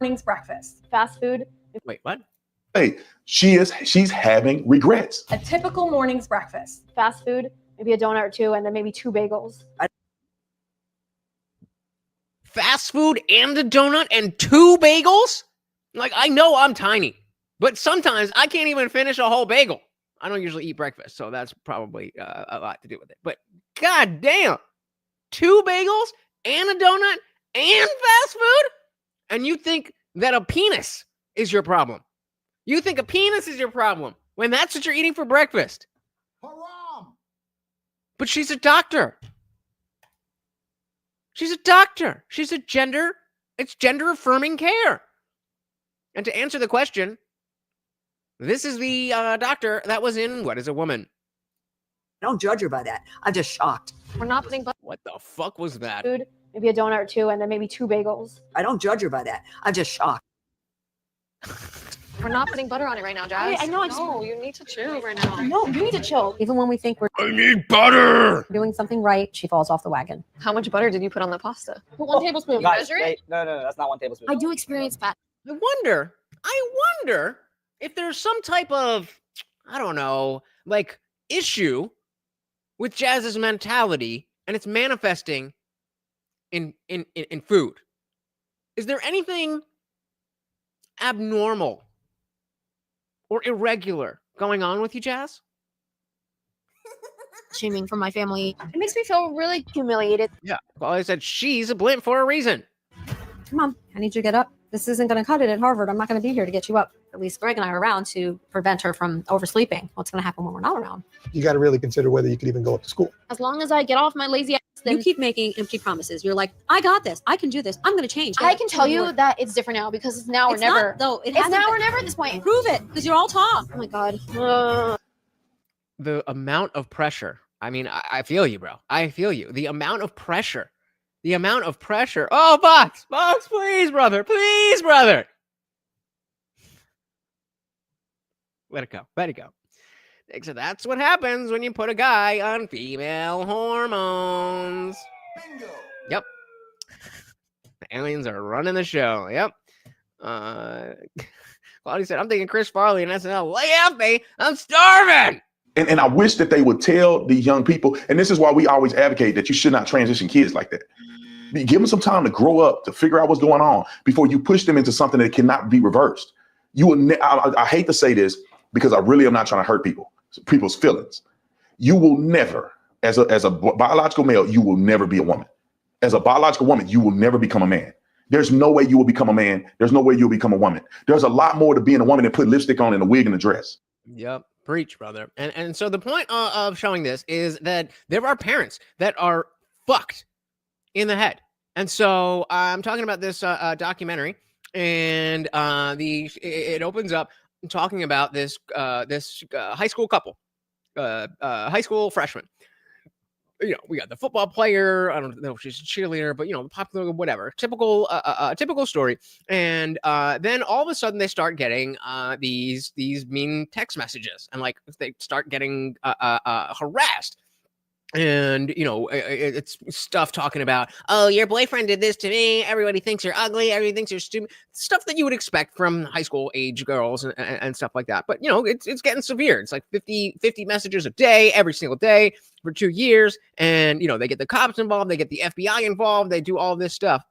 Morning's breakfast. Fast food. Wait, what? Hey, she's having regrets. A typical morning's breakfast. Fast food, maybe a donut or two, and then maybe 2 bagels. Fast food and a donut and 2 bagels? Like, I know I'm tiny, but sometimes I can't even finish a whole bagel. I don't usually eat breakfast, so that's probably a lot to do with it. But god damn, 2 bagels and a donut and fast food? And you think that a penis is your problem? You think a penis is your problem when that's what you're eating for breakfast? Haram. But she's a doctor. She's a doctor. She's it's gender affirming care. And to answer the question, this is the doctor that was in What is a Woman? Don't judge her by that. I'm just shocked. We're not putting What the fuck was that? food, maybe a donut or 2, and then maybe 2 bagels. I don't judge her by that. I'm just shocked. We're not putting butter on it right now, Jazz. I know. No, you need to chill right now. No, you need to chill. Even when we think we're I need butter. doing something right, she falls off the wagon. How much butter did you put on the pasta? Put 1 tablespoon. You Guys, measure it? no, that's not 1 tablespoon. I do experience fat. I wonder if there's some type of, I don't know, like issue with Jazz's mentality and it's manifesting in food. Is there anything abnormal or irregular going on with you, Jazz? Shaming from my family. It makes me feel really humiliated. Yeah. Well, I said she's a blimp for a reason. Come on, I need you to get up. This isn't going to cut it at Harvard. I'm not going to be here to get you up. At least Greg and I are around to prevent her from oversleeping. What's going to happen when we're not around? You got to really consider whether you could even go up to school. As long as I get off my lazy ass, then you keep making empty promises. You're like, I got this. I can do this. I'm going to change. I can tell you that it's different now because it's now or never. Not, though. It's now or never at this point. Prove it, because you're all talk. Oh my god. The amount of pressure I mean, I feel you, bro. I feel you. The amount of pressure. Oh, Box, please, brother. Please, brother. Let it go. So that's what happens when you put a guy on female hormones. Bingo. Yep. The aliens are running the show. Yep. Claudia said, I'm thinking Chris Farley and SNL. Lay off me. I'm starving. And I wish that they would tell these young people, and this is why we always advocate that you should not transition kids like that. Give them some time to grow up, to figure out what's going on before you push them into something that cannot be reversed. You will. I hate to say this because I really am not trying to hurt people's feelings. You will never, as a biological male, you will never be a woman. As a biological woman, you will never become a man. There's no way you will become a man. There's no way you'll become a woman. There's a lot more to being a woman than put lipstick on and a wig and a dress. Yep. Preach, brother. And so the point of showing this is that there are parents that are fucked in the head. And so I'm talking about this documentary, and it opens up talking about this high school couple, high school freshman. You know, we got the football player. I don't know if she's a cheerleader, but popular, whatever. Typical story. And then all of a sudden they start getting these mean text messages, and like they start getting harassed. And it's stuff talking about, oh, your boyfriend did this to me. Everybody thinks you're ugly. Everybody thinks you're stupid. Stuff that you would expect from high school age girls and stuff like that. But it's getting severe. It's like 50 messages a day, every single day for 2 years. And they get the cops involved. They get the FBI involved. They do all this stuff.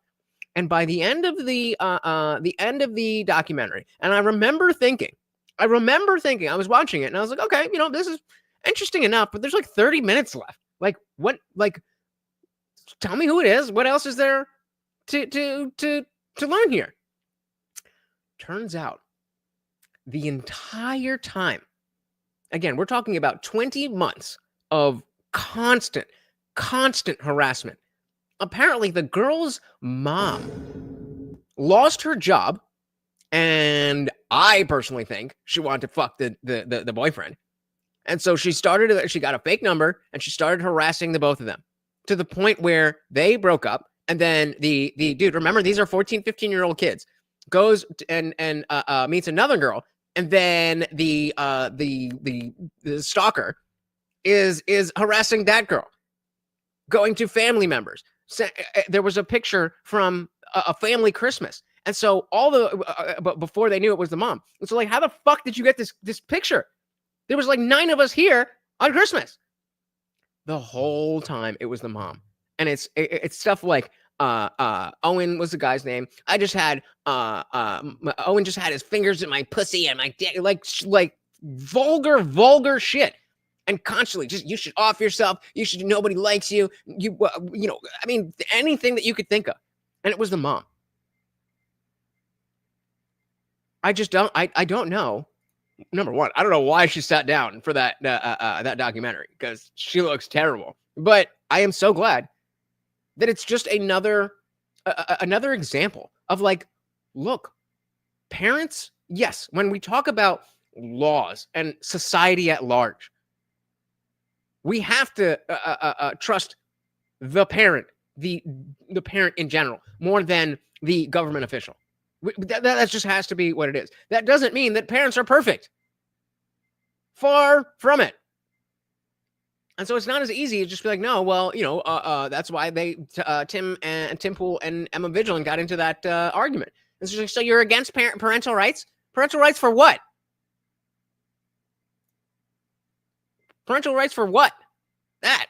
And by the end of the documentary, and I remember thinking, I was watching it and I was like, okay, this is interesting enough, but there's like 30 minutes left. Like what? Like, tell me who it is. What else is there to learn here? Turns out, the entire time, again, we're talking about 20 months of constant harassment. Apparently, the girl's mom lost her job, and I personally think she wanted to fuck the boyfriend. And so she got a fake number, and she started harassing the both of them to the point where they broke up. And then the dude, remember, these are 14, 15-year-old kids, goes and meets another girl. And then the stalker is harassing that girl, going to family members. There was a picture from a family Christmas. And so but before they knew it was the mom. And so, like, how the fuck did you get this picture? There was like 9 of us here on Christmas. The whole time it was the mom. And it's stuff like Owen was the guy's name. I just had Owen just had his fingers in my pussy and my dick, like vulgar shit. And constantly just, you should off yourself. Nobody likes you. I mean, anything that you could think of. And it was the mom. I don't know. Number one, I don't know why she sat down for that documentary, because she looks terrible. But I am so glad that it's just another example of, like, look, parents, yes, when we talk about laws and society at large, we have to trust the parent, the parent in general, more than the government official. That just has to be what it is. That doesn't mean that parents are perfect. Far from it. And so it's not as easy to just be like, no, well, that's why Tim Pool and Emma Vigilant got into that argument. It's just like, so you're against parental rights? Parental rights for what? Parental rights for what? That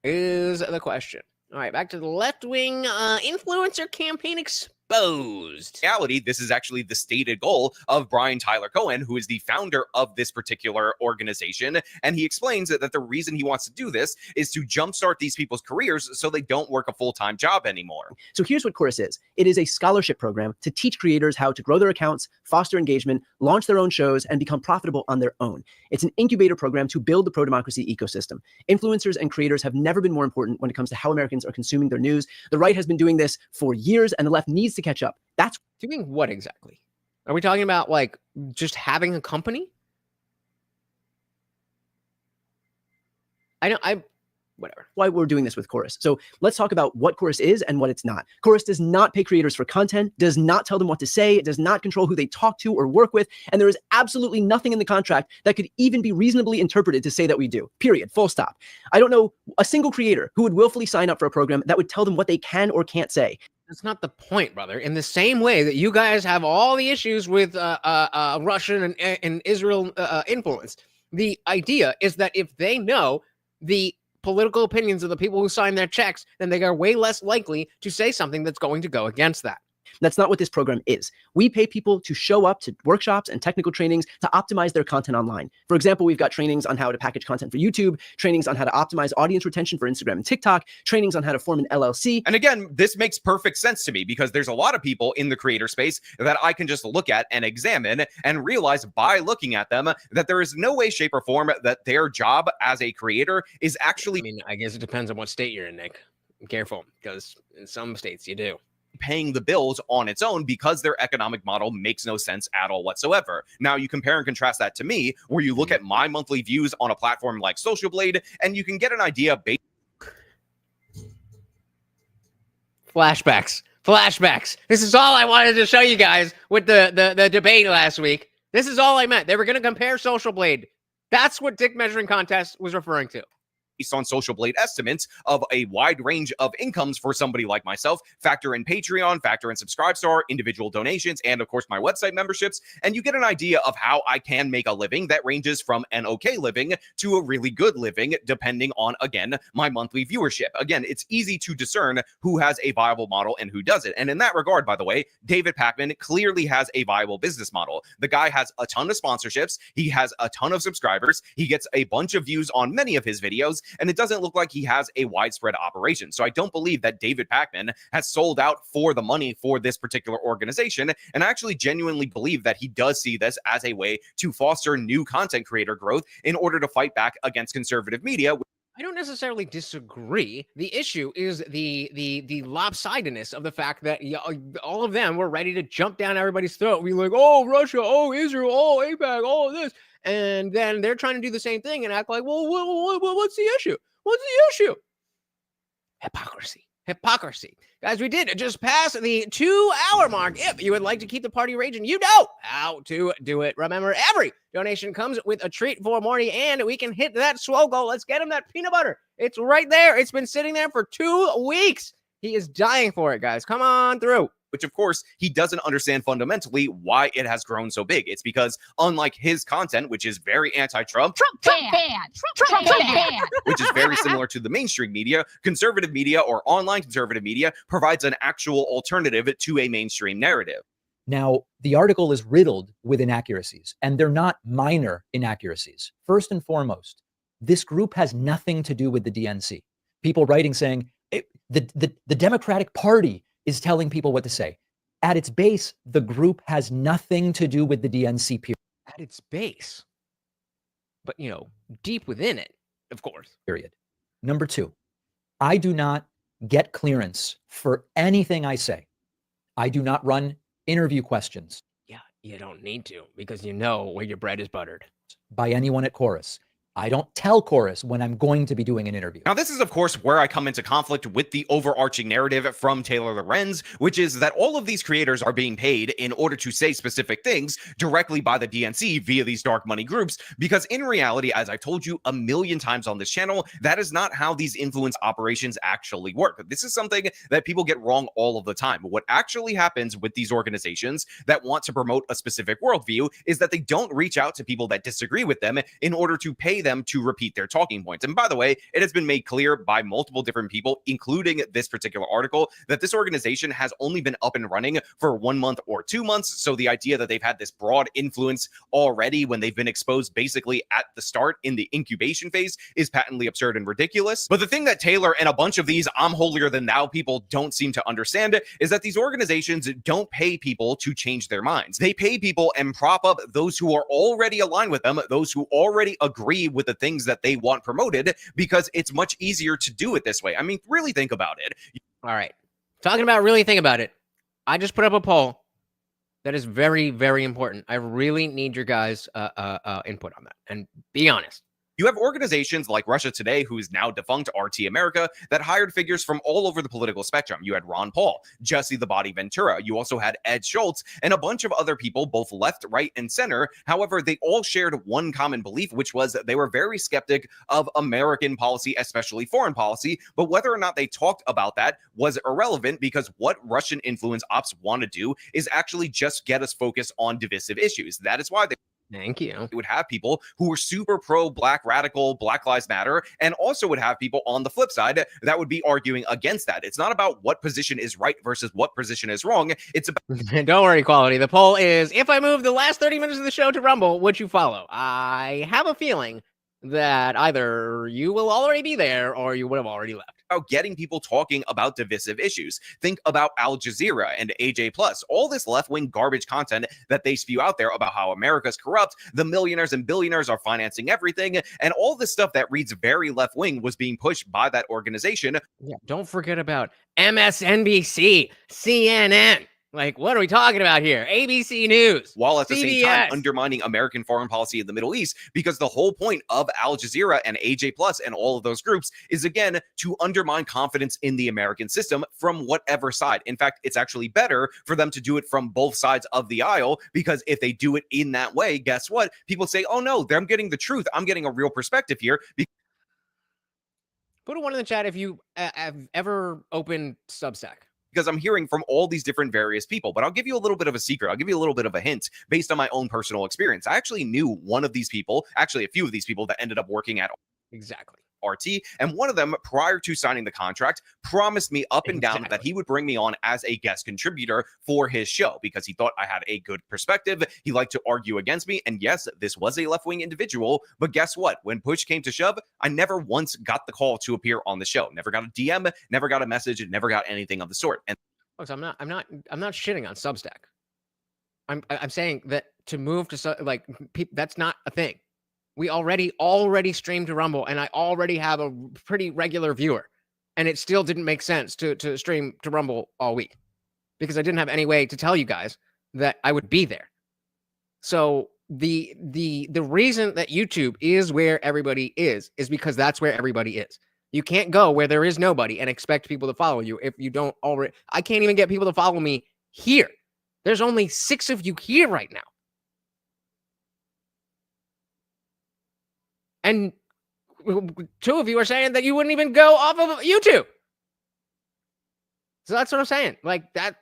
is the question. All right, back to the left-wing influencer campaign exposed. In reality, this is actually the stated goal of Brian Tyler Cohen, who is the founder of this particular organization. And he explains that the reason he wants to do this is to jumpstart these people's careers so they don't work a full-time job anymore. So here's what Chorus is. It is a scholarship program to teach creators how to grow their accounts, foster engagement, launch their own shows, and become profitable on their own. It's an incubator program to build the pro-democracy ecosystem. Influencers and creators have never been more important when it comes to how Americans are consuming their news. The right has been doing this for years, and the left needs to catch up. That's doing what exactly? Are we talking about, like, just having a company? whatever. Why we're doing this with Chorus. So let's talk about what Chorus is and what it's not. Chorus does not pay creators for content, does not tell them what to say, it does not control who they talk to or work with, and there is absolutely nothing in the contract that could even be reasonably interpreted to say that we do. Period. Full stop. I don't know a single creator who would willfully sign up for a program that would tell them what they can or can't say. That's not the point, brother. In the same way that you guys have all the issues with Russian and Israel influence, the idea is that if they know the political opinions of the people who sign their checks, then they are way less likely to say something that's going to go against that. That's not what this program is. We pay people to show up to workshops and technical trainings to optimize their content online. For example, we've got trainings on how to package content for YouTube, trainings on how to optimize audience retention for Instagram and TikTok, trainings on how to form an LLC. And again, this makes perfect sense to me because there's a lot of people in the creator space that I can just look at and examine and realize by looking at them that there is no way, shape, or form that their job as a creator is actually... I mean, I guess it depends on what state you're in, Nick. Be careful, because in some states you do. Paying the bills on its own because their economic model makes no sense at all whatsoever. Now you compare and contrast that to me, where you look at my monthly views on a platform like Social Blade, and you can get an idea based. Flashbacks. This is all I wanted to show you guys with the debate last week. This is all I meant. They were going to compare Social Blade. That's what Dick Measuring Contest was referring to. Based on Social Blade estimates of a wide range of incomes for somebody like myself, factor in Patreon, factor in Subscribestar, individual donations, and of course my website memberships, and you get an idea of how I can make a living that ranges from an okay living to a really good living, depending on, again, my monthly viewership. Again, it's easy to discern who has a viable model and who doesn't. And in that regard, by the way, David Pakman clearly has a viable business model. The guy has a ton of sponsorships, he has a ton of subscribers, he gets a bunch of views on many of his videos, and it doesn't look like he has a widespread operation. So I don't believe that David Pakman has sold out for the money for this particular organization. And I actually genuinely believe that he does see this as a way to foster new content creator growth in order to fight back against conservative media. I don't necessarily disagree. The issue is the lopsidedness of the fact that all of them were ready to jump down everybody's throat. We like, oh, Russia, oh, Israel, oh, AIPAC, oh, this. And then they're trying to do the same thing and act like, well, what's the issue? What's the issue? Hypocrisy. Guys, we did just pass the 2-hour mark. If you would like to keep the party raging, you know how to do it. Remember, every donation comes with a treat for Morty, and we can hit that swole goal. Let's get him that peanut butter. It's right there. It's been sitting there for 2 weeks. He is dying for it, guys. Come on through. Which, of course, he doesn't understand fundamentally why it has grown so big. It's because, unlike his content, which is very anti-Trump, Trump bad, which is very similar to the mainstream media, conservative media or online conservative media provides an actual alternative to a mainstream narrative. Now, the article is riddled with inaccuracies, and they're not minor inaccuracies. First and foremost, this group has nothing to do with the DNC. People writing saying the Democratic Party is telling people what to say. At its base, the group has nothing to do with the DNC. Period. At its base. But, you know, deep within it, of course. Period. Number 2, I do not get clearance for anything I say. I do not run interview questions. Yeah, you don't need to because you know where your bread is buttered. By anyone at Chorus. I don't tell Chorus when I'm going to be doing an interview. Now, this is, of course, where I come into conflict with the overarching narrative from Taylor Lorenz, which is that all of these creators are being paid in order to say specific things directly by the DNC via these dark money groups, because in reality, as I told you a million times on this channel, that is not how these influence operations actually work. This is something that people get wrong all of the time. What actually happens with these organizations that want to promote a specific worldview is that they don't reach out to people that disagree with them in order to pay them to repeat their talking points. And by the way, it has been made clear by multiple different people, including this particular article, that this organization has only been up and running for 1 month or 2 months. So the idea that they've had this broad influence already when they've been exposed basically at the start in the incubation phase is patently absurd and ridiculous. But the thing that Taylor and a bunch of these I'm holier than thou people don't seem to understand is that these organizations don't pay people to change their minds. They pay people and prop up those who are already aligned with them, those who already agree with the things that they want promoted, because it's much easier to do it this way. I mean, really think about it. All right. Talking about really think about it. I just put up a poll that is very, very important. I really need your guys' input on that. And be honest. You have organizations like Russia Today, who is now defunct, RT America, that hired figures from all over the political spectrum. You had Ron Paul, Jesse the Body Ventura. You also had Ed Schultz and a bunch of other people, both left, right, and center. However, they all shared one common belief, which was that they were very skeptic of American policy, especially foreign policy. But whether or not they talked about that was irrelevant, because what Russian influence ops want to do is actually just get us focused on divisive issues. That is why they would have people who were super pro Black radical, Black Lives Matter, and also would have people on the flip side that would be arguing against that. It's not about what position is right versus what position is wrong. It's about Don't worry, quality. The poll is, if I move the last 30 minutes of the show to Rumble, would you follow? I have a feeling that either you will already be there or you would have already left. About getting people talking about divisive issues. Think about Al Jazeera and AJ Plus, all this left-wing garbage content that they spew out there about how America's corrupt, the millionaires and billionaires are financing everything, and all this stuff that reads very left-wing was being pushed by that organization. Yeah, don't forget about MSNBC, CNN. Like, what are we talking about here? ABC News. While at the CBS. same time undermining American foreign policy in the Middle East, because the whole point of Al Jazeera and AJ Plus and all of those groups is, again, to undermine confidence in the American system from whatever side. In fact, it's actually better for them to do it from both sides of the aisle, because if they do it in that way, guess what? People say, oh no, I'm getting the truth. I'm getting a real perspective here. Put a 1 in the chat if you have ever opened Substack. Because I'm hearing from all these different various people. But I'll give you a little bit of a secret. I'll give you a little bit of a hint based on my own personal experience. I actually knew one of these people, actually a few of these people that ended up working at RT, and one of them, prior to signing the contract, promised me up and down that he would bring me on as a guest contributor for his show, because he thought I had a good perspective. He liked to argue against me, and yes, this was a left-wing individual, but guess what? When push came to shove, I never once got the call to appear on the show. Never got a DM, never got a message, never got anything of the sort. And folks, I'm not shitting on Substack. I'm saying that to move to that's not a thing. We already stream to Rumble, and I already have a pretty regular viewer, and it still didn't make sense to stream to Rumble all week because I didn't have any way to tell you guys that I would be there. So the reason that YouTube is where everybody is because that's where everybody is. You can't go where there is nobody and expect people to follow you if you don't already. I can't even get people to follow me here. There's only 6 of you here right now. And 2 of you are saying that you wouldn't even go off of YouTube. So that's what I'm saying. Like that's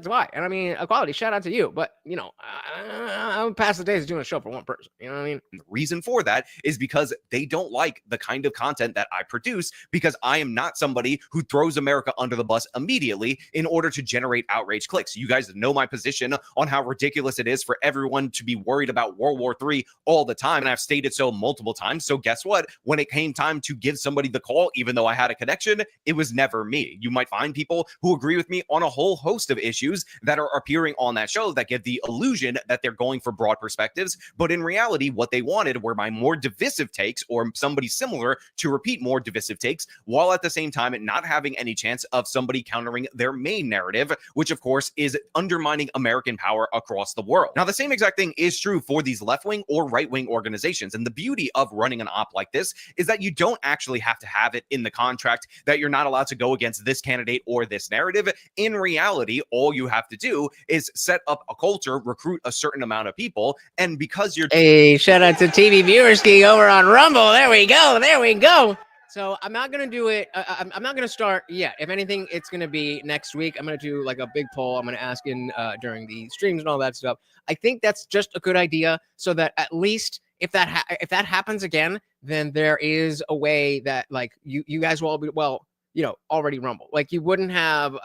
why. And I mean, equality, shout out to you. But, you know, I'm past the days of doing a show for one person. You know what I mean? the reason for that is because they don't like the kind of content that I produce, because I am not somebody who throws America under the bus immediately in order to generate outrage clicks. You guys know my position on how ridiculous it is for everyone to be worried about World War III all the time. And I've stated so multiple times. So guess what? When it came time to give somebody the call, even though I had a connection, it was never me. You might find people who agree with me on a whole host of issues that are appearing on that show that give the illusion that they're going for broad perspectives. But in reality, what they wanted were my more divisive takes, or somebody similar to repeat more divisive takes, while at the same time not having any chance of somebody countering their main narrative, which of course is undermining American power across the world. Now, the same exact thing is true for these left-wing or right-wing organizations. And the beauty of running an op like this is that you don't actually have to have it in the contract that you're not allowed to go against this candidate or this narrative. In reality, all you have to do is set up a culture, recruit a certain amount of people, and because you're... Hey, shout out to TV Viewerski over on Rumble. There we go. There we go. So I'm not going to do it. I'm not going to start yet. If anything, it's going to be next week. I'm going to do like a big poll. I'm going to ask in during the streams and all that stuff. I think that's just a good idea, so that at least if that happens again, then there is a way that like you guys will all be, well, you know, already Rumble. Like you wouldn't have,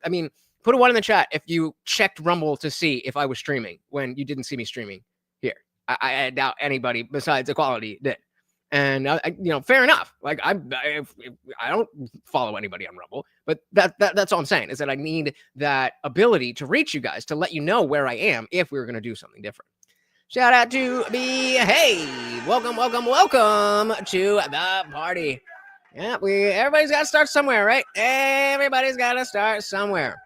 I mean, put a 1 in the chat if you checked Rumble to see if I was streaming when you didn't see me streaming here. I doubt anybody besides Equality did. And, you know, fair enough. Like I don't follow anybody on Rumble, but that's all I'm saying is that I need that ability to reach you guys, to let you know where I am if we were going to do something different. Shout out to me. Hey, welcome to the party. Yeah, everybody's got to start somewhere, right? Everybody's got to start somewhere.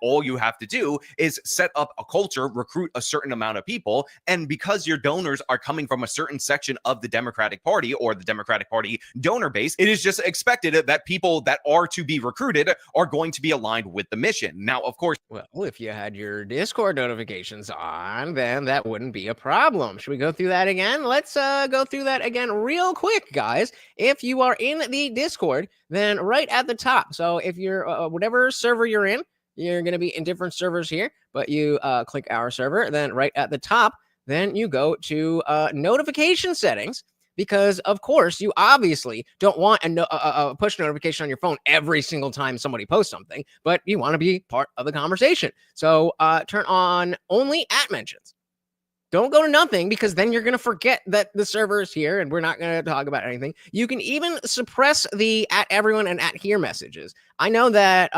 all you have to do is set up a culture, recruit a certain amount of people, and because your donors are coming from a certain section of the Democratic Party or the Democratic Party donor base, it is just expected that people that are to be recruited are going to be aligned with the mission. Now, of course, well, if you had your Discord notifications on, then that wouldn't be a problem. Should we go through that again? Let's go through that again real quick, guys. If you are in the Discord, then right at the top. So if you're whatever server you're in, you're going to be in different servers here, but you click our server, then right at the top, then you go to notification settings, because of course you obviously don't want a push notification on your phone every single time somebody posts something, but you want to be part of the conversation. So turn on only at mentions. Don't go to nothing, because then you're going to forget that the server is here and we're not going to talk about anything. You can even suppress the at everyone and at here messages. I know that,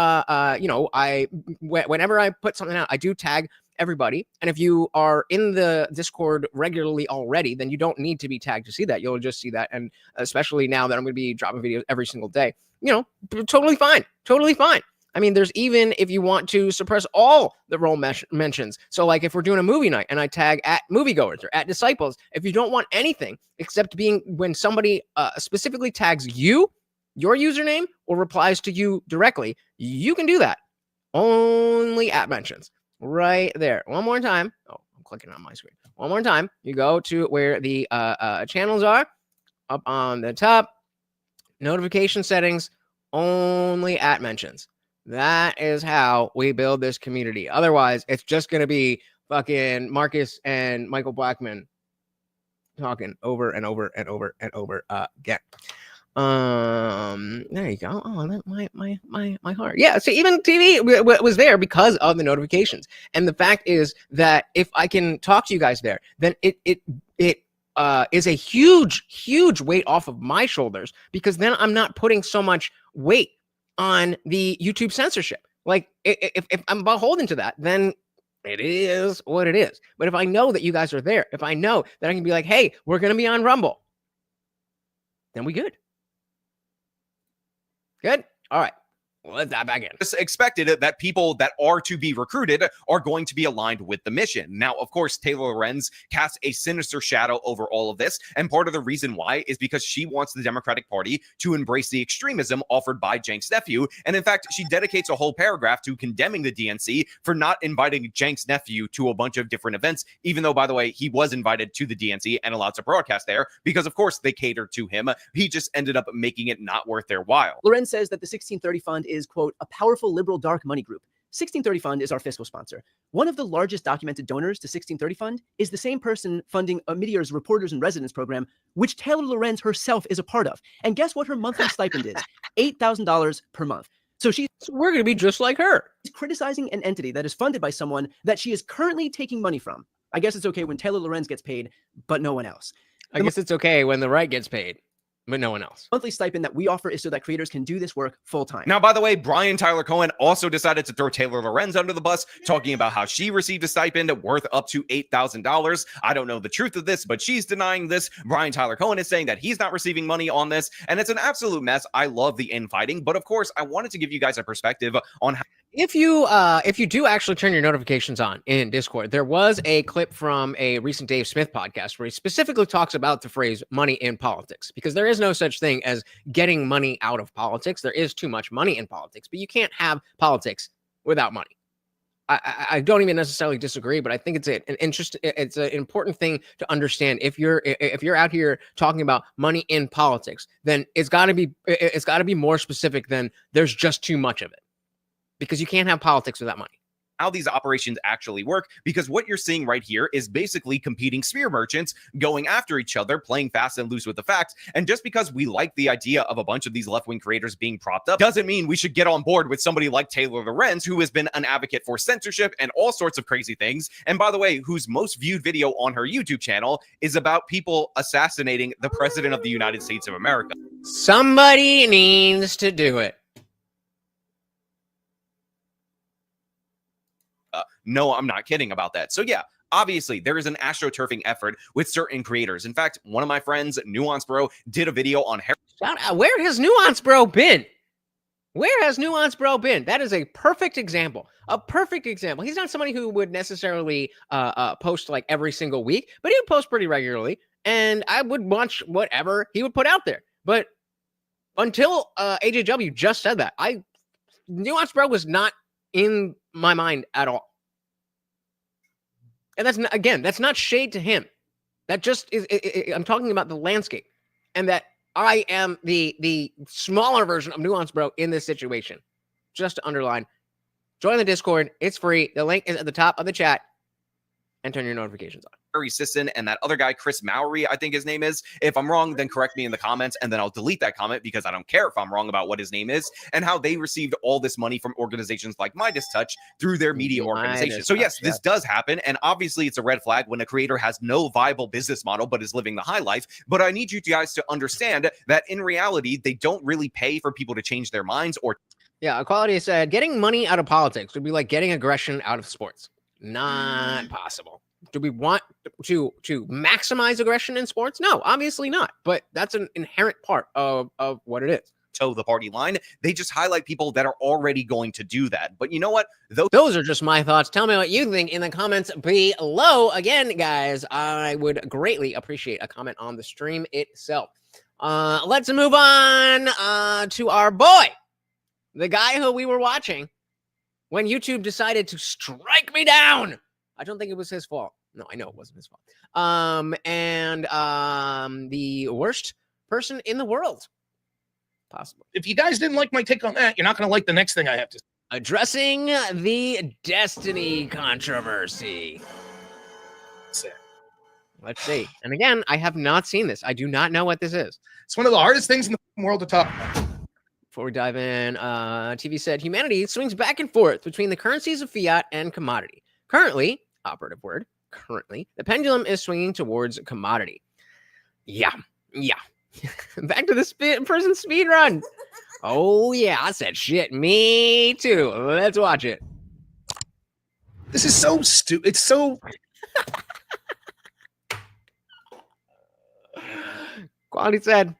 whenever I put something out, I do tag everybody. And if you are in the Discord regularly already, then you don't need to be tagged to see that. You'll just see that. And especially now that I'm going to be dropping videos every single day, totally fine. Totally fine. I mean, there's even if you want to suppress all the role mentions. So like if we're doing a movie night and I tag at moviegoers or at disciples, if you don't want anything except when somebody specifically tags you, your username, or replies to you directly, you can do that. Only at mentions right there. One more time. Oh, I'm clicking on my screen. One more time. You go to where the channels are up on the top, notification settings, only at mentions. That is how we build this community. Otherwise, it's just going to be fucking Marcus and Michael Blackman talking over and over and over and over again. There you go. Oh, that my heart. Yeah. So even TV was there because of the notifications. And the fact is that if I can talk to you guys there, then it is a huge weight off of my shoulders, because then I'm not putting so much weight on the YouTube censorship. Like if I'm beholden to that, then it is what it is. But if I know that you guys are there, if I know that I can be like, hey, we're going to be on Rumble, then we good. Good. All right. Well, let's dive back in. It's expected that people that are to be recruited are going to be aligned with the mission. Now, of course, Taylor Lorenz casts a sinister shadow over all of this. And part of the reason why is because she wants the Democratic Party to embrace the extremism offered by Cenk's nephew. And in fact, she dedicates a whole paragraph to condemning the DNC for not inviting Cenk's nephew to a bunch of different events, even though, by the way, he was invited to the DNC and allowed to broadcast there because, of course, they catered to him. He just ended up making it not worth their while. Lorenz says that the 1630 Fund is, quote, a powerful liberal dark money group. 1630 Fund is our fiscal sponsor. One of the largest documented donors to 1630 Fund is the same person funding Meteor's Reporters in Residence program, which Taylor Lorenz herself is a part of. And guess what her monthly stipend is? $8,000 per month. So we're going to be just like her. She's criticizing an entity that is funded by someone that she is currently taking money from. I guess it's okay when Taylor Lorenz gets paid, but no one else. I guess it's okay when the right gets paid, but no one else. Monthly stipend that we offer is so that creators can do this work full time. Now, by the way, Brian Tyler Cohen also decided to throw Taylor Lorenz under the bus, talking about how she received a stipend worth up to $8,000. I don't know the truth of this, but she's denying this. Brian Tyler Cohen is saying that he's not receiving money on this, and it's an absolute mess. I love the infighting, but of course, I wanted to give you guys a perspective on how. If you do actually turn your notifications on in Discord, there was a clip from a recent Dave Smith podcast where he specifically talks about the phrase money in politics, because there is no such thing as getting money out of politics. There is too much money in politics, but you can't have politics without money. I don't even necessarily disagree, but I think it's an important thing to understand. If you're out here talking about money in politics, then it's got to be more specific than there's just too much of it. Because you can't have politics without money. How these operations actually work, because what you're seeing right here is basically competing sphere merchants going after each other, playing fast and loose with the facts. And just because we like the idea of a bunch of these left-wing creators being propped up doesn't mean we should get on board with somebody like Taylor Lorenz, who has been an advocate for censorship and all sorts of crazy things. And by the way, whose most viewed video on her YouTube channel is about people assassinating the president of the United States of America. Somebody needs to do it. No, I'm not kidding about that. So yeah, obviously there is an astroturfing effort with certain creators. In fact, one of my friends, Nuance Bro, did a video on where has Nuance Bro been? Where has Nuance Bro been? That is a perfect example. A perfect example. He's not somebody who would necessarily post like every single week, but he would post pretty regularly, and I would watch whatever he would put out there. But until AJW just said that, Nuance Bro was not in my mind at all. And that's not, again, that's not shade to him. That just is. I'm talking about the landscape, and that I am the smaller version of Nuance Bro in this situation. Just to underline, join the Discord. It's free. The link is at the top of the chat, and turn your notifications on. Barry Sisson and that other guy, Chris Mowry, I think his name is. If I'm wrong, then correct me in the comments, and then I'll delete that comment because I don't care if I'm wrong about what his name is and how they received all this money from organizations like Midas Touch through their media organization. So yes, this does happen, and obviously it's a red flag when a creator has no viable business model but is living the high life. But I need you guys to understand that in reality, they don't really pay for people to change their minds or... Yeah, Equality said, getting money out of politics would be like getting aggression out of sports. Not possible. Do we want to maximize aggression in sports? No, obviously not. But that's an inherent part of what it is. Toe the party line. They just highlight people that are already going to do that. But you know what? Those are just my thoughts. Tell me what you think in the comments below. Again, guys, I would greatly appreciate a comment on the stream itself. Let's move on to our boy, the guy who we were watching when YouTube decided to strike me down. I don't think it was his fault. No, I know it wasn't his fault. The worst person in the world. Possible. If you guys didn't like my take on that, you're not going to like the next thing I have to say. Addressing the Destiny controversy. Let's see. And again, I have not seen this. I do not know what this is. It's one of the hardest things in the world to talk about. Before we dive in, TV said, humanity swings back and forth between the currencies of fiat and commodity. Currently, operative word, currently, the pendulum is swinging towards commodity. Yeah. Back to the person speed run. Oh, yeah, I said shit. Me too. Let's watch it. This is so stupid. It's so... Quality said,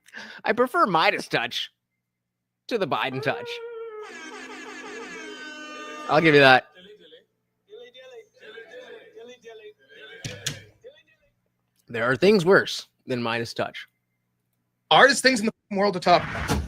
I prefer Midas touch to the Biden touch. I'll give you that. There are things worse than Midas touch. Hardest things in the world to talk about.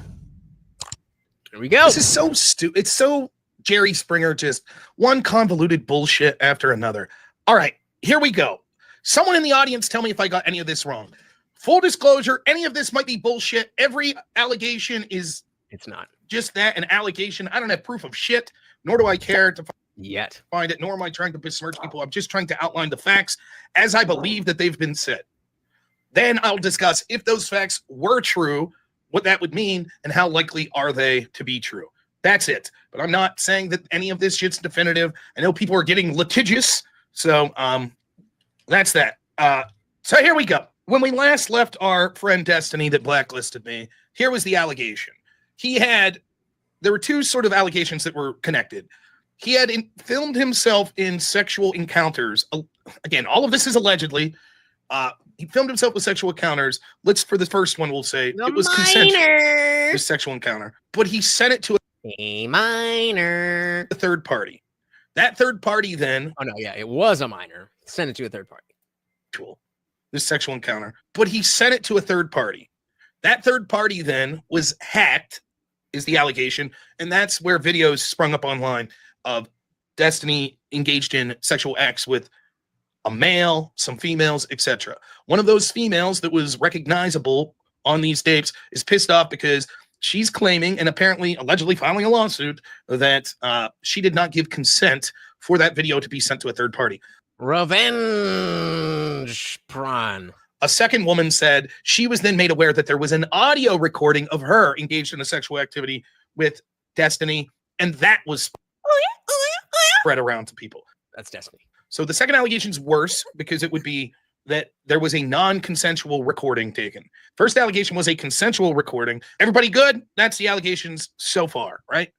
Here we go. This is so stupid. It's so Jerry Springer, just one convoluted bullshit after another. All right, here we go. Someone in the audience tell me if I got any of this wrong. Full disclosure, any of this might be bullshit. Every allegation is... It's not. Just that, an allegation. I don't have proof of shit, nor do I care to find it, nor am I trying to besmirch people. I'm just trying to outline the facts as I believe that they've been said. Then I'll discuss if those facts were true, what that would mean, and how likely are they to be true. That's it. But I'm not saying that any of this shit's definitive. I know people are getting litigious, so that's that. So here we go. When we last left our friend Destiny that blacklisted me, here was the allegation. There were two sort of allegations that were connected. He had filmed himself in sexual encounters. Again, all of this is allegedly. He filmed himself with sexual encounters. For the first one, we'll say it was consensual. The sexual encounter. But he sent it to a minor. A third party. That third party then... Oh, no, yeah, it was a minor. Sent it to a third party. Cool. This sexual encounter. But he sent it to a third party. That third party then was hacked, is the allegation, and that's where videos sprung up online of Destiny engaged in sexual acts with a male, some females, etc. One of those females that was recognizable on these tapes is pissed off because she's claiming and apparently allegedly filing a lawsuit that she did not give consent for that video to be sent to a third party. Revenge porn. A second woman said she was then made aware that there was an audio recording of her engaged in a sexual activity with Destiny, and that was spread around to people. That's Destiny. So the second allegation is worse because it would be that there was a non-consensual recording taken. First allegation was a consensual recording. Everybody good? That's the allegations so far, right?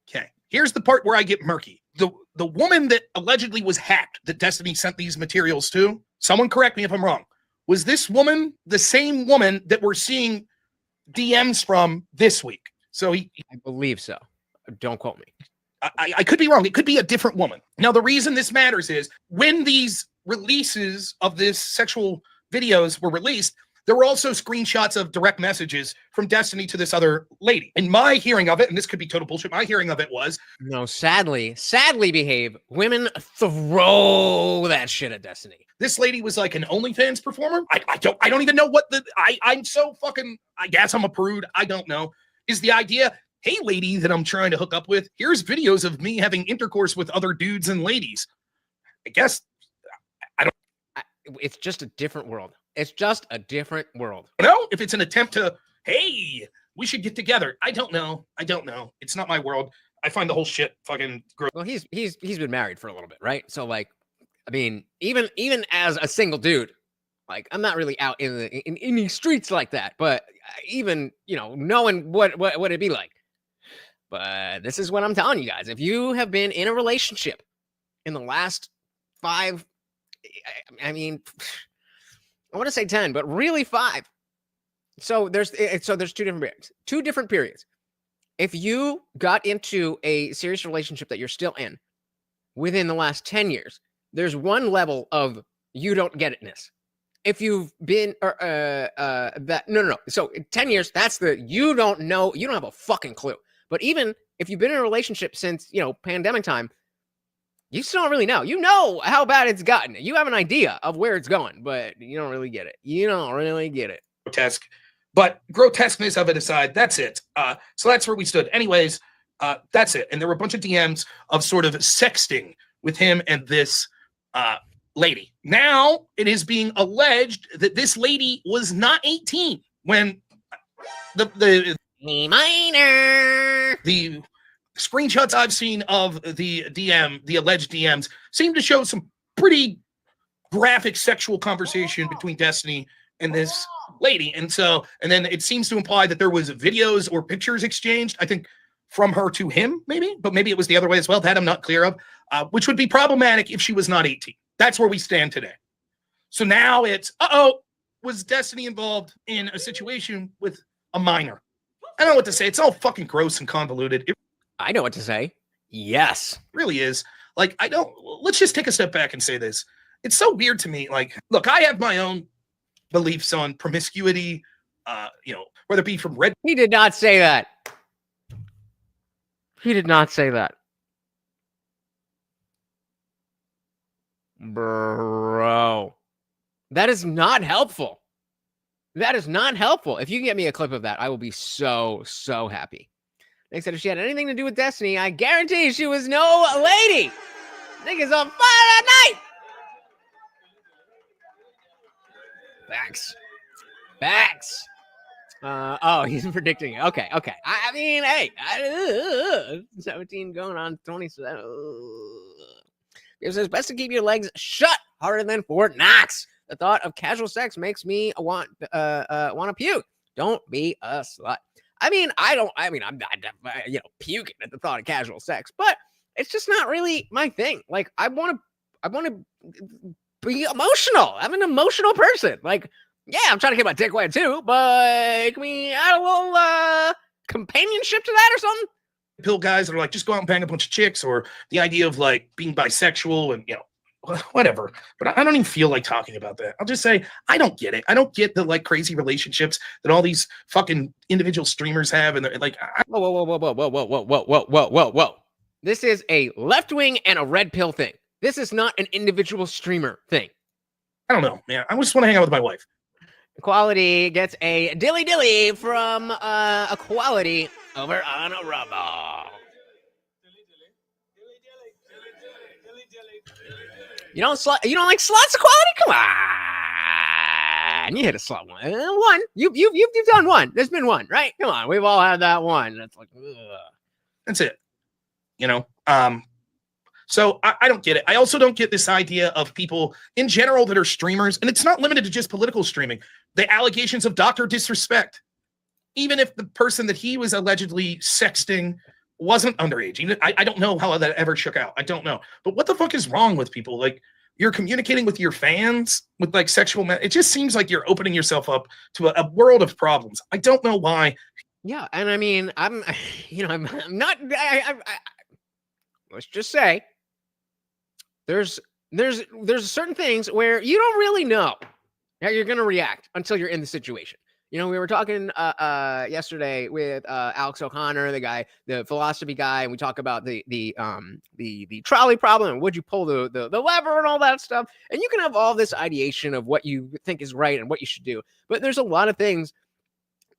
Okay. Here's the part where I get murky. The woman that allegedly was hacked, that Destiny sent these materials to, someone correct me if I'm wrong. Was this woman the same woman that we're seeing DMs from this week? So I believe so. Don't quote me. I could be wrong. It could be a different woman. Now, the reason this matters is when these releases of this sexual videos were released, there were also screenshots of direct messages from Destiny to this other lady. And my hearing of it, and this could be total bullshit, my hearing of it was, no, sadly behave. Women throw that shit at Destiny. This lady was like an OnlyFans performer. I don't even know what I'm so fucking, I guess I'm a prude. I don't know. Is the idea, hey, lady that I'm trying to hook up with, here's videos of me having intercourse with other dudes and ladies. I guess, it's just a different world. It's just a different world. No, if it's an attempt to, hey, we should get together. I don't know. It's not my world. I find the whole shit fucking gross. Well, he's been married for a little bit, right? So like, I mean, even as a single dude, like I'm not really out in the streets like that, but even, knowing what it'd be like. But this is what I'm telling you guys. If you have been in a relationship in the last 5, I mean, I want to say 10, but really 5. So there's 2 different periods. 2 different periods. If you got into a serious relationship that you're still in within the last 10 years, there's one level of you don't get itness. If you've been no. So 10 years, that's the you don't know, you don't have a fucking clue. But even if you've been in a relationship since, pandemic time, you still don't really know. You know how bad it's gotten. You have an idea of where it's going, but you don't really get it. Grotesque. But grotesqueness of it aside, that's it. So that's where we stood. Anyways, that's it. And there were a bunch of DMs of sort of sexting with him and this lady. Now it is being alleged that this lady was not 18 when the minor. The screenshots I've seen of the alleged DMs seem to show some pretty graphic sexual conversation between Destiny and this lady. And then it seems to imply that there was videos or pictures exchanged, I think, from her to him, maybe, but maybe it was the other way as well. That I'm not clear of, which would be problematic if she was not 18. That's where we stand today. So now it's, was Destiny involved in a situation with a minor? I don't know what to say. It's all fucking gross and convoluted. I know what to say. Yes. Really is. Like, let's just take a step back and say this. It's so weird to me. Like, look, I have my own beliefs on promiscuity, whether it be from red. He did not say that. He did not say that. Bro. That is not helpful. That is not helpful. If you can get me a clip of that, I will be so happy. They said if she had anything to do with Destiny, I guarantee she was no lady. Niggas on fire that night. Facts. He's predicting it. Okay. I mean, hey, 17 going on 27. It says best to keep your legs shut harder than Fort Knox. The thought of casual sex makes me want to puke. Don't be a slut. I'm puking at the thought of casual sex, but it's just not really my thing. Like, I want to be emotional. I'm an emotional person. Like, yeah, I'm trying to get my dick wet too, but can we add a little companionship to that or something? Pill guys that are like, just go out and bang a bunch of chicks, or the idea of like being bisexual and, whatever. But I don't even feel like talking about that. I'll just say, I don't get it. I don't get the like crazy relationships that all these fucking individual streamers have. And they're like, whoa. This is a left wing and a red pill thing. This is not an individual streamer thing. I don't know, man. I just want to hang out with my wife. Equality gets a dilly from Equality over on a rubble. You don't like slots, Equality? Come on. You hit a slot one. One. You've done one. There's been one, right? Come on. We've all had that one. That's like, ugh. That's it. So I don't get it. I also don't get this idea of people in general that are streamers, and it's not limited to just political streaming. The allegations of doctor disrespect, even if the person that he was allegedly sexting wasn't underage. Even I don't know how that ever shook out. I don't know. But what the fuck is wrong with people? Like, you're communicating with your fans with like sexual. It just seems like you're opening yourself up to a world of problems. I don't know why Yeah, and I mean, I'm, I'm not. Let's just say there's certain things where you don't really know how you're gonna react until you're in the situation. We were talking yesterday with Alex O'Connor, the philosophy guy, and we talk about the trolley problem and would you pull the lever and all that stuff. And you can have all this ideation of what you think is right and what you should do, but there's a lot of things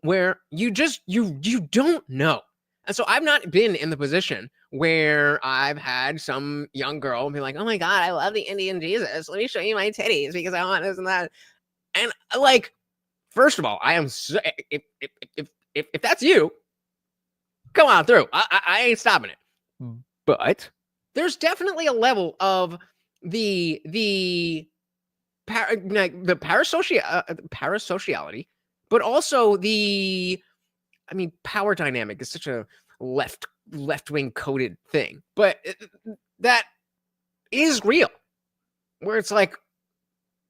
where you don't know. And so I've not been in the position where I've had some young girl be like, "Oh my God, I love the Indian Jesus. Let me show you my titties because I want this and that." And like, first of all, I am so, if that's you, come on through. I ain't stopping it. But there's definitely a level of the parasociality, but also power dynamic is such a left-wing coded thing, but that is real, where it's like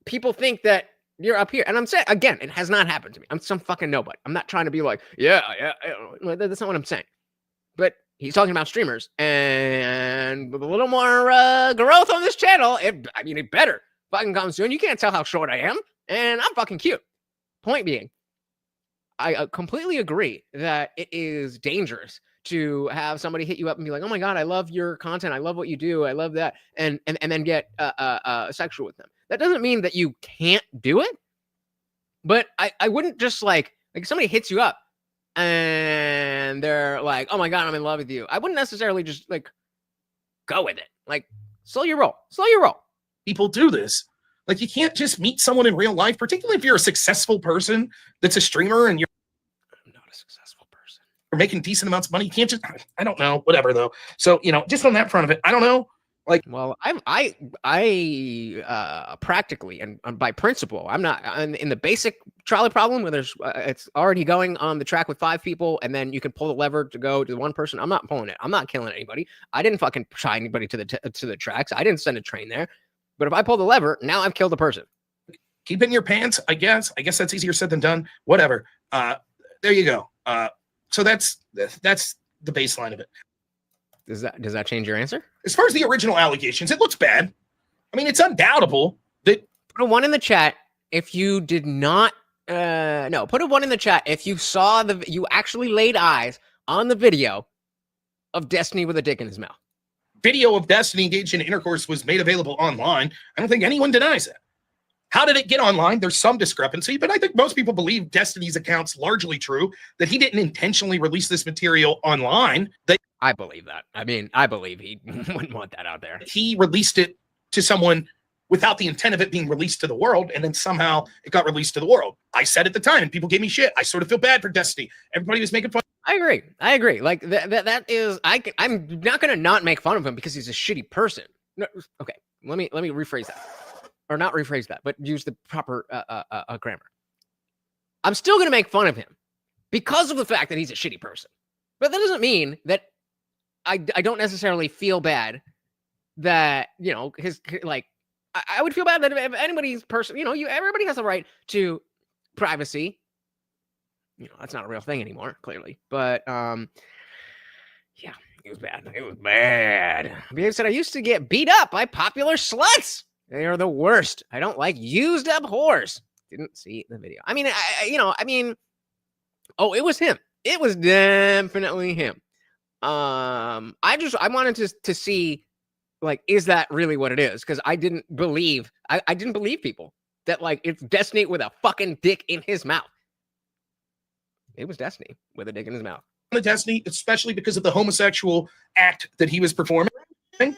people think that you're up here. And I'm saying, again, it has not happened to me. I'm some fucking nobody. I'm not trying to be like, yeah. That's not what I'm saying. But he's talking about streamers, and with a little more growth on this channel, it better fucking come soon. You can't tell how short I am, and I'm fucking cute. Point being, I completely agree that it is dangerous to have somebody hit you up and be like, "Oh my God, I love your content. I love what you do. I love that," and then get sexual with them. That doesn't mean that you can't do it, but I wouldn't just like if somebody hits you up and they're like, "Oh my God, I'm in love with you." I wouldn't necessarily just like go with it. Like, slow your roll. People do this. Like, you can't just meet someone in real life, particularly if you're a successful person that's a streamer and you're not a successful person. You're making decent amounts of money. You can't just, I don't know, whatever though. So, just on that front of it, I don't know. Like, well, I practically and by principle, I'm not in the basic trolley problem where there's it's already going on the track with 5 people, and then you can pull the lever to go to one person. I'm not pulling it. I'm not killing anybody. I didn't fucking tie anybody to the tracks. I didn't send a train there. But if I pull the lever, now I've killed a person. Keep it in your pants, I guess. I guess that's easier said than done. Whatever. There you go. So that's the baseline of it. Does that change your answer? As far as the original allegations, it looks bad. I mean, it's undoubtable that. Put a 1 in the chat if you did not. No, put a 1 in the chat if you saw you actually laid eyes on the video of Destiny with a dick in his mouth. Video of Destiny engaged in intercourse was made available online. I don't think anyone denies it. How did it get online? There's some discrepancy, but I think most people believe Destiny's account's largely true, that he didn't intentionally release this material online. I believe that. I mean, I believe he wouldn't want that out there. He released it to someone without the intent of it being released to the world, and then somehow it got released to the world. I said at the time, and people gave me shit. I sort of feel bad for Destiny. Everybody was making fun. I agree. Like that is, I'm not gonna not make fun of him because he's a shitty person. No, okay, let me rephrase that, or not rephrase that, but use the proper grammar. I'm still gonna make fun of him because of the fact that he's a shitty person. But that doesn't mean that I don't necessarily feel bad that his like. I would feel bad that if anybody's person, everybody has a right to privacy. That's not a real thing anymore, clearly. But yeah, it was bad. It was bad. Because I used to get beat up by popular sluts. They are the worst. I don't like used up whores. Didn't see the video. I mean, oh, it was him. It was definitely him. I wanted to see, like, is that really what it is? Because I didn't believe people that like it's Destiny with a fucking dick in his mouth. It was Destiny with a dick in his mouth. The Destiny, especially because of the homosexual act that he was performing. And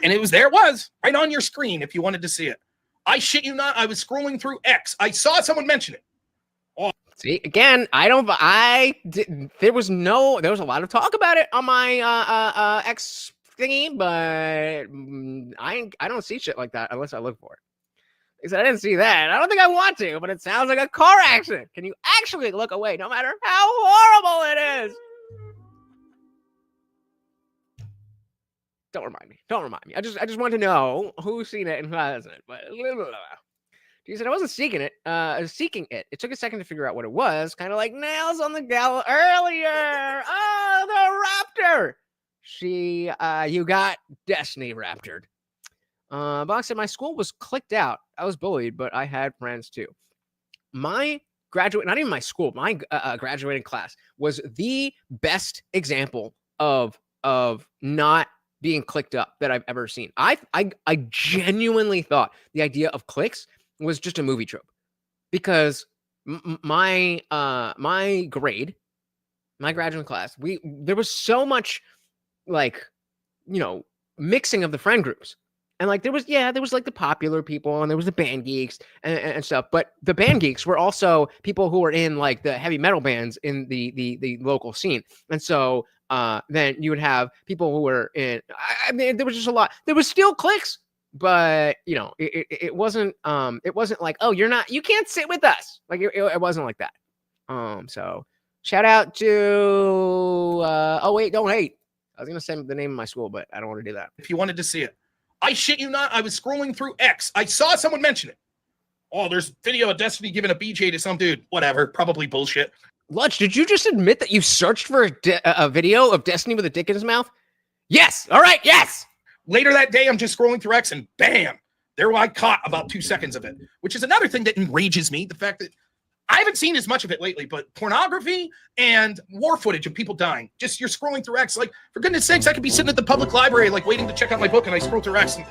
it was right on your screen if you wanted to see it. I shit you not, I was scrolling through X. I saw someone mention it. Oh. See, again, there was a lot of talk about it on my X thingy, but I don't see shit like that unless I look for it. Because I didn't see that. I don't think I want to, but it sounds like a car accident. Can you actually look away no matter how horrible it is? Don't remind me. I just want to know who's seen it and who hasn't. But She said, I wasn't seeking it. It took a second to figure out what it was. Kind of like nails on the gal earlier. Oh, the raptor. You got Destiny raptored. Box said, my school was clicked out. I was bullied, but I had friends too. My not even my school, my graduating class was the best example of not being clicked up that I've ever seen. I genuinely thought the idea of cliques was just a movie trope, because my graduating class, there was so much like, mixing of the friend groups. And like there was like the popular people and there was the band geeks and stuff. But the band geeks were also people who were in like the heavy metal bands in the local scene. And so then you would have people who were in, I mean, there was just a lot. There was still cliques, but it wasn't like, oh, you can't sit with us. Like it wasn't like that. So shout out to oh wait, don't hate. I was gonna say the name of my school, but I don't want to do that. If you wanted to see it, I shit you not, I was scrolling through X. I saw someone mention it. Oh, there's video of Destiny giving a BJ to some dude. Whatever, probably bullshit. Lutch, did you just admit that you searched for a video of Destiny with a dick in his mouth? Yes. All right. Yes. Later that day, I'm just scrolling through X and bam, there I caught about 2 seconds of it, which is another thing that enrages me. The fact that I haven't seen as much of it lately, but pornography and war footage of people dying. Just you're scrolling through X, like, for goodness sakes, I could be sitting at the public library, like waiting to check out my book, and I scroll through X, and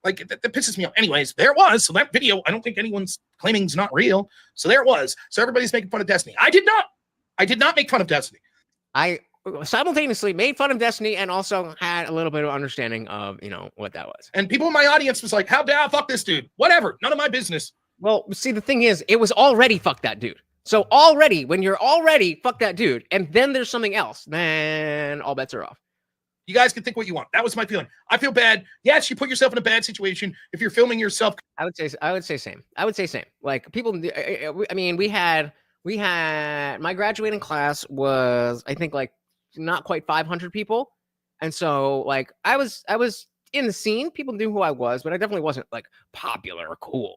like that pisses me off. Anyways, there it was. So that video, I don't think anyone's claiming is not real. So there it was. So everybody's making fun of Destiny. I did not make fun of Destiny. I simultaneously made fun of Destiny and also had a little bit of understanding of, what that was. And people in my audience was like, how dare fuck this dude? Whatever. None of my business. Well, see, the thing is, it was already fuck that dude. So already, when you're already fuck that dude, and then there's something else, then all bets are off. You guys can think what you want. That was my feeling. I feel bad. Yes, you put yourself in a bad situation if you're filming yourself. I would say same. Like people, I mean, we had my graduating class was, I think, like not quite 500 people, and so like I was in the scene. People knew who I was, but I definitely wasn't like popular or cool.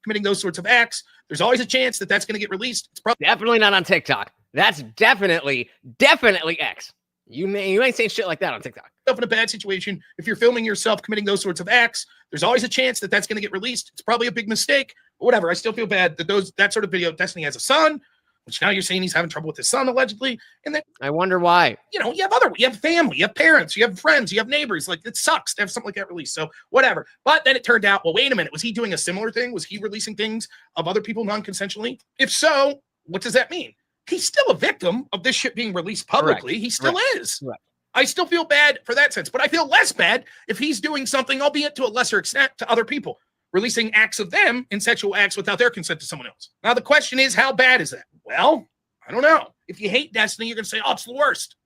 Committing those sorts of acts, there's always a chance that that's going to get released. It's probably definitely not on TikTok. That's definitely X. You ain't saying shit like that on TikTok. In a bad situation, if you're filming yourself committing those sorts of acts, there's always a chance that that's going to get released. It's probably a big mistake, but whatever. I still feel bad that that sort of video. Destiny has a son, which now you're saying he's having trouble with his son allegedly, and then I wonder why. You have family, you have parents, you have friends, you have neighbors. Like, it sucks to have something like that released. So whatever. But then it turned out, well, wait a minute, was he doing a similar thing? Was he releasing things of other people non-consensually? If so, what does that mean? He's still a victim of this shit being released publicly. Correct. He still is. Correct. I still feel bad for that sense, but I feel less bad if he's doing something, albeit to a lesser extent, to other people, releasing acts of them in sexual acts without their consent to someone else. Now, the question is, how bad is that? Well, I don't know. If you hate Destiny, you're going to say, oh, it's the worst.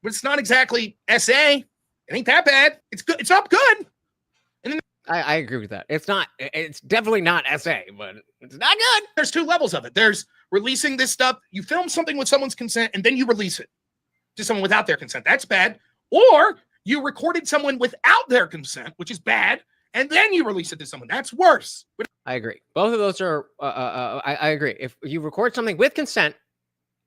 But it's not exactly SA. It ain't that bad. It's good. It's not good. And then I agree with that. It's definitely not SA, but it's not good. There's 2 levels of it. There's releasing this stuff. You film something with someone's consent, and then you release it to someone without their consent. That's bad. Or you recorded someone without their consent, which is bad, and then you release it to someone. That's worse. I agree. Both of those are, I agree. If you record something with consent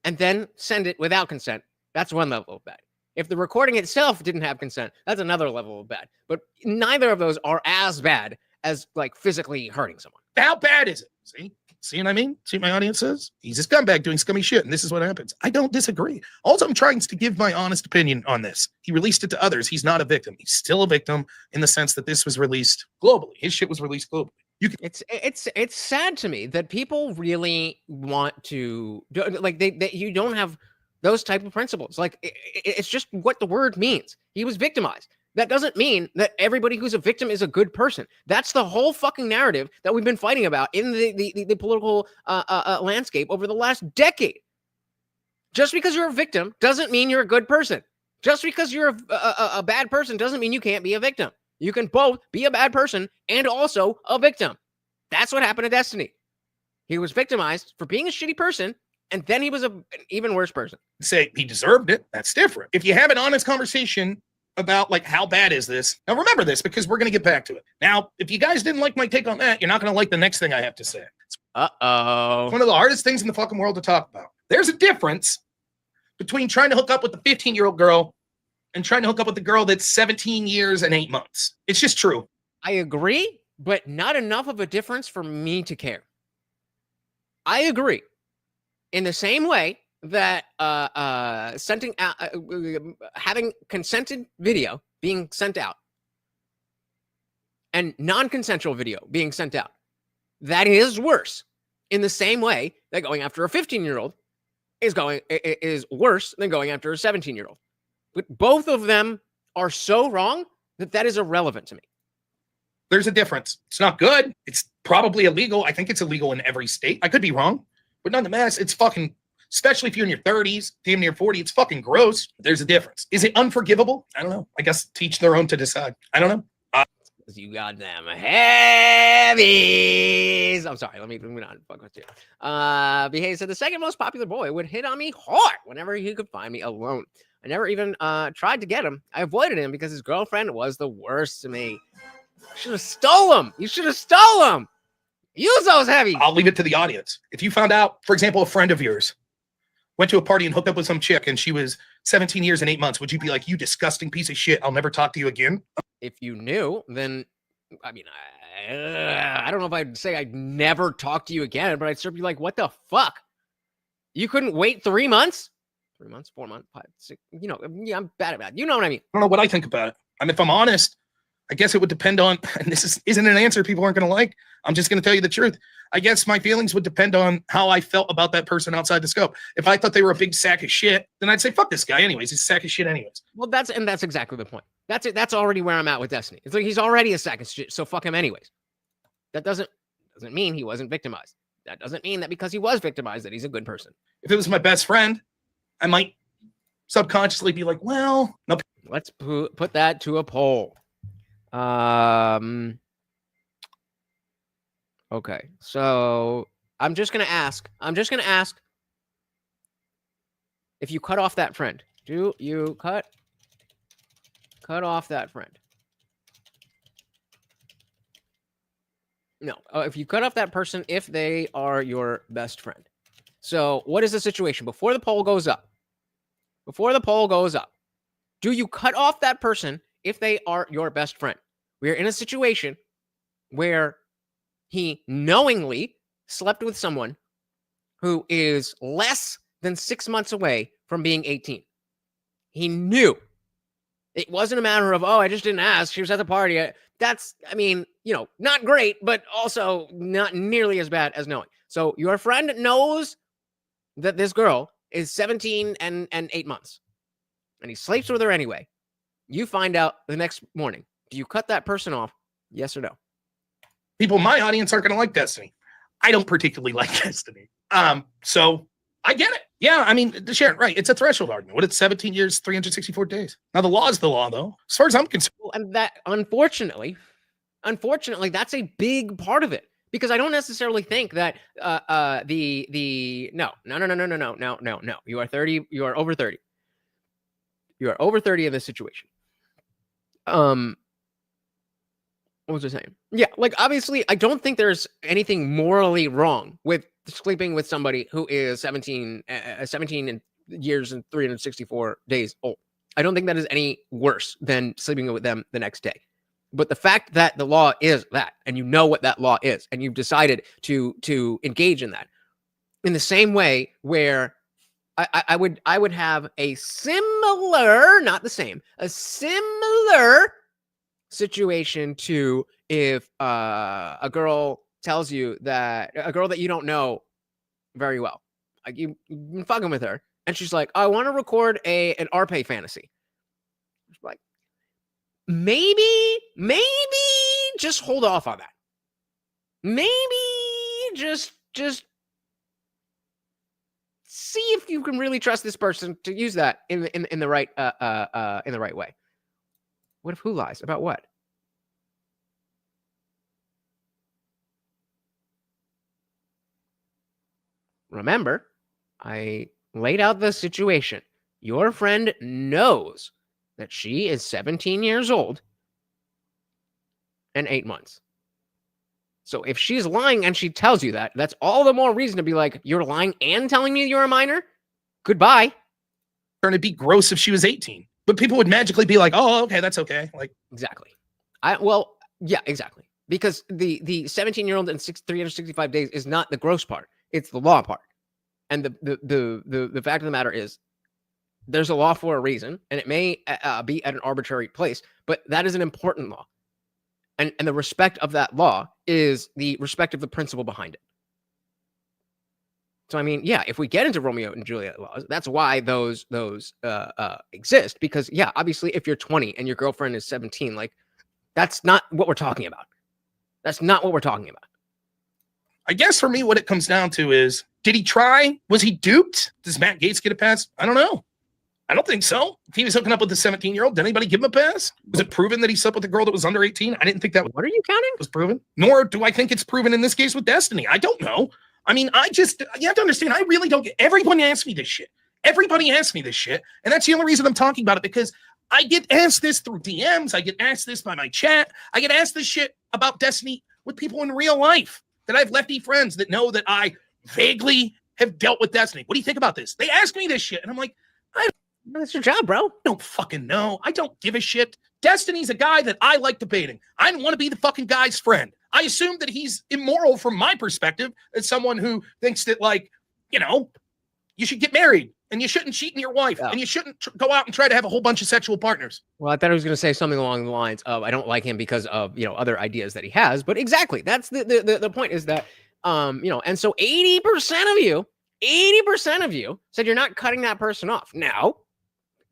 and then send it without consent, that's one level of bad. If the recording itself didn't have consent, that's another level of bad. But neither of those are as bad as like physically hurting someone. How bad is it? See what I mean? See what my audience says? He's a scumbag doing scummy shit, and this is what happens. I don't disagree. Also, I'm trying to give my honest opinion on this. He released it to others. He's not a victim. He's still a victim in the sense that this was released globally. His shit was released globally. It's sad to me that people really want to like you don't have those type of principles. Like it's just what the word means. He was victimized. That doesn't mean that everybody who's a victim is a good person. That's the whole fucking narrative that we've been fighting about in the political landscape over the last decade. Just because you're a victim doesn't mean you're a good person. Just because you're a bad person doesn't mean you can't be a victim. You can both be a bad person and also a victim. That's what happened to Destiny. He was victimized for being a shitty person, and then he was an even worse person. Say he deserved it. That's different. If you have an honest conversation about like how bad is this. Now remember this because we're going to get back to it. Now, if you guys didn't like my take on that, you're not going to like the next thing I have to say. Uh-oh. It's one of the hardest things in the fucking world to talk about. There's a difference between trying to hook up with the 15-year-old girl and trying to hook up with the girl that's 17 years and 8 months. It's just true. I agree, but not enough of a difference for me to care. I agree. In the same way that having consented video being sent out and non-consensual video being sent out, that is worse. In the same way that going after a 15-year-old is worse than going after a 17-year-old. But both of them are so wrong that is irrelevant to me. There's a difference. It's not good. It's probably illegal. I think it's illegal in every state. I could be wrong, but nonetheless, it's fucking, especially if you're in your 30s, damn near 40, it's fucking gross. There's a difference. Is it unforgivable? I don't know. I guess teach their own to decide. I don't know. You goddamn heavies. I'm sorry. Let me not fuck with you. Behave said the second most popular boy would hit on me hard whenever he could find me alone. I never even tried to get him. I avoided him because his girlfriend was the worst to me. Should have stole him. You should have stole him. Use those heavies. I'll leave it to the audience. If you found out, for example, a friend of yours went to a party and hooked up with some chick and she was 17 years and 8 months, would you be like, you disgusting piece of shit, I'll never talk to you again? If you knew, then, I mean, I don't know if I'd say I'd never talk to you again, but I'd sort of be like, what the fuck? You couldn't wait 3 months? 3 months, 4 months, 5, 6, you know, yeah, I'm bad about it. You know what I mean? I don't know what I think about it. I mean, if I'm honest, I guess it would depend on, and this isn't an answer people aren't going to like. I'm just going to tell you the truth. I guess my feelings would depend on how I felt about that person outside the scope. If I thought they were a big sack of shit, then I'd say, fuck this guy anyways. He's a sack of shit anyways. Well, that's exactly the point. That's it. That's already where I'm at with Destiny. It's like he's already a sack of shit, so fuck him anyways. That doesn't mean he wasn't victimized. That doesn't mean that because he was victimized that he's a good person. If it was my best friend, I might subconsciously be like, well, no. Let's put that to a poll. Okay, so I'm just gonna ask if you cut off that friend, do you cut off that friend? No, if you cut off that person, if they are your best friend. So what is the situation before the poll goes up? Do you cut off that person if they are your best friend? We're in a situation where he knowingly slept with someone who is less than 6 months away from being 18. He knew. It wasn't a matter of, oh, I just didn't ask. She was at the party. That's, I mean, you know, not great, but also not nearly as bad as knowing. So your friend knows that this girl is 17 and 8 months. And he sleeps with her anyway. You find out the next morning. Do you cut that person off? Yes or no? People in my audience aren't going to like Destiny. I don't particularly like Destiny. So I get it. Yeah, I mean, Sharon, right. It's a threshold argument. What, it's 17 years, 364 days. Now, the law is the law, though. As far as I'm concerned. And that, unfortunately, that's a big part of it. Because I don't necessarily think that no. You are 30. You are over 30. You are over 30 in this situation. What was I saying? Yeah, like obviously, I don't think there's anything morally wrong with sleeping with somebody who is 17 years and 364 days old. I don't think that is any worse than sleeping with them the next day. But the fact that the law is that, and you know what that law is, and you've decided to engage in that, in the same way where I would have a similar, not the same, a similar situation to if a girl tells you that a girl that you don't know very well, like you've been fucking with her, and she's like, I want to record an RP fantasy. It's like, maybe just hold off on that. Maybe just see if you can really trust this person to use that in the right way. What if who lies? About what? Remember, I laid out the situation. Your friend knows that she is 17 years old and 8 months. So if she's lying and she tells you that, that's all the more reason to be like, you're lying and telling me you're a minor? Goodbye. It'd be gross if she was 18. But people would magically be like, oh, okay, that's okay. Like, exactly. Yeah, exactly. Because the 17-year-old in 365 days is not the gross part. It's the law part. And the fact of the matter is, there's a law for a reason, and it may be at an arbitrary place, but that is an important law. And the respect of that law is the respect of the principle behind it. So, I mean, yeah, if we get into Romeo and Juliet laws, that's why those exist. Because, yeah, obviously, if you're 20 and your girlfriend is 17, like, that's not what we're talking about. That's not what we're talking about. I guess for me, what it comes down to is, did he try? Was he duped? Does Matt Gaetz get a pass? I don't know. I don't think so. If he was hooking up with the 17-year-old, did anybody give him a pass? Was it proven that he slept with a girl that was under 18? I didn't think that. What are you counting? Was proven. Nor do I think it's proven in this case with Destiny. I don't know. I mean, you have to understand, I really don't get, everybody asks me this shit. Everybody asks me this shit. And that's the only reason I'm talking about it, because I get asked this through DMs. I get asked this by my chat. I get asked this shit about Destiny with people in real life that I have lefty friends that know that I vaguely have dealt with Destiny. What do you think about this? They ask me this shit. And I'm like, that's your job, bro. I don't fucking know. I don't give a shit. Destiny's a guy that I like debating. I don't want to be the fucking guy's friend. I assume that he's immoral from my perspective as someone who thinks that, like, you know, you should get married and you shouldn't cheat on your wife and you shouldn't go out and try to have a whole bunch of sexual partners. Well, I thought I was going to say something along the lines of, I don't like him because of, you know, other ideas that he has. But exactly, that's the point is that, you know, and so 80% of you said you're not cutting that person off. Now,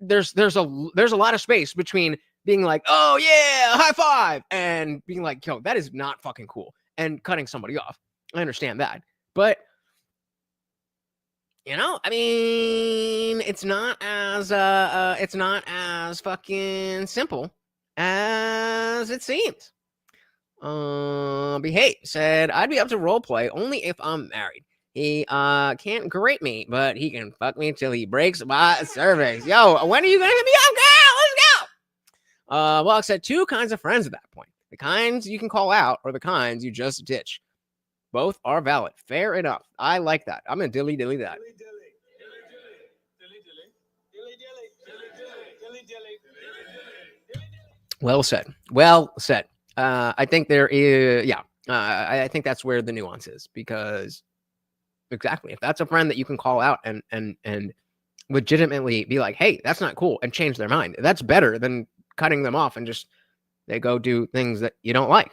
there's a lot of space between being like, oh yeah, high five, and being like, yo, that is not fucking cool, and cutting somebody off. I understand that, but you know, I mean, it's not as fucking simple as it seems. Behave said, I'd be up to role play only if I'm married. He can't grate me, but he can fuck me till he breaks my cervix. Yo, when are you gonna hit me up, girl? Let's go. Well, I said 2 kinds of friends at that point. The kinds you can call out or the kinds you just ditch. Both are valid. Fair enough. I like that. I'm gonna dilly that. Well said. Well said. I think there is, yeah. I think that's where the nuance is, because exactly, if that's a friend that you can call out and legitimately be like, hey, that's not cool, and change their mind, that's better than cutting them off and just they go do things that you don't like.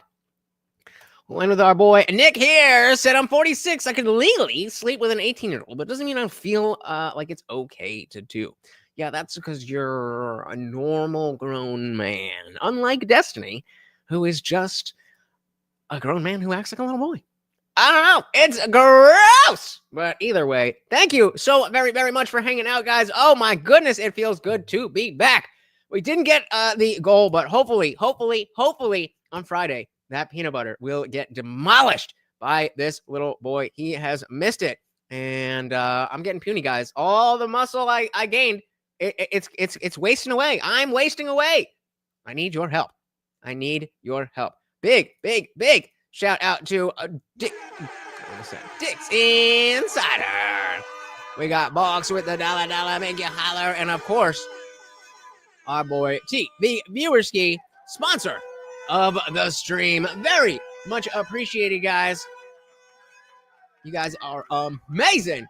We'll end with our boy Nick here. Said, I'm 46. I could legally sleep with an 18-year-old, but it doesn't mean I feel like it's okay to do. Yeah, that's because you're a normal grown man, unlike Destiny, who is just a grown man who acts like a little boy. I don't know. It's gross. But either way, thank you so very, very much for hanging out, guys. Oh my goodness, it feels good to be back. We didn't get the goal, but hopefully on Friday, that peanut butter will get demolished by this little boy. He has missed it. And I'm getting puny, guys. All the muscle I gained, it's wasting away. I'm wasting away. I need your help. I need your help. Big shout out to Dick's Insider. We got Box with the dollar make you holler, and of course, our boy T, the Viewerski, sponsor of the stream. Very much appreciated, guys. You guys are amazing.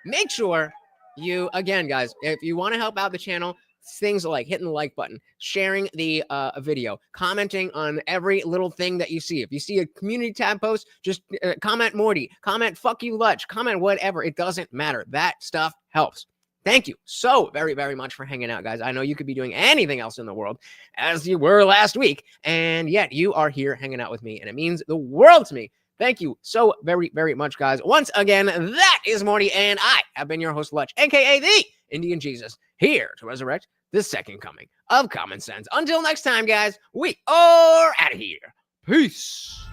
Make sure you, again, guys, if you want to help out the channel, things like hitting the like button, sharing the video, commenting on every little thing that you see. If you see a community tab post, just comment Morty, comment fuck you Lutch, comment whatever. It doesn't matter. That stuff helps. Thank you so very, very much for hanging out, guys. I know you could be doing anything else in the world, as you were last week, and yet you are here hanging out with me, and it means the world to me. Thank you so very, very much, guys. Once again, that is Morty, and I have been your host, Lutch, aka the Indian Jesus, here to resurrect the second coming of common sense. Until next time, guys, we are out of here. Peace.